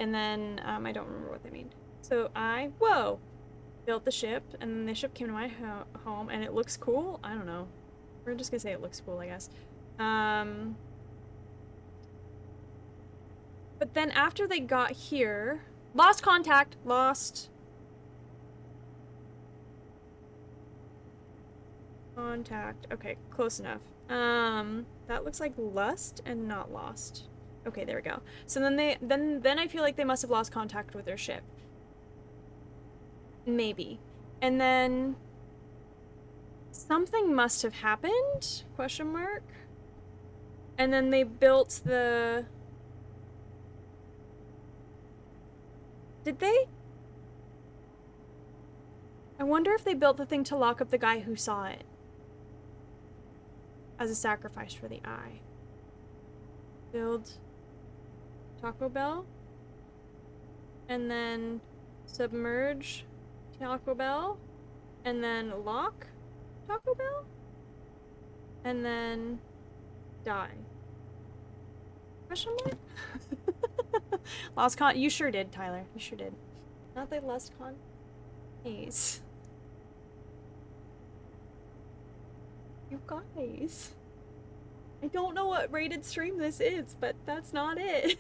and then I don't remember what they mean. So I, whoa, built the ship, and then the ship came to my home, and it looks cool? I don't know. We're just gonna say it looks cool, I guess. But then after they got here, lost contact, lost contact. Okay, close enough. That looks like lust and not lost. Okay, there we go. So then I feel like they must have lost contact with their ship. Maybe. And then something must have happened? Question mark. And then they built the... Did they? I wonder if they built the thing to lock up the guy who saw it. As a sacrifice for the eye. Build Taco Bell. And then submerge Taco Bell. And then lock Taco Bell. And then die. Question mark? Lost con. You sure did, Tyler. You sure did. Not they lost con. Please. You guys. I don't know what rated stream this is, but that's not it.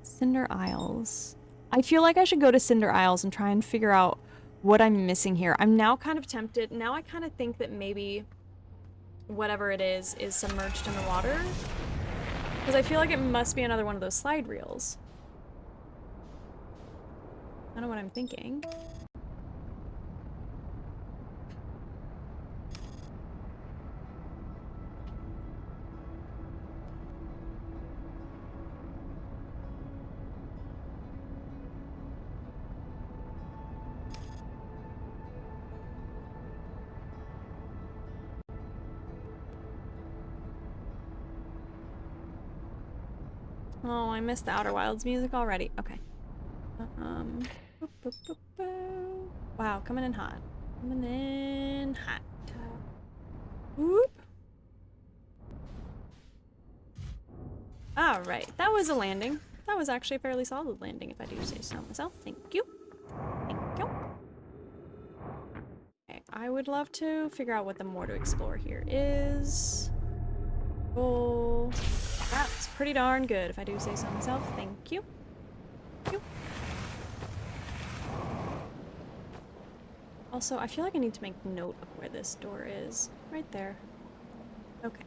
Cinder Isles. I feel like I should go to Cinder Isles and try and figure out what I'm missing here. I'm now kind of tempted. Now I kind of think that maybe whatever it is submerged in the water. Because I feel like it must be another one of those slide reels. I don't know what I'm thinking. Oh, I missed the Outer Wilds music already. Okay. Wow, coming in hot. Coming in hot. Whoop. Alright, that was a landing. That was actually a fairly solid landing, if I do say so myself. Thank you. Thank you. Okay, I would love to figure out what the more to explore here is. Goal. That's pretty darn good, if I do say so myself. Thank you. Thank you. Also, I feel like I need to make note of where this door is. Right there. Okay.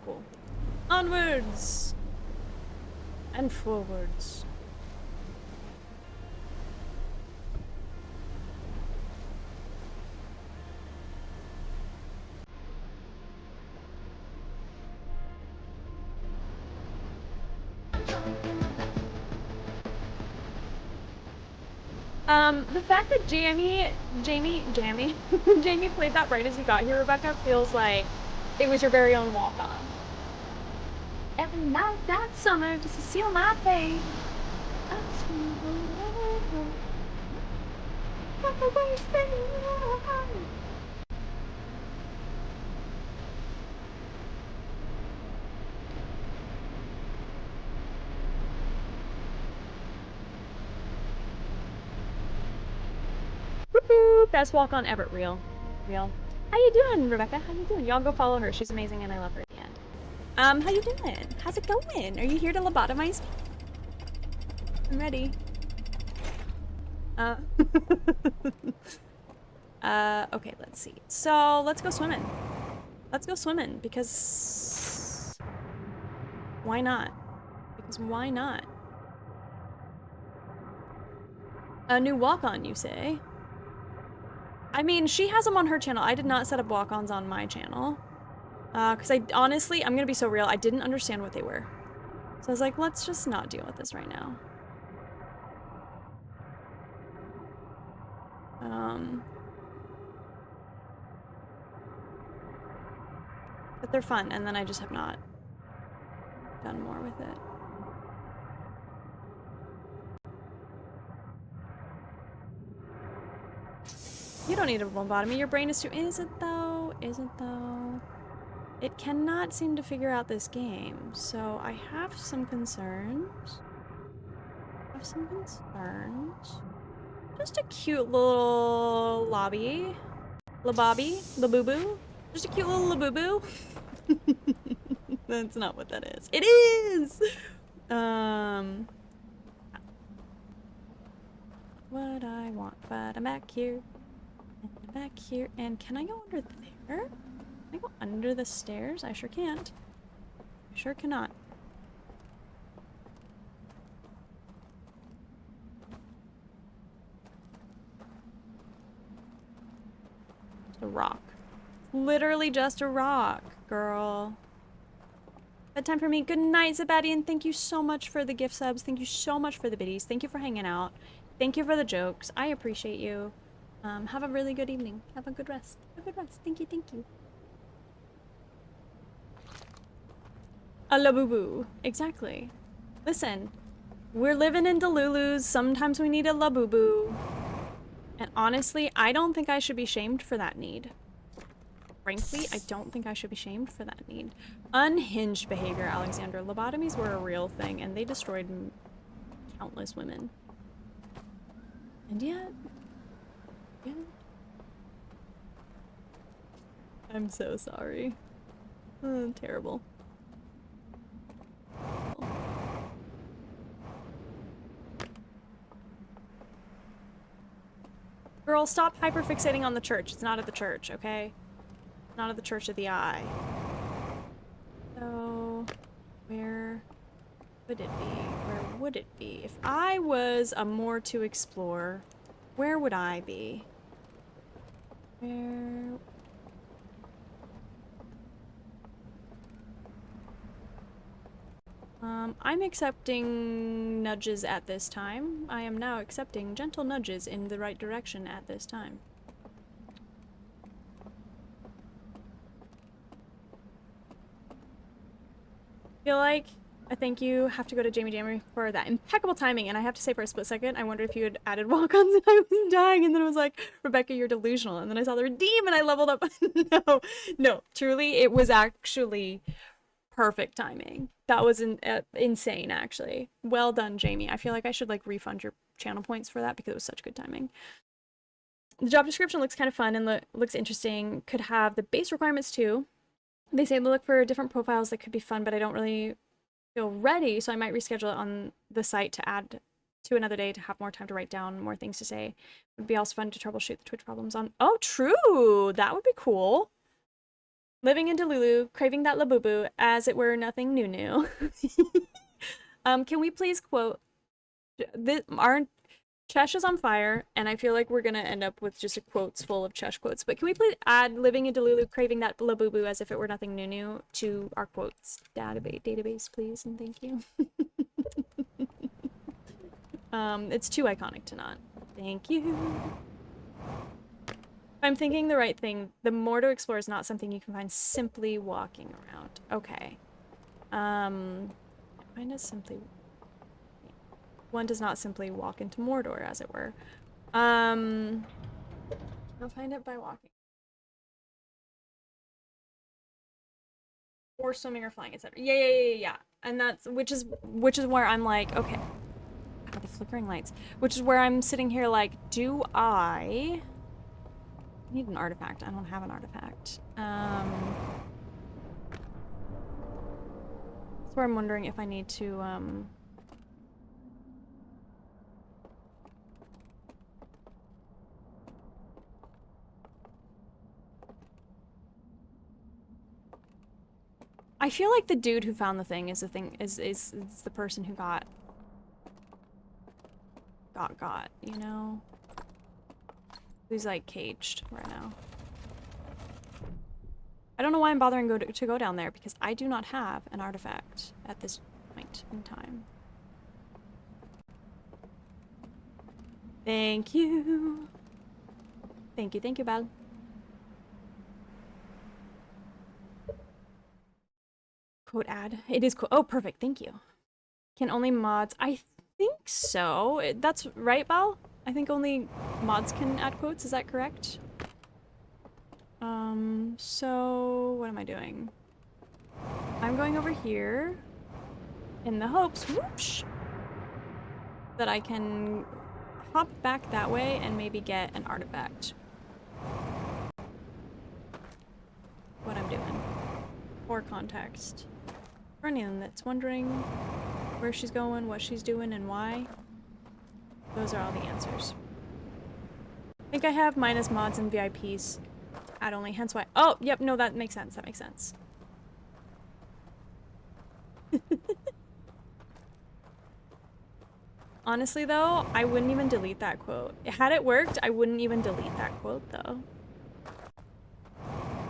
Cool. Onwards! And forwards. The fact that Jamie played that right as you got here, Rebecca, feels like it was your very own walk-on. Every night that summer, just to seal my fate. Woo-hoo! Best walk on ever. Real. How you doing, Rebecca? How you doing? Y'all go follow her. She's amazing and I love her at the end. How you doing? How's it going? Are you here to lobotomize me? I'm ready. Okay, let's see. So, let's go swimming. Let's go swimming, because... why not? Because why not? A new walk-on, you say? I mean, she has them on her channel. I did not set up walk-ons on my channel. Because honestly, I'm gonna be so real, I didn't understand what they were. So I was like, let's just not deal with this right now. But they're fun, and then I just have not done more with it. You don't need a lobotomy. Your brain is too. Is it though? Is it though? It cannot seem to figure out this game, so I have some concerns. Just a cute little lobby. Labobby? Laboo-boo? Just a cute little laboo-boo? That's not what that is. It is! What I want, but I'm back here. And I'm back here. And can I go under there? Can I go under the stairs? I sure can't. I sure cannot. Just a rock. Literally just a rock, girl. Bedtime for me. Good night, Zabadian. Thank you so much for the gift subs. Thank you so much for the biddies. Thank you for hanging out. Thank you for the jokes. I appreciate you. Have a really good evening. Have a good rest. Have a good rest. Thank you, thank you. A laboo-boo. Exactly. Listen, we're living in Delulus. Sometimes we need a laboo-boo. And honestly, I don't think I should be shamed for that need. Frankly, I don't think I should be shamed for that need. Unhinged behavior, Alexander. Lobotomies were a real thing, and they destroyed countless women. And yet... I'm so sorry. Terrible. Girl, stop hyperfixating on the church. It's not at the church, okay? Not at the Church of the Eye. So, where would it be? Where would it be? If I was a more to explore, where would I be? Where... I'm accepting nudges at this time. I am now accepting gentle nudges in the right direction at this time. Feel like a thank you have to go to Jamie Jammer for that impeccable timing, and I have to say for a split second, I wonder if you had added walk-ons and I was dying, and then it was like, Rebecca, you're delusional, and then I saw the redeem and I leveled up. No, truly, it was actually perfect timing. That was insane, actually. Well done, Jamie. I feel like I should like refund your channel points for that because it was such good timing. The job description looks kind of fun and looks interesting. Could have the base requirements too. They say they look for different profiles that could be fun, but I don't really feel ready, so I might reschedule it on the site to add to another day to have more time to write down more things to say. It would be also fun to troubleshoot the Twitch problems on... Oh, true! That would be cool. Living in Delulu, craving that laboo-boo, as it were nothing new. Can we please quote... Our Chesh is on fire, and I feel like we're gonna end up with just a quotes full of Chesh quotes. But can we please add living in Delulu, craving that laboo-boo as if it were nothing new to our quotes database, please, and thank you. It's too iconic to not. Thank you. I'm thinking the right thing. The more to explore is not something you can find simply walking around. Okay. Find it simply... One does not simply walk into Mordor, as it were. I'll find it by walking. Or swimming or flying, etc. Yeah. And that's which is where I'm like, okay. God, the flickering lights. Which is where I'm sitting here like, do I need an artifact? I don't have an artifact. That's where I'm wondering if I need to I feel like the dude who found the thing is the person who got, you know? Who's like caged right now. I don't know why I'm bothering to go down there because I do not have an artifact at this point in time. Thank you. Thank you, Bal. quote ad. It is oh, perfect. Thank you. Can only mods? I think so. That's right, Bal? I think only mods can add quotes. Is that correct? So what am I doing? I'm going over here in the hopes, whoosh, that I can hop back that way and maybe get an artifact. What I'm doing. For context. For anyone that's wondering where she's going, what she's doing, and why, those are all the answers. I think I have minus mods and VIPs to add only, hence why. Oh, yep, no, that makes sense. That makes sense. Honestly, though, I wouldn't even delete that quote. Had it worked, I wouldn't even delete that quote, though.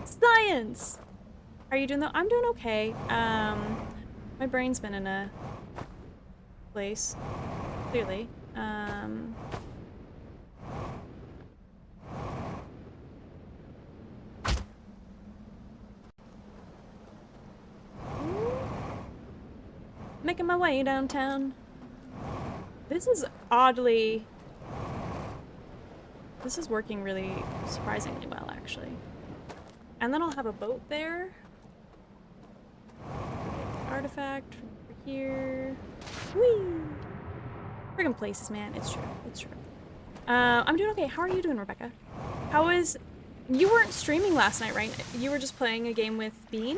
Science! Are you doing though? I'm doing okay. My brain's been in a place, clearly. Making my way downtown. This is oddly... This is working really surprisingly well, actually. And then I'll have a boat there. Artifact over here. Whee! Friggin' places, man. It's true. It's true. I'm doing okay. How are you doing, Rebecca? How is... You weren't streaming last night, right? You were just playing a game with Bean?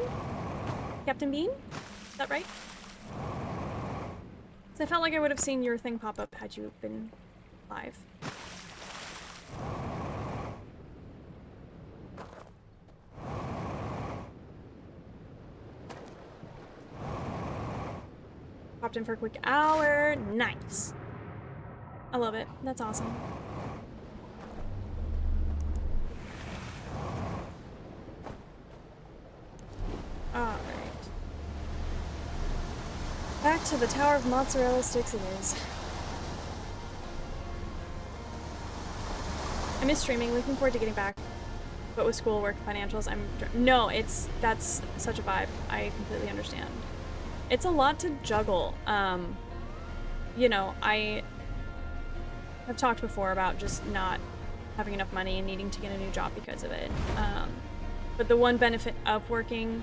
Captain Bean? Is that right? So I felt like I would have seen your thing pop up had you been live. Popped in for a quick hour. Nice. I love it. That's awesome. Alright. Back to the Tower of Mozzarella Sticks it is. I miss streaming, looking forward to getting back. But with schoolwork, financials, no, that's such a vibe. I completely understand. It's a lot to juggle. You know, I have talked before about just not having enough money and needing to get a new job because of it. But the one benefit of working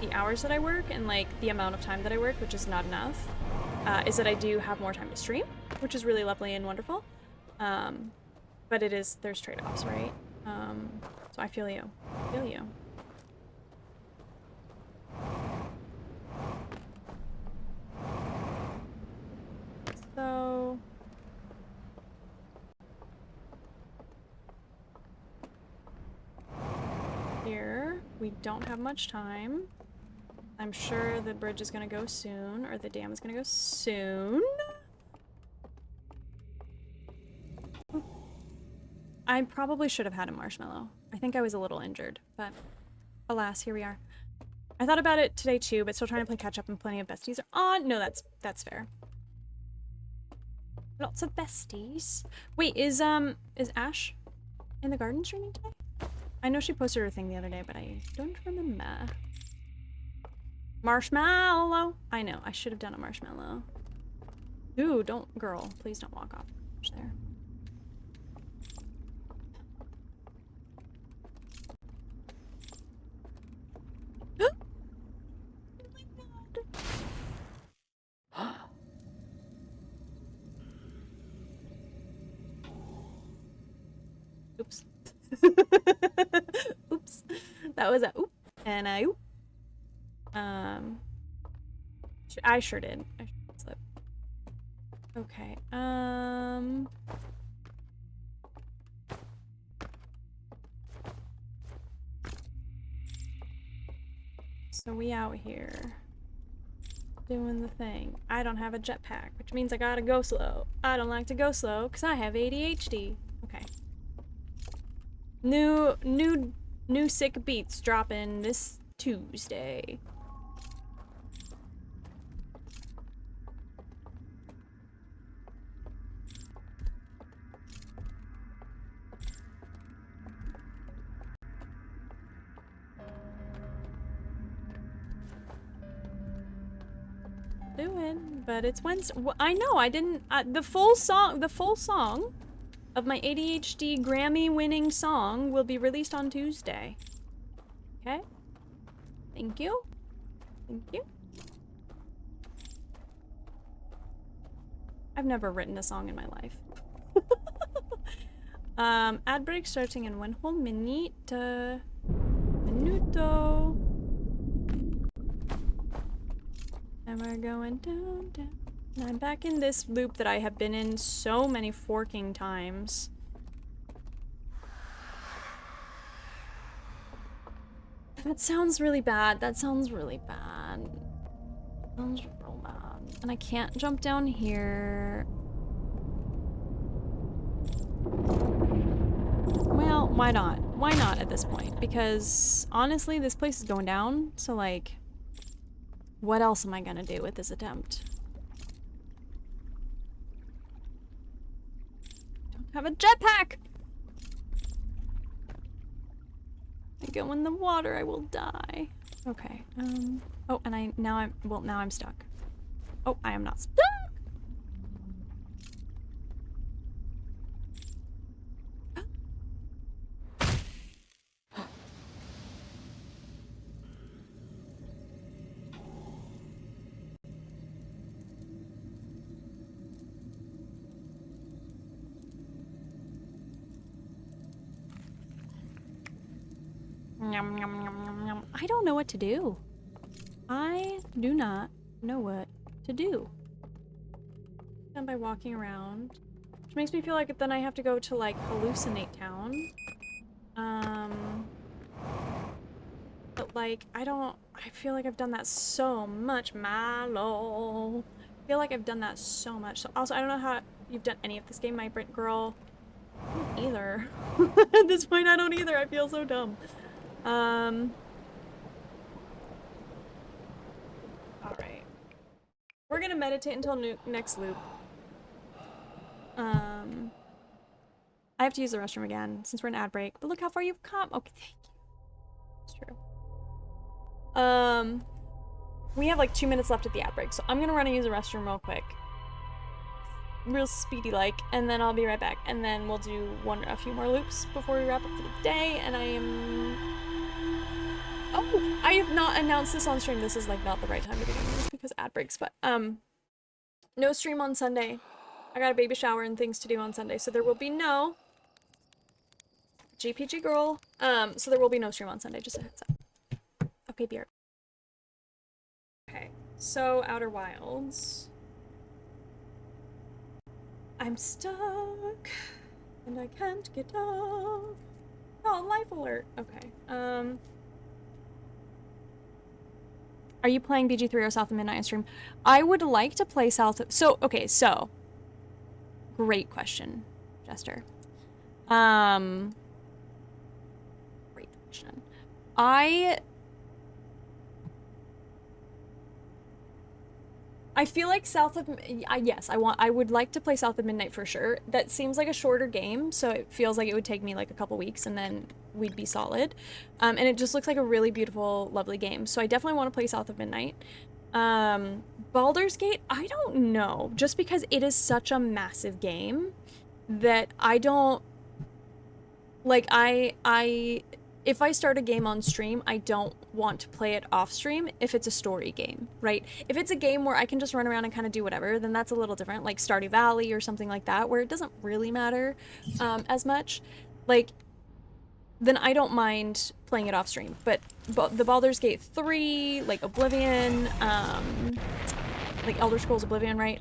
the hours that I work and like the amount of time that I work, which is not enough, is that I do have more time to stream, which is really lovely and wonderful. But there's trade-offs, right? So I feel you. I feel you. So here we don't have much time. I'm sure the bridge is gonna go soon, or the dam is gonna go soon. I probably should have had a marshmallow. I think I was a little injured, but alas, here we are. I thought about it today too, but still trying to play catch up and plenty of besties are on. No, that's fair. Lots of besties. Wait, is Ash in the garden streaming today? I know she posted her thing the other day, but I don't remember. Marshmallow! I know, I should have done a marshmallow. Ooh, don't, girl, please don't walk off there. Oops. Oops. That was a oop and a oop. I sure did. I sure did slip. Okay. So we out here doing the thing. I don't have a jetpack, which means I gotta go slow. I don't like to go slow because I have ADHD. Okay. New sick beats dropping this Tuesday. do it, but it's Wednesday. I know, I didn't, the full song of my ADHD Grammy-winning song will be released on Tuesday. Okay? Thank you. Thank you. I've never written a song in my life. Ad break starting in 1 whole minute. Minuto. And we're going down, down. And I'm back in this loop that I have been in so many forking times. That sounds really bad. That sounds really bad. Sounds real bad. And I can't jump down here. Well, why not? Why not at this point? Because honestly, this place is going down, so like, what else am I gonna do with this attempt? Don't have a jetpack! I go in the water, I will die. Okay, oh, and now I'm stuck. Oh, I am not stuck! Yum, yum, yum, yum, yum. I don't know what to do. I do not know what to do. And by walking around, which makes me feel like then I have to go to like hallucinate town. But like I feel like I've done that so much, Malo. I feel like I've done that so much. So also I don't know how you've done any of this game, my Brit girl. I don't either. At this point I don't either. I feel so dumb. Alright. We're gonna meditate until next loop. I have to use the restroom again since we're in ad break, but look how far you've come. Okay, thank you. It's true. We have like 2 minutes left at the ad break, so I'm gonna run and use the restroom real quick. Real speedy like, and then I'll be right back, and then we'll do a few more loops before we wrap up for the day, and oh, I have not announced this on stream. This is like not the right time to be doing this because ad breaks, but no stream on Sunday. I got a baby shower and things to do on Sunday, so there will be no GPG girl. So there will be no stream on Sunday, just a heads up. Okay, beer. Okay, so Outer Wilds. I'm stuck and I can't get up. Oh, life alert. Okay. Are you playing BG3 or South of Midnight on stream? I would like to play South of... So, okay, so. Great question, Jester. Great question. I feel like South of... yes, I would like to play South of Midnight for sure. That seems like a shorter game, so it feels like it would take me like a couple weeks and then we'd be solid. And it just looks like a really beautiful, lovely game. So I definitely want to play South of Midnight. Baldur's Gate, I don't know. Just because it is such a massive game that I don't... Like, if I start a game on stream, I don't want to play it off stream if it's a story game, right? If it's a game where I can just run around and kind of do whatever, then that's a little different, like Stardew Valley or something like that, where it doesn't really matter as much. Like, then I don't mind playing it off stream. But the Baldur's Gate 3, like Oblivion, like Elder Scrolls Oblivion, right?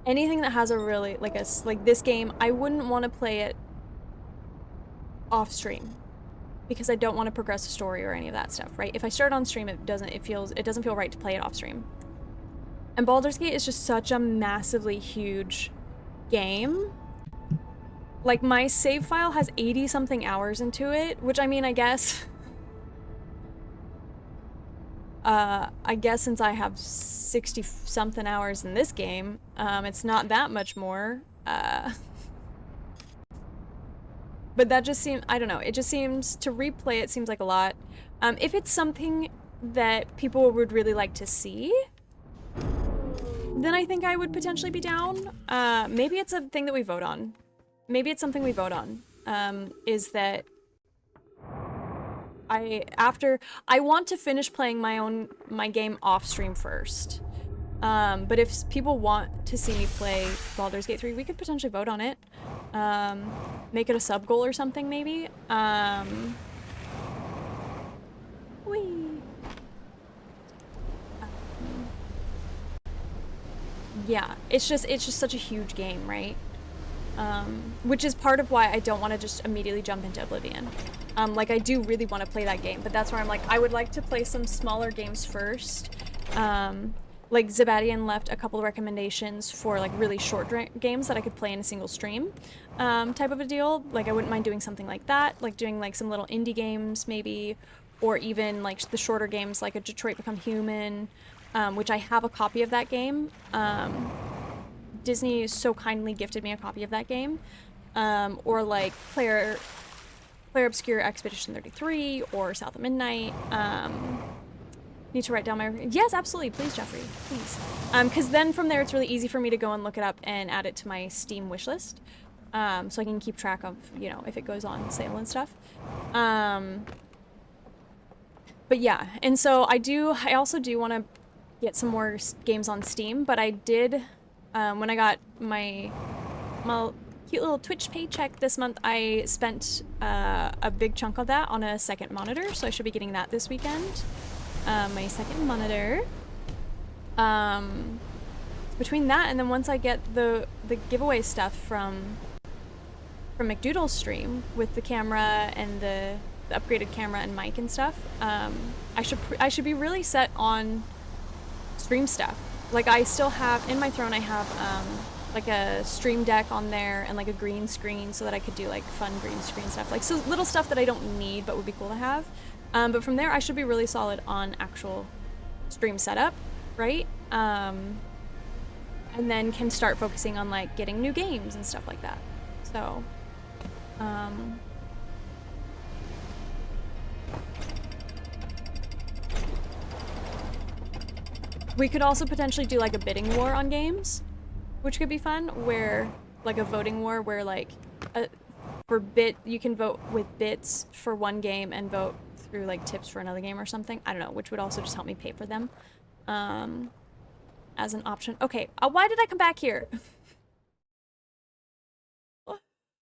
Anything that has a really, like this game, I wouldn't want to play it off stream because I don't want to progress the story or any of that stuff, right? If I start on stream, it doesn't feel right to play it off stream. And Baldur's Gate is just such a massively huge game. Like, my save file has 80 something hours into it, which I mean, I guess since I have 60 something hours in this game, it's not that much more. But that just seems, I don't know, it just seems, to replay it seems like a lot. If it's something that people would really like to see, then I think I would potentially be down. Maybe it's a thing that we vote on. Maybe it's something we vote on. Is that I want to finish playing my game off stream first. But if people want to see me play Baldur's Gate 3, we could potentially vote on it. Make it a sub goal or something, maybe. Whee. Yeah, it's just such a huge game, right? Which is part of why I don't want to just immediately jump into Oblivion. Like, I do really want to play that game, but that's where I'm like, I would like to play some smaller games first. Like, Zebadian left a couple of recommendations for, like, really short games that I could play in a single stream, type of a deal. Like, I wouldn't mind doing something like that, like doing, like, some little indie games, maybe, or even, like, the shorter games, like a Detroit Become Human, which I have a copy of that game. Disney so kindly gifted me a copy of that game. Or, like, Player Obscure Expedition 33, or South of Midnight. Need to write down my... Yes, absolutely. Please, Jeffrey. Please. Because then from there, it's really easy for me to go and look it up and add it to my Steam wishlist. So I can keep track of, you know, if it goes on sale and stuff. But yeah, and so I also do want to get some more games on Steam, but I did, when I got my cute little Twitch paycheck this month, I spent a big chunk of that on a second monitor, so I should be getting that this weekend. My second monitor. Between that and then once I get the giveaway stuff from McDoodle's stream with the camera and the upgraded camera and mic and stuff, I should be really set on stream stuff. Like, I still have in my throne, I have like a stream deck on there and like a green screen so that I could do like fun green screen stuff, like so little stuff that I don't need but would be cool to have. But from there, I should be really solid on actual stream setup, right? And then can start focusing on like getting new games and stuff like that. So, we could also potentially do like a bidding war on games, which could be fun, where like a voting war where like you can vote with bits for one game and vote through like tips for another game or something. I don't know, which would also just help me pay for them as an option. Okay, why did I come back here?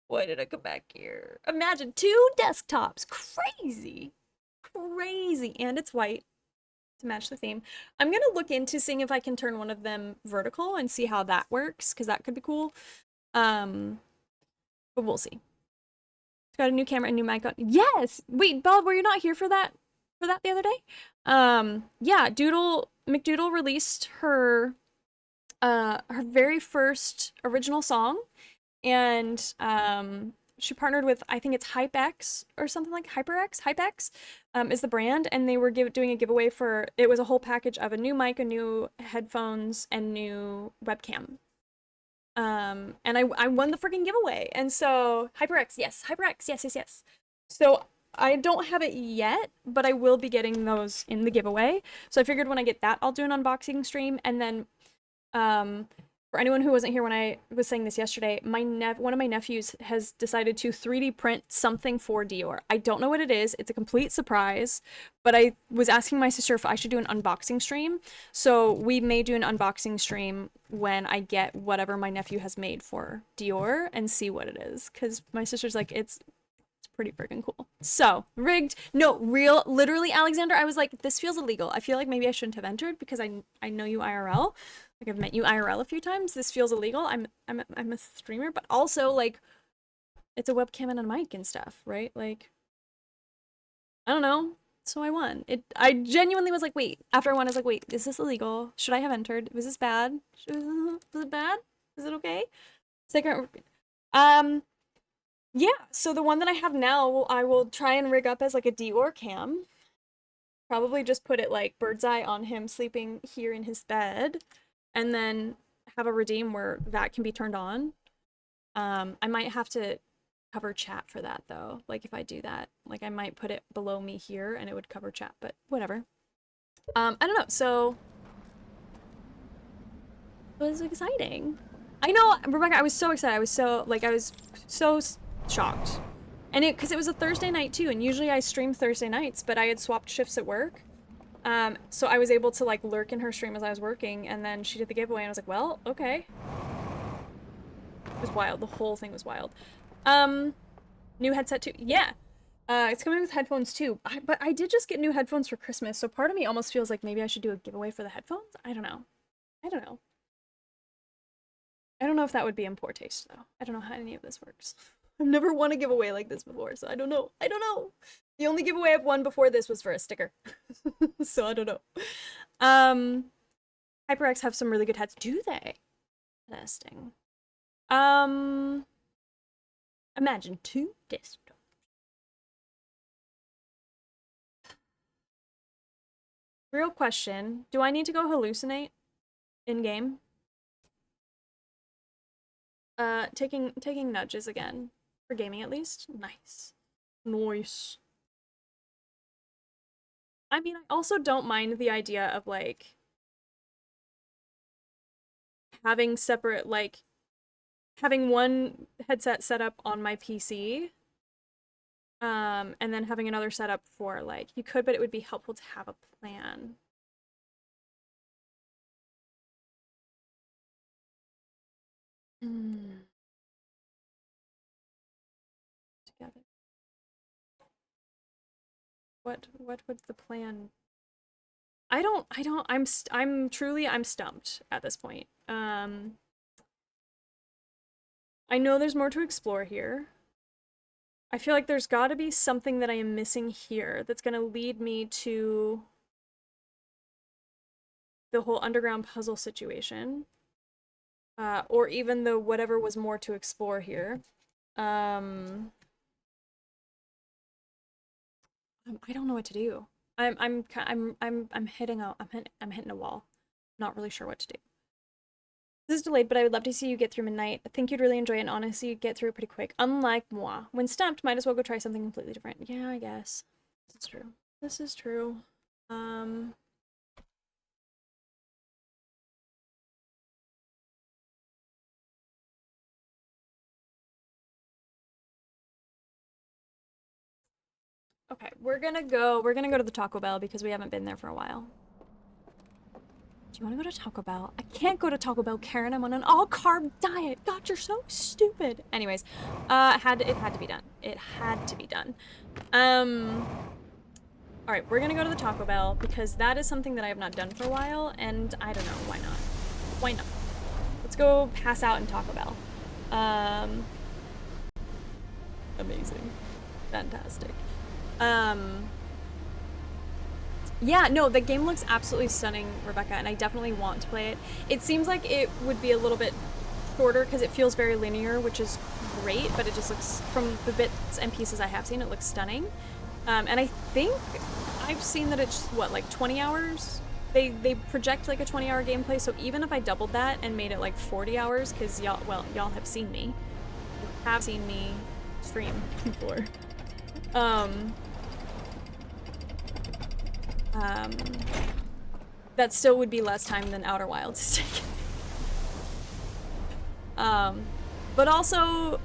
Why did I come back here? Imagine 2 desktops. Crazy. Crazy. And it's white to match the theme. I'm gonna look into seeing if I can turn one of them vertical and see how that works, because that could be cool. But we'll see. Got a new camera and new mic on. Yes! Wait, Bob, were you not here for that the other day? Yeah, McDoodle released her very first original song, and she partnered with, I think it's HypeX or something, like HypeX is the brand, and they were doing a giveaway for, it was a whole package of a new mic, a new headphones, and new webcam. And I won the freaking giveaway. And so HyperX, yes. So I don't have it yet, but I will be getting those in the giveaway. So I figured when I get that, I'll do an unboxing stream. And then, for anyone who wasn't here when I was saying this yesterday, one of my nephews has decided to 3D print something for Dior. I don't know what it is. It's a complete surprise, but I was asking my sister if I should do an unboxing stream. So we may do an unboxing stream when I get whatever my nephew has made for Dior and see what it is. Because my sister's like, it's pretty freaking cool. So, rigged. No, literally, Alexander, I was like, this feels illegal. I feel like maybe I shouldn't have entered because I know you IRL. Like, I've met you IRL a few times. This feels illegal. I'm a streamer, but also, like, it's a webcam and a mic and stuff, right? Like, I don't know. So I won. I genuinely was like, wait. After I won, I was like, wait, is this illegal? Should I have entered? Was this bad? Was it bad? Is it okay? Second, yeah. So the one that I have now, I will try and rig up as like a Dior cam. Probably just put it like bird's eye on him sleeping here in his bed, and then have a redeem where that can be turned on. I might have to cover chat for that though. Like if I do that, like I might put it below me here and it would cover chat, but whatever. I don't know. So It was exciting. I know, Rebecca, I was so excited. I was so shocked. And because it was a Thursday night too, and usually I stream Thursday nights, but I had swapped shifts at work. So I was able to like lurk in her stream as I was working, and then she did the giveaway, and I was like, well, okay. It was wild. The whole thing was wild. New headset too. Yeah. It's coming with headphones too. But I did just get new headphones for Christmas, so part of me almost feels like maybe I should do a giveaway for the headphones. I don't know. I don't know. I don't know if that would be in poor taste, though. I don't know how any of this works. I've never won a giveaway like this before, so I don't know. I don't know. The only giveaway I've won before this was for a sticker. So I don't know. HyperX have some really good heads. Do they? Interesting. Imagine 2 desktops. Real question. Do I need to go hallucinate in-game? Taking nudges again. For gaming, at least. Nice. Nice. I mean, I also don't mind the idea of, like, having separate, like, having one headset set up on my PC, and then having another set up for, like, you could, but it would be helpful to have a plan. Together. What would the plan? I'm stumped at this point. I know there's more to explore here. I feel like there's got to be something that I am missing here that's going to lead me to the whole underground puzzle situation. Or even the whatever was more to explore here. I don't know what to do. I'm hitting a wall. Not really sure what to do. This is delayed, but I would love to see you get through midnight. I think you'd really enjoy it, and honestly, you'd get through it pretty quick. Unlike moi. When stumped, might as well go try something completely different. Yeah, I guess. This is true. This is true. Okay, we're gonna go to the Taco Bell because we haven't been there for a while. Do you want to go to Taco Bell? I can't go to Taco Bell, Karen. I'm on an all-carb diet. God, you're so stupid. Anyways, it had to be done. It had to be done. All right, we're gonna go to the Taco Bell because that is something that I have not done for a while, and I don't know, why not? Why not? Let's go pass out in Taco Bell. Amazing. Fantastic. Yeah, no, the game looks absolutely stunning, Rebecca, and I definitely want to play it. It seems like it would be a little bit shorter because it feels very linear, which is great, but it just looks, from the bits and pieces I have seen, it looks stunning. And I think I've seen that it's, what, like 20 hours? They project like a 20-hour gameplay, so even if I doubled that and made it like 40 hours, because y'all have seen me. You have seen me stream before. That still would be less time than Outer Wilds is taking. But also,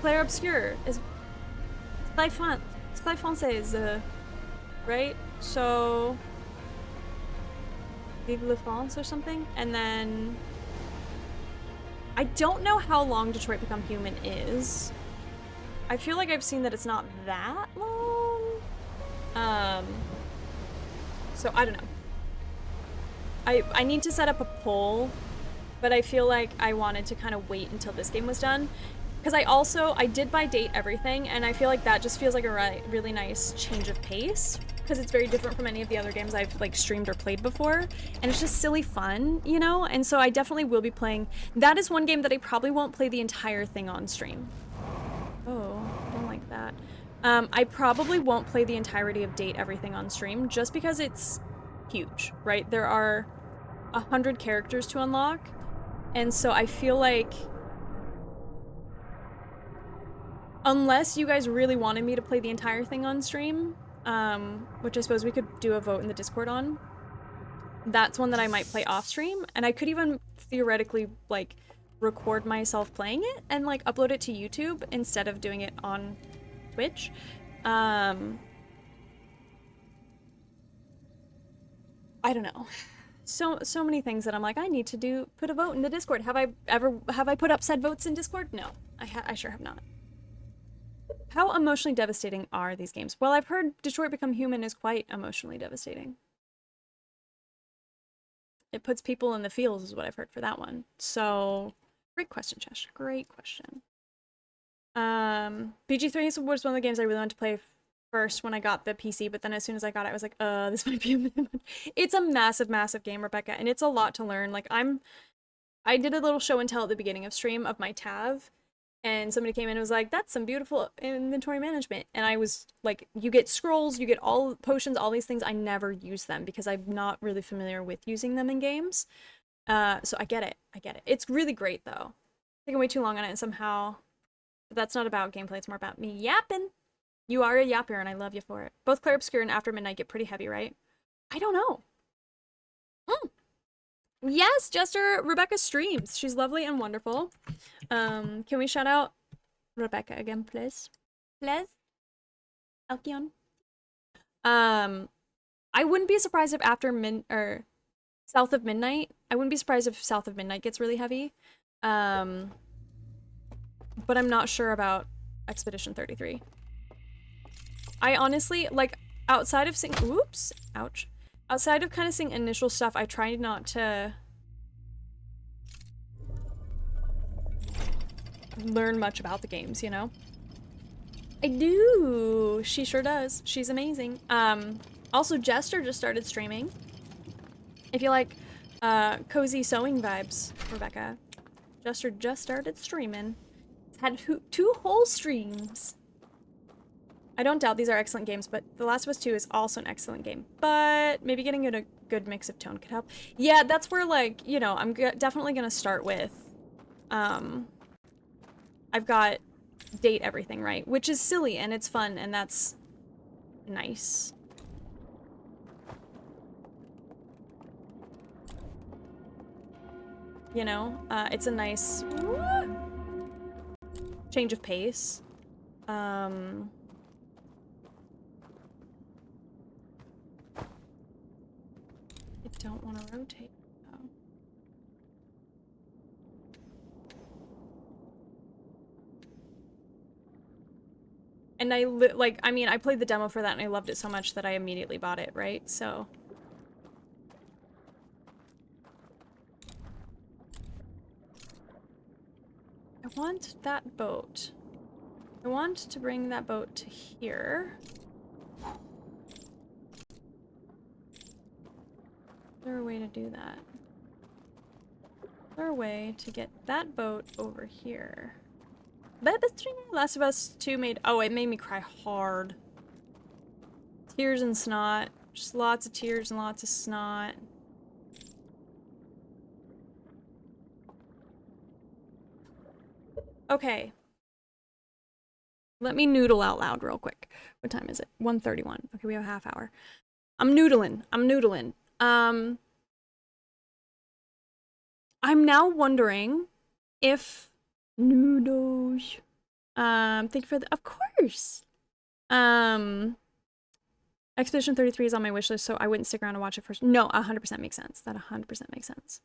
Claire Obscure is Spy Française, right? So, Vive la France or something? And then, I don't know how long Detroit Become Human is. I feel like I've seen that it's not that long. So I don't know. I need to set up a poll, but I feel like I wanted to kind of wait until this game was done. Because I did by date everything, and I feel like that just feels like a really nice change of pace. Because it's very different from any of the other games I've like streamed or played before. And it's just silly fun, you know? And so I definitely will be playing. That is one game that I probably won't play the entire thing on stream. Oh, I don't like that. I probably won't play the entirety of Date Everything on stream just because it's huge, right? There are 100 characters to unlock, and so I feel like unless you guys really wanted me to play the entire thing on stream, which I suppose we could do a vote in the Discord on, that's one that I might play off stream, and I could even theoretically like record myself playing it and like upload it to YouTube instead of doing it on Twitch. I don't know. So many things that I'm like, I need to put a vote in the Discord. Have I put up said votes in Discord? No, I sure have not. How emotionally devastating are these games? Well, I've heard Detroit Become Human is quite emotionally devastating. It puts people in the feels is what I've heard for that one. So, great question, Chesh. Great question. BG3 was one of the games I really wanted to play first when I got the PC, but then as soon as I got it, I was like, this might be a bit much. It's a massive, massive game, Rebecca, and it's a lot to learn. Like, I did a little show and tell at the beginning of stream of my TAV, and somebody came in and was like, that's some beautiful inventory management. And I was like, you get scrolls, you get all potions, all these things. I never use them because I'm not really familiar with using them in games. So I get it. It's really great, though. Taking way too long on it, and somehow... But that's not about gameplay, it's more about me yapping. You are a yapper, and I love you for it. Both Clair Obscur and After Midnight get pretty heavy, right? I don't know. Yes, Jester, Rebecca streams. She's lovely and wonderful. Can we shout out Rebecca again, please? Please? Elkion? I wouldn't be surprised if South of Midnight. I wouldn't be surprised if South of Midnight gets really heavy. But I'm not sure about Expedition 33. I honestly, like, outside of seeing, oops, ouch. Outside of kind of seeing initial stuff, I try not to learn much about the games, you know? I do. She sure does. She's amazing. Also, Jester just started streaming. If you like cozy sewing vibes, Rebecca, Jester just started streaming. It's had two whole streams. I don't doubt these are excellent games, but The Last of Us 2 is also an excellent game. But maybe getting it a good mix of tone could help. Yeah, that's where, like, you know, I'm definitely gonna start with, I've got date everything, right? Which is silly, and it's fun, and that's nice. You know, it's a nice change of pace. I don't want to rotate though. And I mean, I played the demo for that and I loved it so much that I immediately bought it, right? So I want that boat. I want to bring that boat to here. Is there a way to do that? Is there a way to get that boat over here? Last of Us 2 made... Oh, it made me cry hard. Tears and snot. Just lots of tears and lots of snot. Okay. Let me noodle out loud real quick. What time is it? 1:31. Okay, we have a half hour. I'm noodling. I'm now wondering if noodles. Thank you for the, of course. Expedition 33 is on my wish list, so I wouldn't stick around and watch it first. No, 100% makes sense. That 100% makes sense.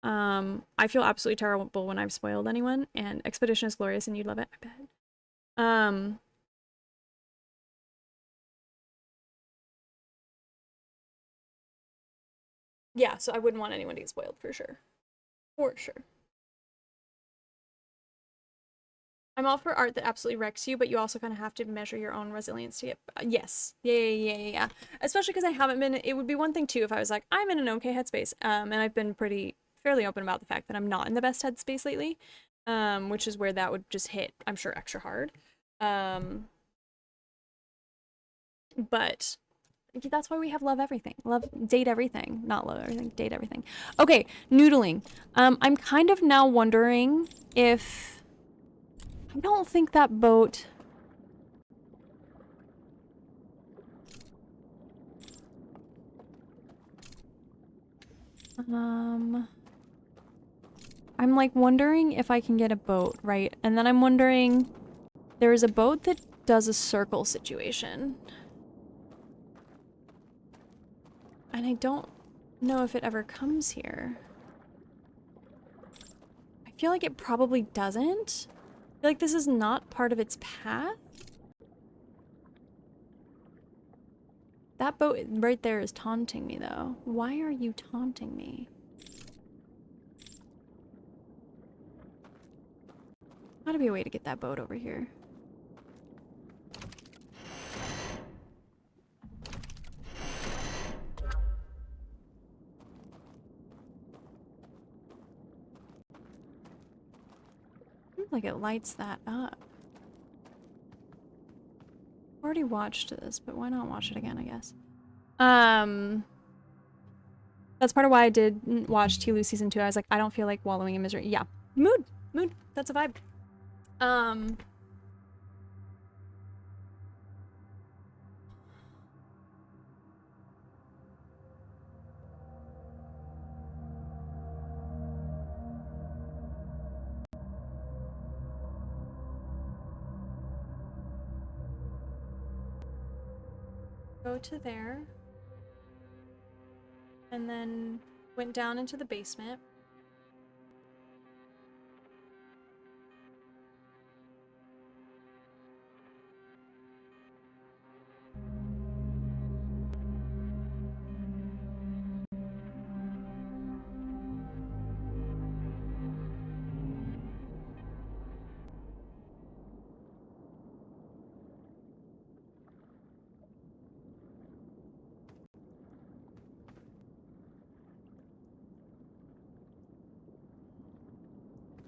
I feel absolutely terrible when I've spoiled anyone, and Expedition is glorious and you'd love it, I bet. Yeah, so I wouldn't want anyone to get spoiled for sure. For sure. I'm all for art that absolutely wrecks you, but you also kind of have to measure your own resilience to get... yes. Yeah. Especially because I haven't been... It would be one thing, too, if I was like, I'm in an okay headspace. And I've been fairly open about the fact that I'm not in the best headspace lately. Which is where that would just hit, I'm sure, extra hard. But... that's why we have love everything. Date everything. Not love everything, date everything. Okay, noodling. I'm kind of now wondering if... I don't think that boat... I'm like wondering if I can get a boat, right? And then I'm wondering, there is a boat that does a circle situation. And I don't know if it ever comes here. I feel like it probably doesn't. I feel like this is not part of its path. That boat right there is taunting me, though. Why are you taunting me? Gotta be a way to get that boat over here. Seems like it lights that up. Already watched this, but why not watch it again, I guess. That's part of why I did watch T. Lou season 2. I was like, I don't feel like wallowing in misery. Yeah. Mood. That's a vibe. Go to there. And then went down into the basement.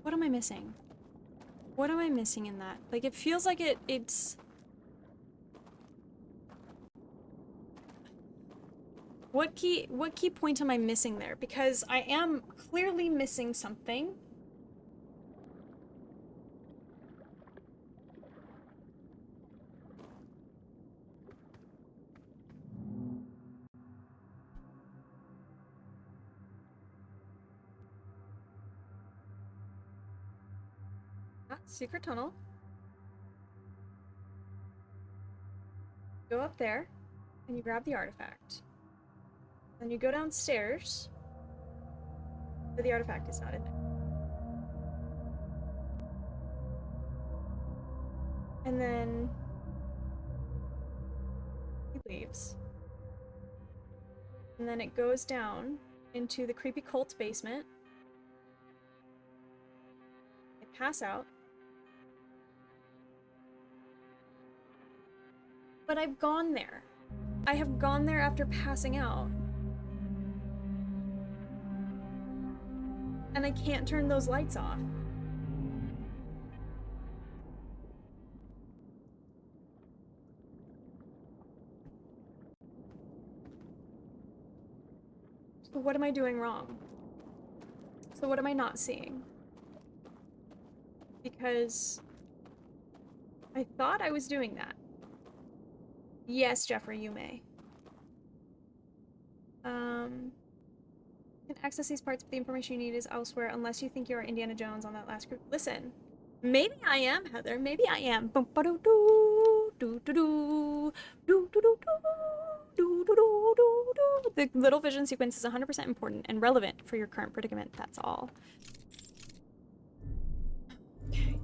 What am I missing? What am I missing in that? Like, it feels like it's... What key point am I missing there? Because I am clearly missing something. Secret tunnel. Go up there, and you grab the artifact. Then you go downstairs, but the artifact is not in there. And then he leaves. And then it goes down into the creepy cult basement. I pass out. But I've gone there. I have gone there after passing out. And I can't turn those lights off. So what am I doing wrong? So what am I not seeing? Because I thought I was doing that. Yes, Jeffrey, you may. You can access these parts, but the information you need is elsewhere unless you think you are Indiana Jones on that last group. Listen, maybe I am, Heather. Maybe I am. The little vision sequence is 100% important and relevant for your current predicament. That's all. Okay.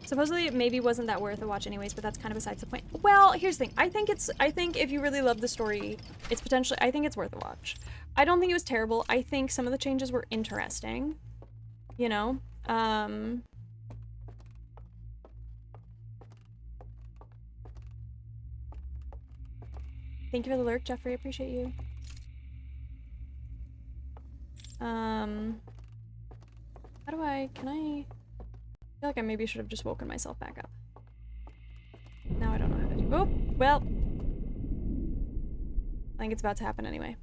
Supposedly it maybe wasn't that worth a watch anyways, but that's kind of besides the point. Well, here's the thing. I think if you really love the story, I think it's worth a watch. I don't think it was terrible. I think some of the changes were interesting. You know? Thank you for the lurk, Jeffrey. I appreciate you. How do I feel like I maybe should have just woken myself back up. Now I don't know how to do. Oh, well. I think it's about to happen anyway.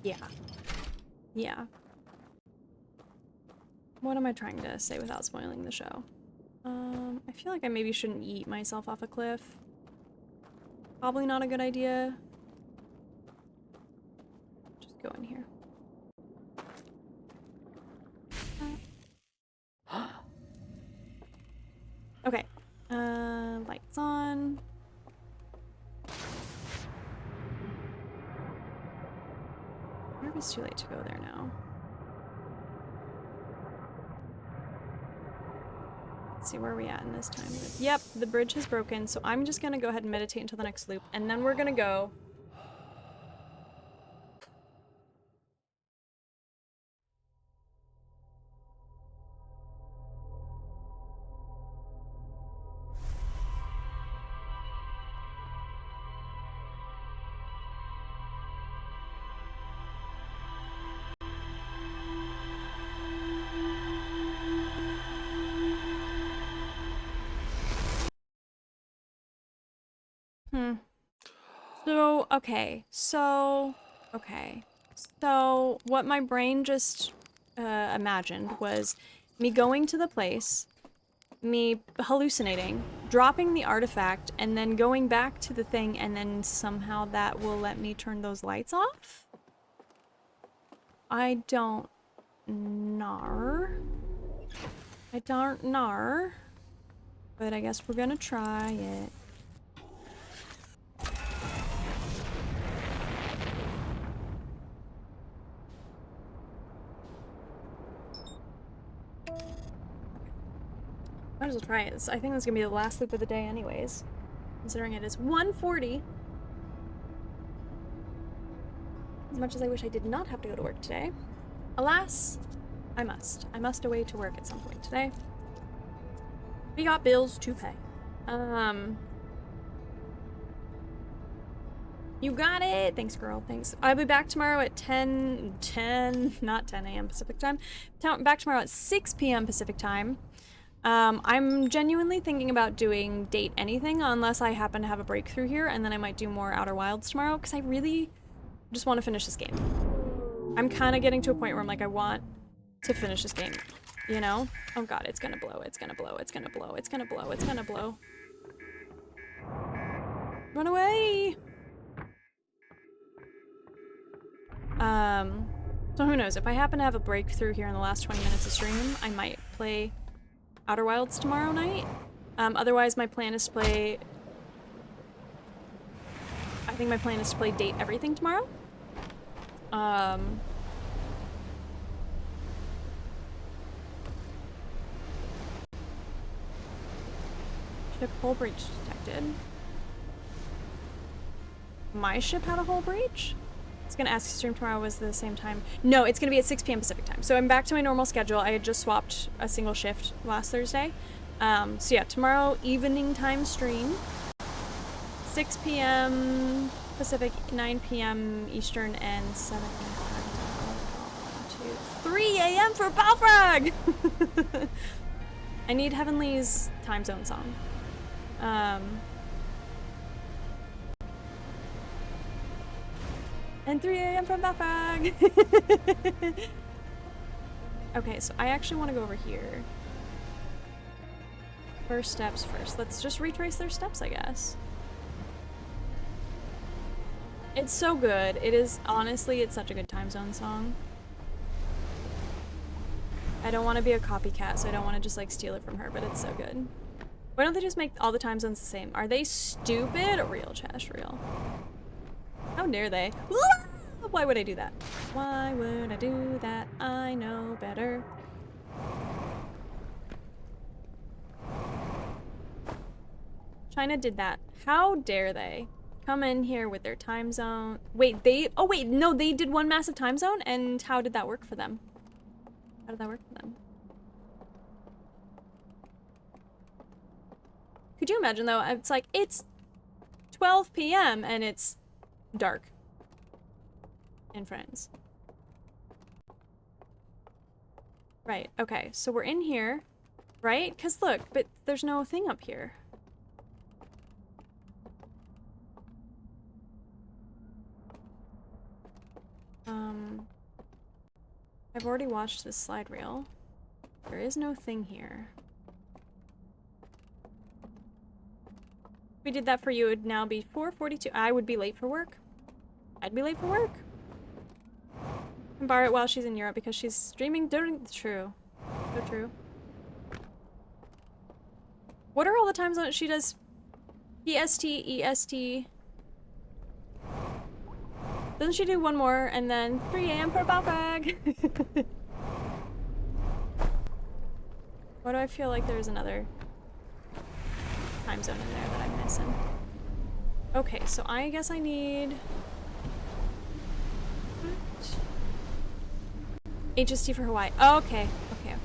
Yeah. Yeah. What am I trying to say without spoiling the show? I feel like I maybe shouldn't eat myself off a cliff. Probably not a good idea. Just go in here. Okay. Lights on. I wonder if it's too late to go there now. Let's see where are we at in this time loop. Yep, the bridge has broken, so I'm just gonna go ahead and meditate until the next loop, and then we're gonna go. So, what my brain just imagined was me going to the place, me hallucinating, dropping the artifact, and then going back to the thing, and then somehow that will let me turn those lights off? I don't know. But I guess we're gonna try it. Might as well try it. I think this is gonna be the last loop of the day anyways. Considering it is 1:40. As much as I wish I did not have to go to work today. Alas, I must. I must away to work at some point today. We got bills to pay. You got it! Thanks, girl. Thanks. I'll be back tomorrow at 10, not 10 a.m. Pacific time. Back tomorrow at 6 p.m. Pacific time. I'm genuinely thinking about doing Date Anything unless I happen to have a breakthrough here, and then I might do more Outer Wilds tomorrow, because I really just want to finish this game. I'm kind of getting to a point where I'm like, I want to finish this game, you know? Oh god, it's gonna blow, it's gonna blow, it's gonna blow, it's gonna blow, it's gonna blow. Run away! So who knows, if I happen to have a breakthrough here in the last 20 minutes of stream, I might play Outer Wilds tomorrow night. Otherwise, my plan is to play... I think my plan is to play Date Everything tomorrow. Ship hull breach detected. My ship had a hull breach? It's gonna ask if stream tomorrow was the same time. No, it's gonna be at 6 p.m. Pacific time. So I'm back to my normal schedule. I had just swapped a single shift last Thursday. So yeah, tomorrow evening time stream. 6 p.m. Pacific, 9 p.m. Eastern, and 7 3 a.m. for Balfrog! I need Heavenly's time zone song. And 3 a.m. from Balfrog! Okay, so I actually want to go over here. First steps first. Let's just retrace their steps, I guess. It's so good. It is, honestly, it's such a good time zone song. I don't want to be a copycat, so I don't want to just like steal it from her, but it's so good. Why don't they just make all the time zones the same? Are they stupid? Real, Chash, real. How dare they? Why would I do that? Why would I do that? I know better. China did that. How dare they? Come in here with their time zone. Wait, oh wait, no, they did one massive time zone, and how did that work for them? How did that work for them? Could you imagine though? It's like, it's 12 p.m. and it's dark in France. Right, okay, so we're in here. Right? Because look, but there's no thing up here. I've already watched this slide reel. There is no thing here. If we did that for you, it would now be 4:42. I would be late for work. I'd be late for work. And borrow it while she's in Europe because she's streaming during. True. So true. What are all the times on she does? PST, EST. Doesn't she do one more and then 3 a.m. for Balfag? Why do I feel like there's another time zone in there that I'm missing? Okay, so I guess I need... What? HST for Hawaii. Oh, okay. Okay.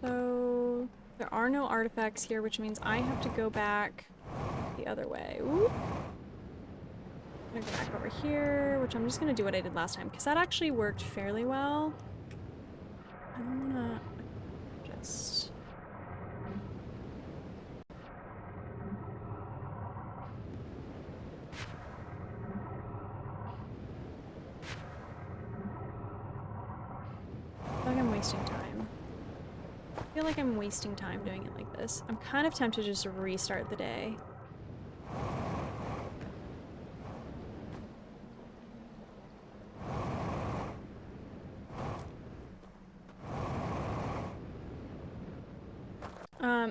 So there are no artifacts here, which means I have to go back the other way. Ooh. I'm gonna go back over here, which I'm just gonna do what I did last time, because that actually worked fairly well. I'm gonna just... I feel like I'm wasting time. I feel like I'm wasting time doing it like this. I'm kind of tempted to just restart the day.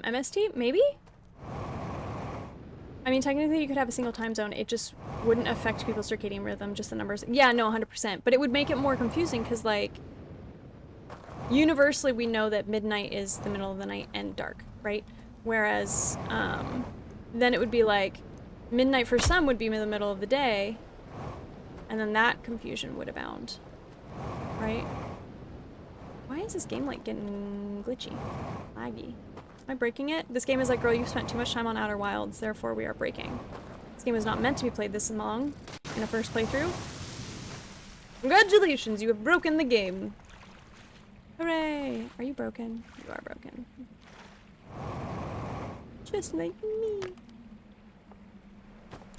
MST? Maybe? I mean, technically you could have a single time zone. It just wouldn't affect people's circadian rhythm, just the numbers. Yeah, no, 100%. But it would make it more confusing because, like, universally we know that midnight is the middle of the night and dark, right? Whereas, then it would be like, midnight for some would be the middle of the day, and then that confusion would abound, right? Why is this game, like, getting glitchy? Laggy. Am I breaking it? This game is like, girl, you've spent too much time on Outer Wilds, therefore we are breaking. This game was not meant to be played this long in a first playthrough. Congratulations, you have broken the game. Hooray! Are you broken? You are broken. Just like me.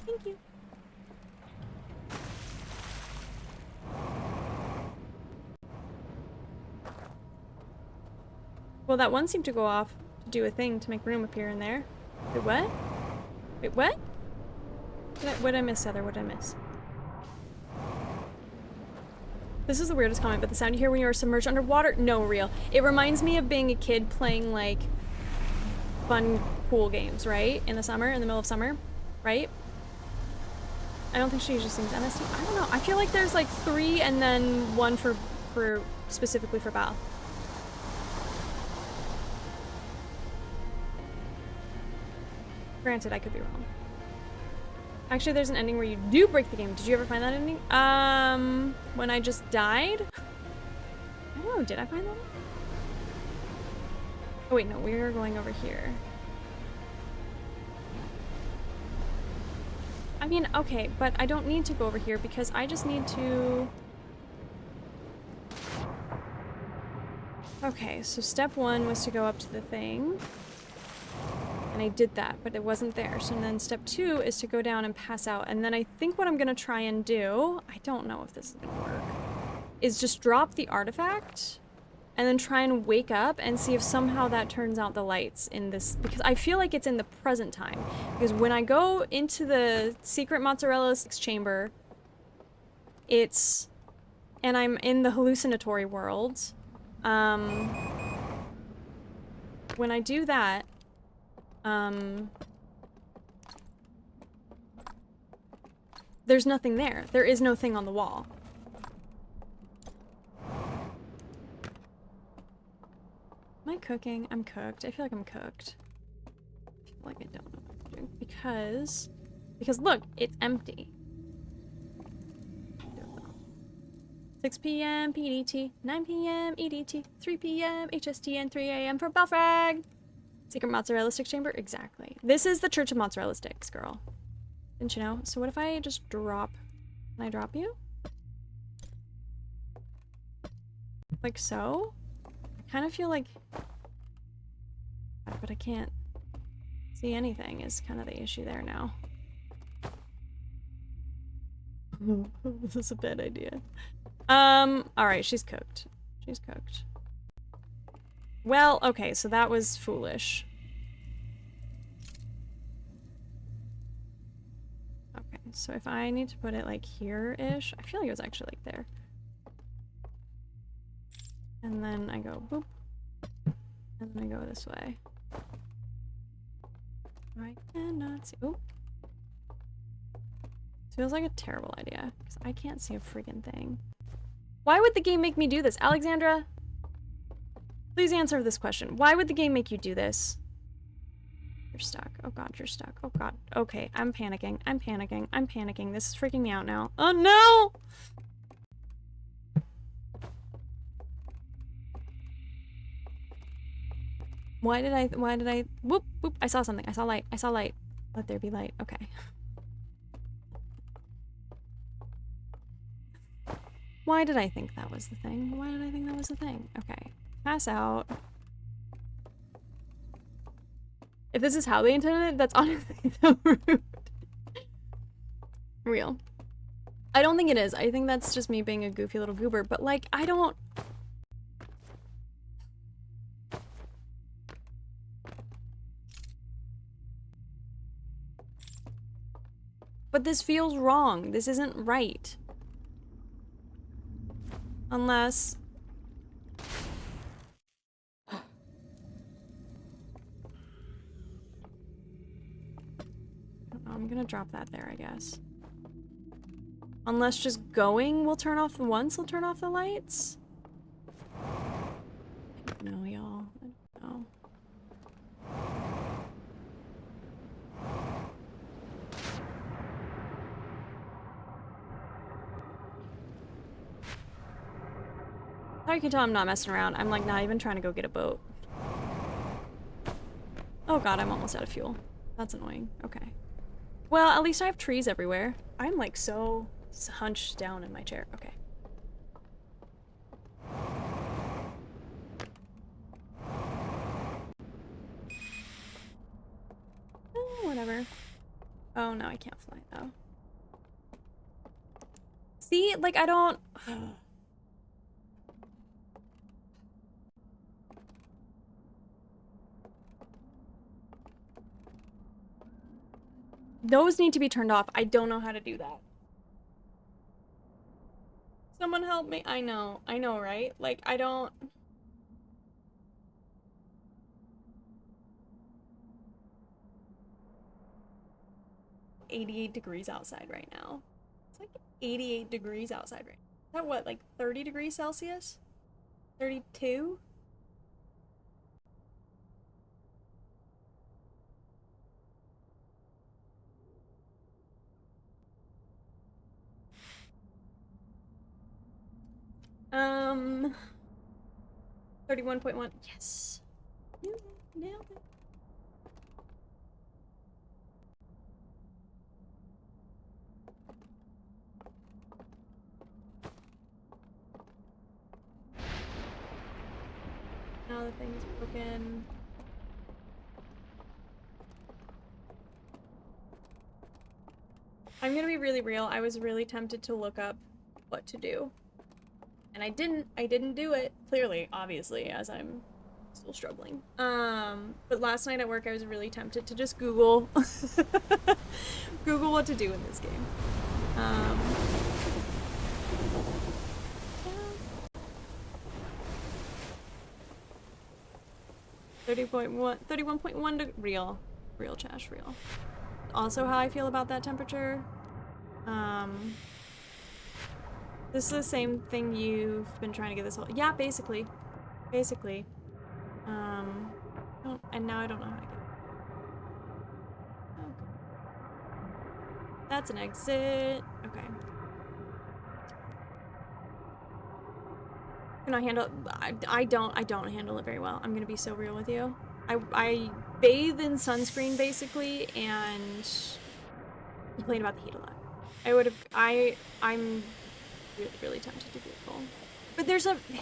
Thank you. Well, that one seemed to go off to do a thing to make room appear in there. Wait, what? Wait, what? What did I miss, Heather? What did I miss? This is the weirdest comment, but the sound you hear when you're submerged underwater? No, real. It reminds me of being a kid playing, like, fun pool games, right? In the summer, in the middle of summer, right? I don't think she just sings MST. I don't know. I feel like there's, like, 3 and then 1 for specifically for Bal. Granted, I could be wrong. Actually, there's an ending where you do break the game. Did you ever find that ending? When I just died? I don't know, did I find that? Oh wait, no, we're going over here. I mean, okay, but I don't need to go over here because I just need to... Okay, so step 1 was to go up to the thing. And I did that, but it wasn't there. So then step 2 is to go down and pass out. And then I think what I'm gonna try and do, I don't know if this is gonna work, is just drop the artifact and then try and wake up and see if somehow that turns out the lights in this, because I feel like it's in the present time. Because when I go into the secret mozzarella chamber, it's, and I'm in the hallucinatory world, when I do that, there's nothing there. There is no thing on the wall. Am I cooking? I'm cooked. I feel like I'm cooked. I feel like I don't know what I'm doing. Because Because look, it's empty. 6 p.m. PDT, 9 p.m. EDT, 3 p.m. HST, and 3 a.m. for Belfrag. Secret mozzarella sticks chamber? Exactly. This is the Church of Mozzarella Sticks, girl. Didn't you know? So what if I just drop... Can I drop you? Like so? I kind of feel like... But I can't see anything is kind of the issue there now. This is a bad idea. Alright, she's cooked. She's cooked. Well, okay, so that was foolish. Okay, so if I need to put it like here-ish, I feel like it was actually like there. And then I go boop. And then I go this way. I cannot see. Oop. Feels like a terrible idea, because I can't see a freaking thing. Why would the game make me do this? Alexandra? Please answer this question. Why would the game make you do this? You're stuck. Oh god, you're stuck. Oh god. Okay, I'm panicking. I'm panicking. I'm panicking. This is freaking me out now. Oh no! Why did I, whoop, whoop, I saw something. I saw light. I saw light. Let there be light. Okay. Why did I think that was the thing? Why did I think that was the thing? Okay. Pass out. If this is how they intended it, that's honestly so rude. Real. I don't think it is. I think that's just me being a goofy little goober, but like, I don't... But this feels wrong. This isn't right. Unless... I'm gonna drop that there, I guess. Unless just going will turn off the once will turn off the lights? I don't know, y'all. I don't know. How you can tell I'm not messing around. I'm like not even trying to go get a boat. Oh god, I'm almost out of fuel. That's annoying. Okay. Well, at least I have trees everywhere. I'm like so hunched down in my chair. Okay. Oh, whatever. Oh no, I can't fly though. See, like I don't... Those need to be turned off. I don't know how to do that. Someone help me. I know, right? Like, I don't... ...88 degrees outside right now. It's like 88 degrees outside right now. Is that what, like 30 degrees Celsius? 32? Um, 31.1. Yes. Nailed it. Now the thing is broken. I'm gonna be really real. I was really tempted to look up what to do. And I didn't do it, clearly, obviously, as I'm still struggling. But last night at work I was really tempted to just Google Google what to do in this game. 31.1 real Chash, real. Also how I feel about that temperature. This is the same thing you've been trying to get this whole— yeah, basically. And now I don't know how to get it. That's an exit. Okay. Can I handle it? I don't handle it very well. I'm gonna be so real with you. I bathe in sunscreen basically and complain about the heat a lot. I'm really, really tempted to Google. But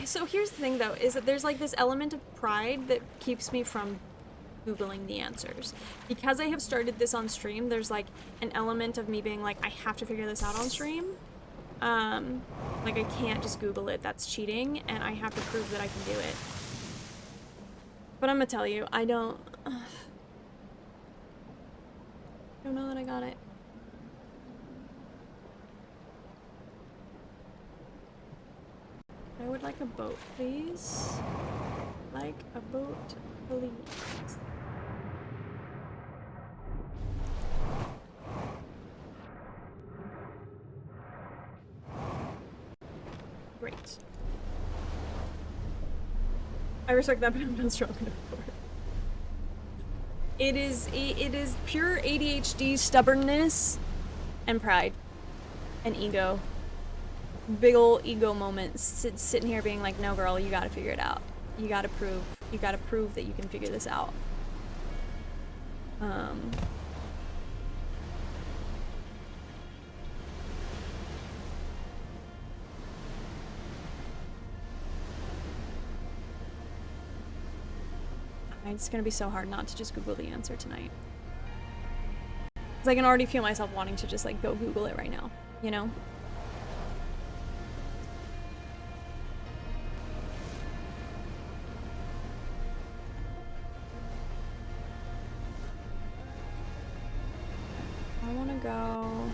so here's the thing though, is that there's like this element of pride that keeps me from Googling the answers. Because I have started this on stream, there's like an element of me being like, I have to figure this out on stream. Like I can't just Google it, that's cheating, and I have to prove that I can do it. But I'm gonna tell you, I don't know that I got it. I would like a boat, please. Like a boat, please. Great. I respect that, but I'm not strong enough for it. It is pure ADHD stubbornness and pride and ego. Big ol' ego moments. Sitting here being like, no girl, you gotta figure it out. You gotta prove that you can figure this out. It's gonna be so hard not to just Google the answer tonight. Cause I can already feel myself wanting to just like go Google it right now, you know? I wanna go...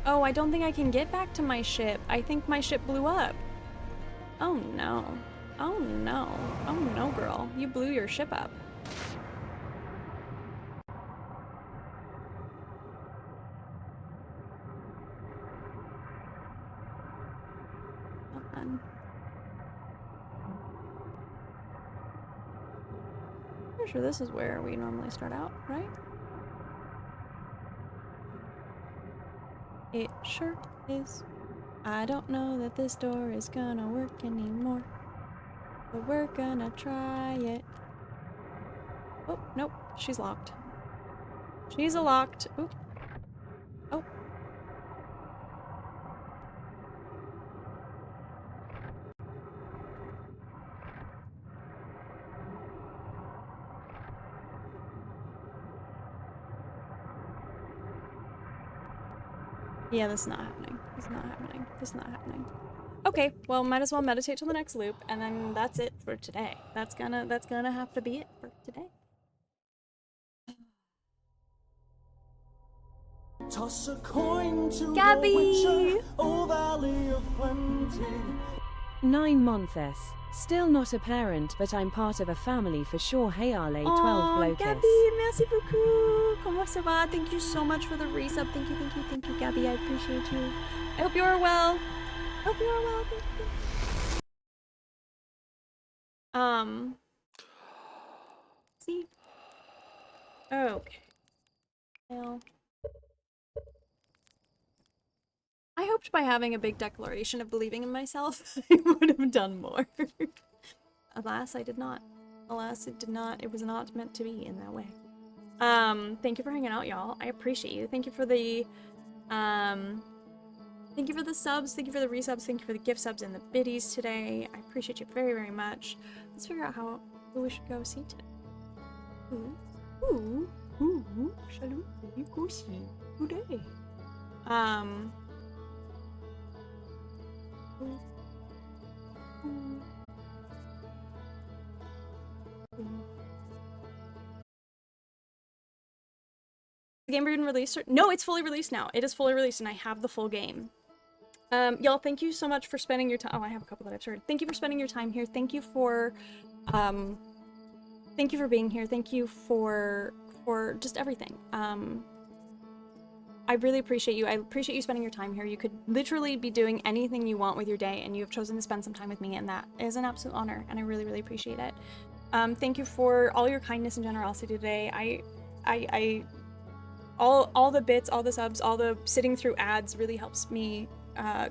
Oh, I don't think I can get back to my ship. I think my ship blew up. Oh no. Oh no. Oh no, girl. You blew your ship up. Hold on. Pretty sure this is where we normally start out, right? It sure is. I don't know that this door is gonna work anymore, but we're gonna try it. Oh, nope, she's locked. She's a locked. Oop. Oh. Yeah, this is not happening. This is not happening. This is not happening. Okay, well, might as well meditate till the next loop, and then that's it for today. That's gonna have to be it for today. Toss a coin to Gabby! the witcher, O Valley of Plenty. 9 Months. Still not a parent, but I'm part of a family for sure. Hey Arley, 12 Aw, Blocus. Gabby, merci beaucoup. Comment ça va? Thank you so much for the resub. Thank you, Gabby. I appreciate you. I hope you are well. Hope you are well. Thank you. See? Okay. Well, I hoped by having a big declaration of believing in myself, I would have done more. Alas, I did not. Alas, it did not. It was not meant to be in that way. Thank you for hanging out, y'all. I appreciate you. Thank you for the, thank you for the subs. Thank you for the resubs. Thank you for the gift subs and the biddies today. I appreciate you very, very much. Let's figure out who we should go see today. Who shall we go see today? The game been released? No, it's fully released now. It is fully released and I have the full game. Y'all, thank you so much for spending your time. Oh, I have a couple that I've shared. Thank you for spending your time here. Thank you for being here. Thank you for just everything. I really appreciate you. I appreciate you spending your time here. You could literally be doing anything you want with your day, and you have chosen to spend some time with me, and that is an absolute honor, and I really, really appreciate it. Thank you for all your kindness and generosity today. All the bits, all the subs, all the sitting through ads really helps me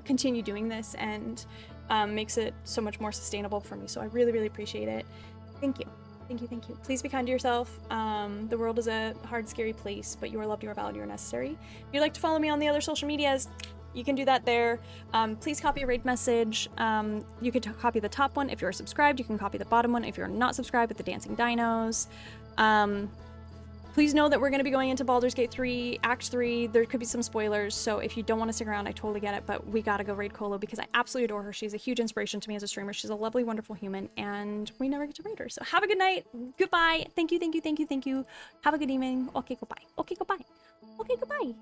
continue doing this, and makes it so much more sustainable for me. So I really, really appreciate it. Thank you. Thank you, thank you. Please be kind to yourself. The world is a hard, scary place, but you are loved, you are valued, you are necessary. If you'd like to follow me on the other social medias, you can do that there. Please copy a raid message. You can copy the top one if you're subscribed. You can copy the bottom one if you're not subscribed with the Dancing Dinos. Please know that we're going to be going into Baldur's Gate 3, Act 3. There could be some spoilers, so if you don't want to stick around, I totally get it, but we gotta go raid Colo because I absolutely adore her. She's a huge inspiration to me as a streamer. She's a lovely, wonderful human, and we never get to raid her. So have a good night. Goodbye. Thank you, thank you, thank you, thank you. Have a good evening. Okay, goodbye. Okay, goodbye. Okay, goodbye.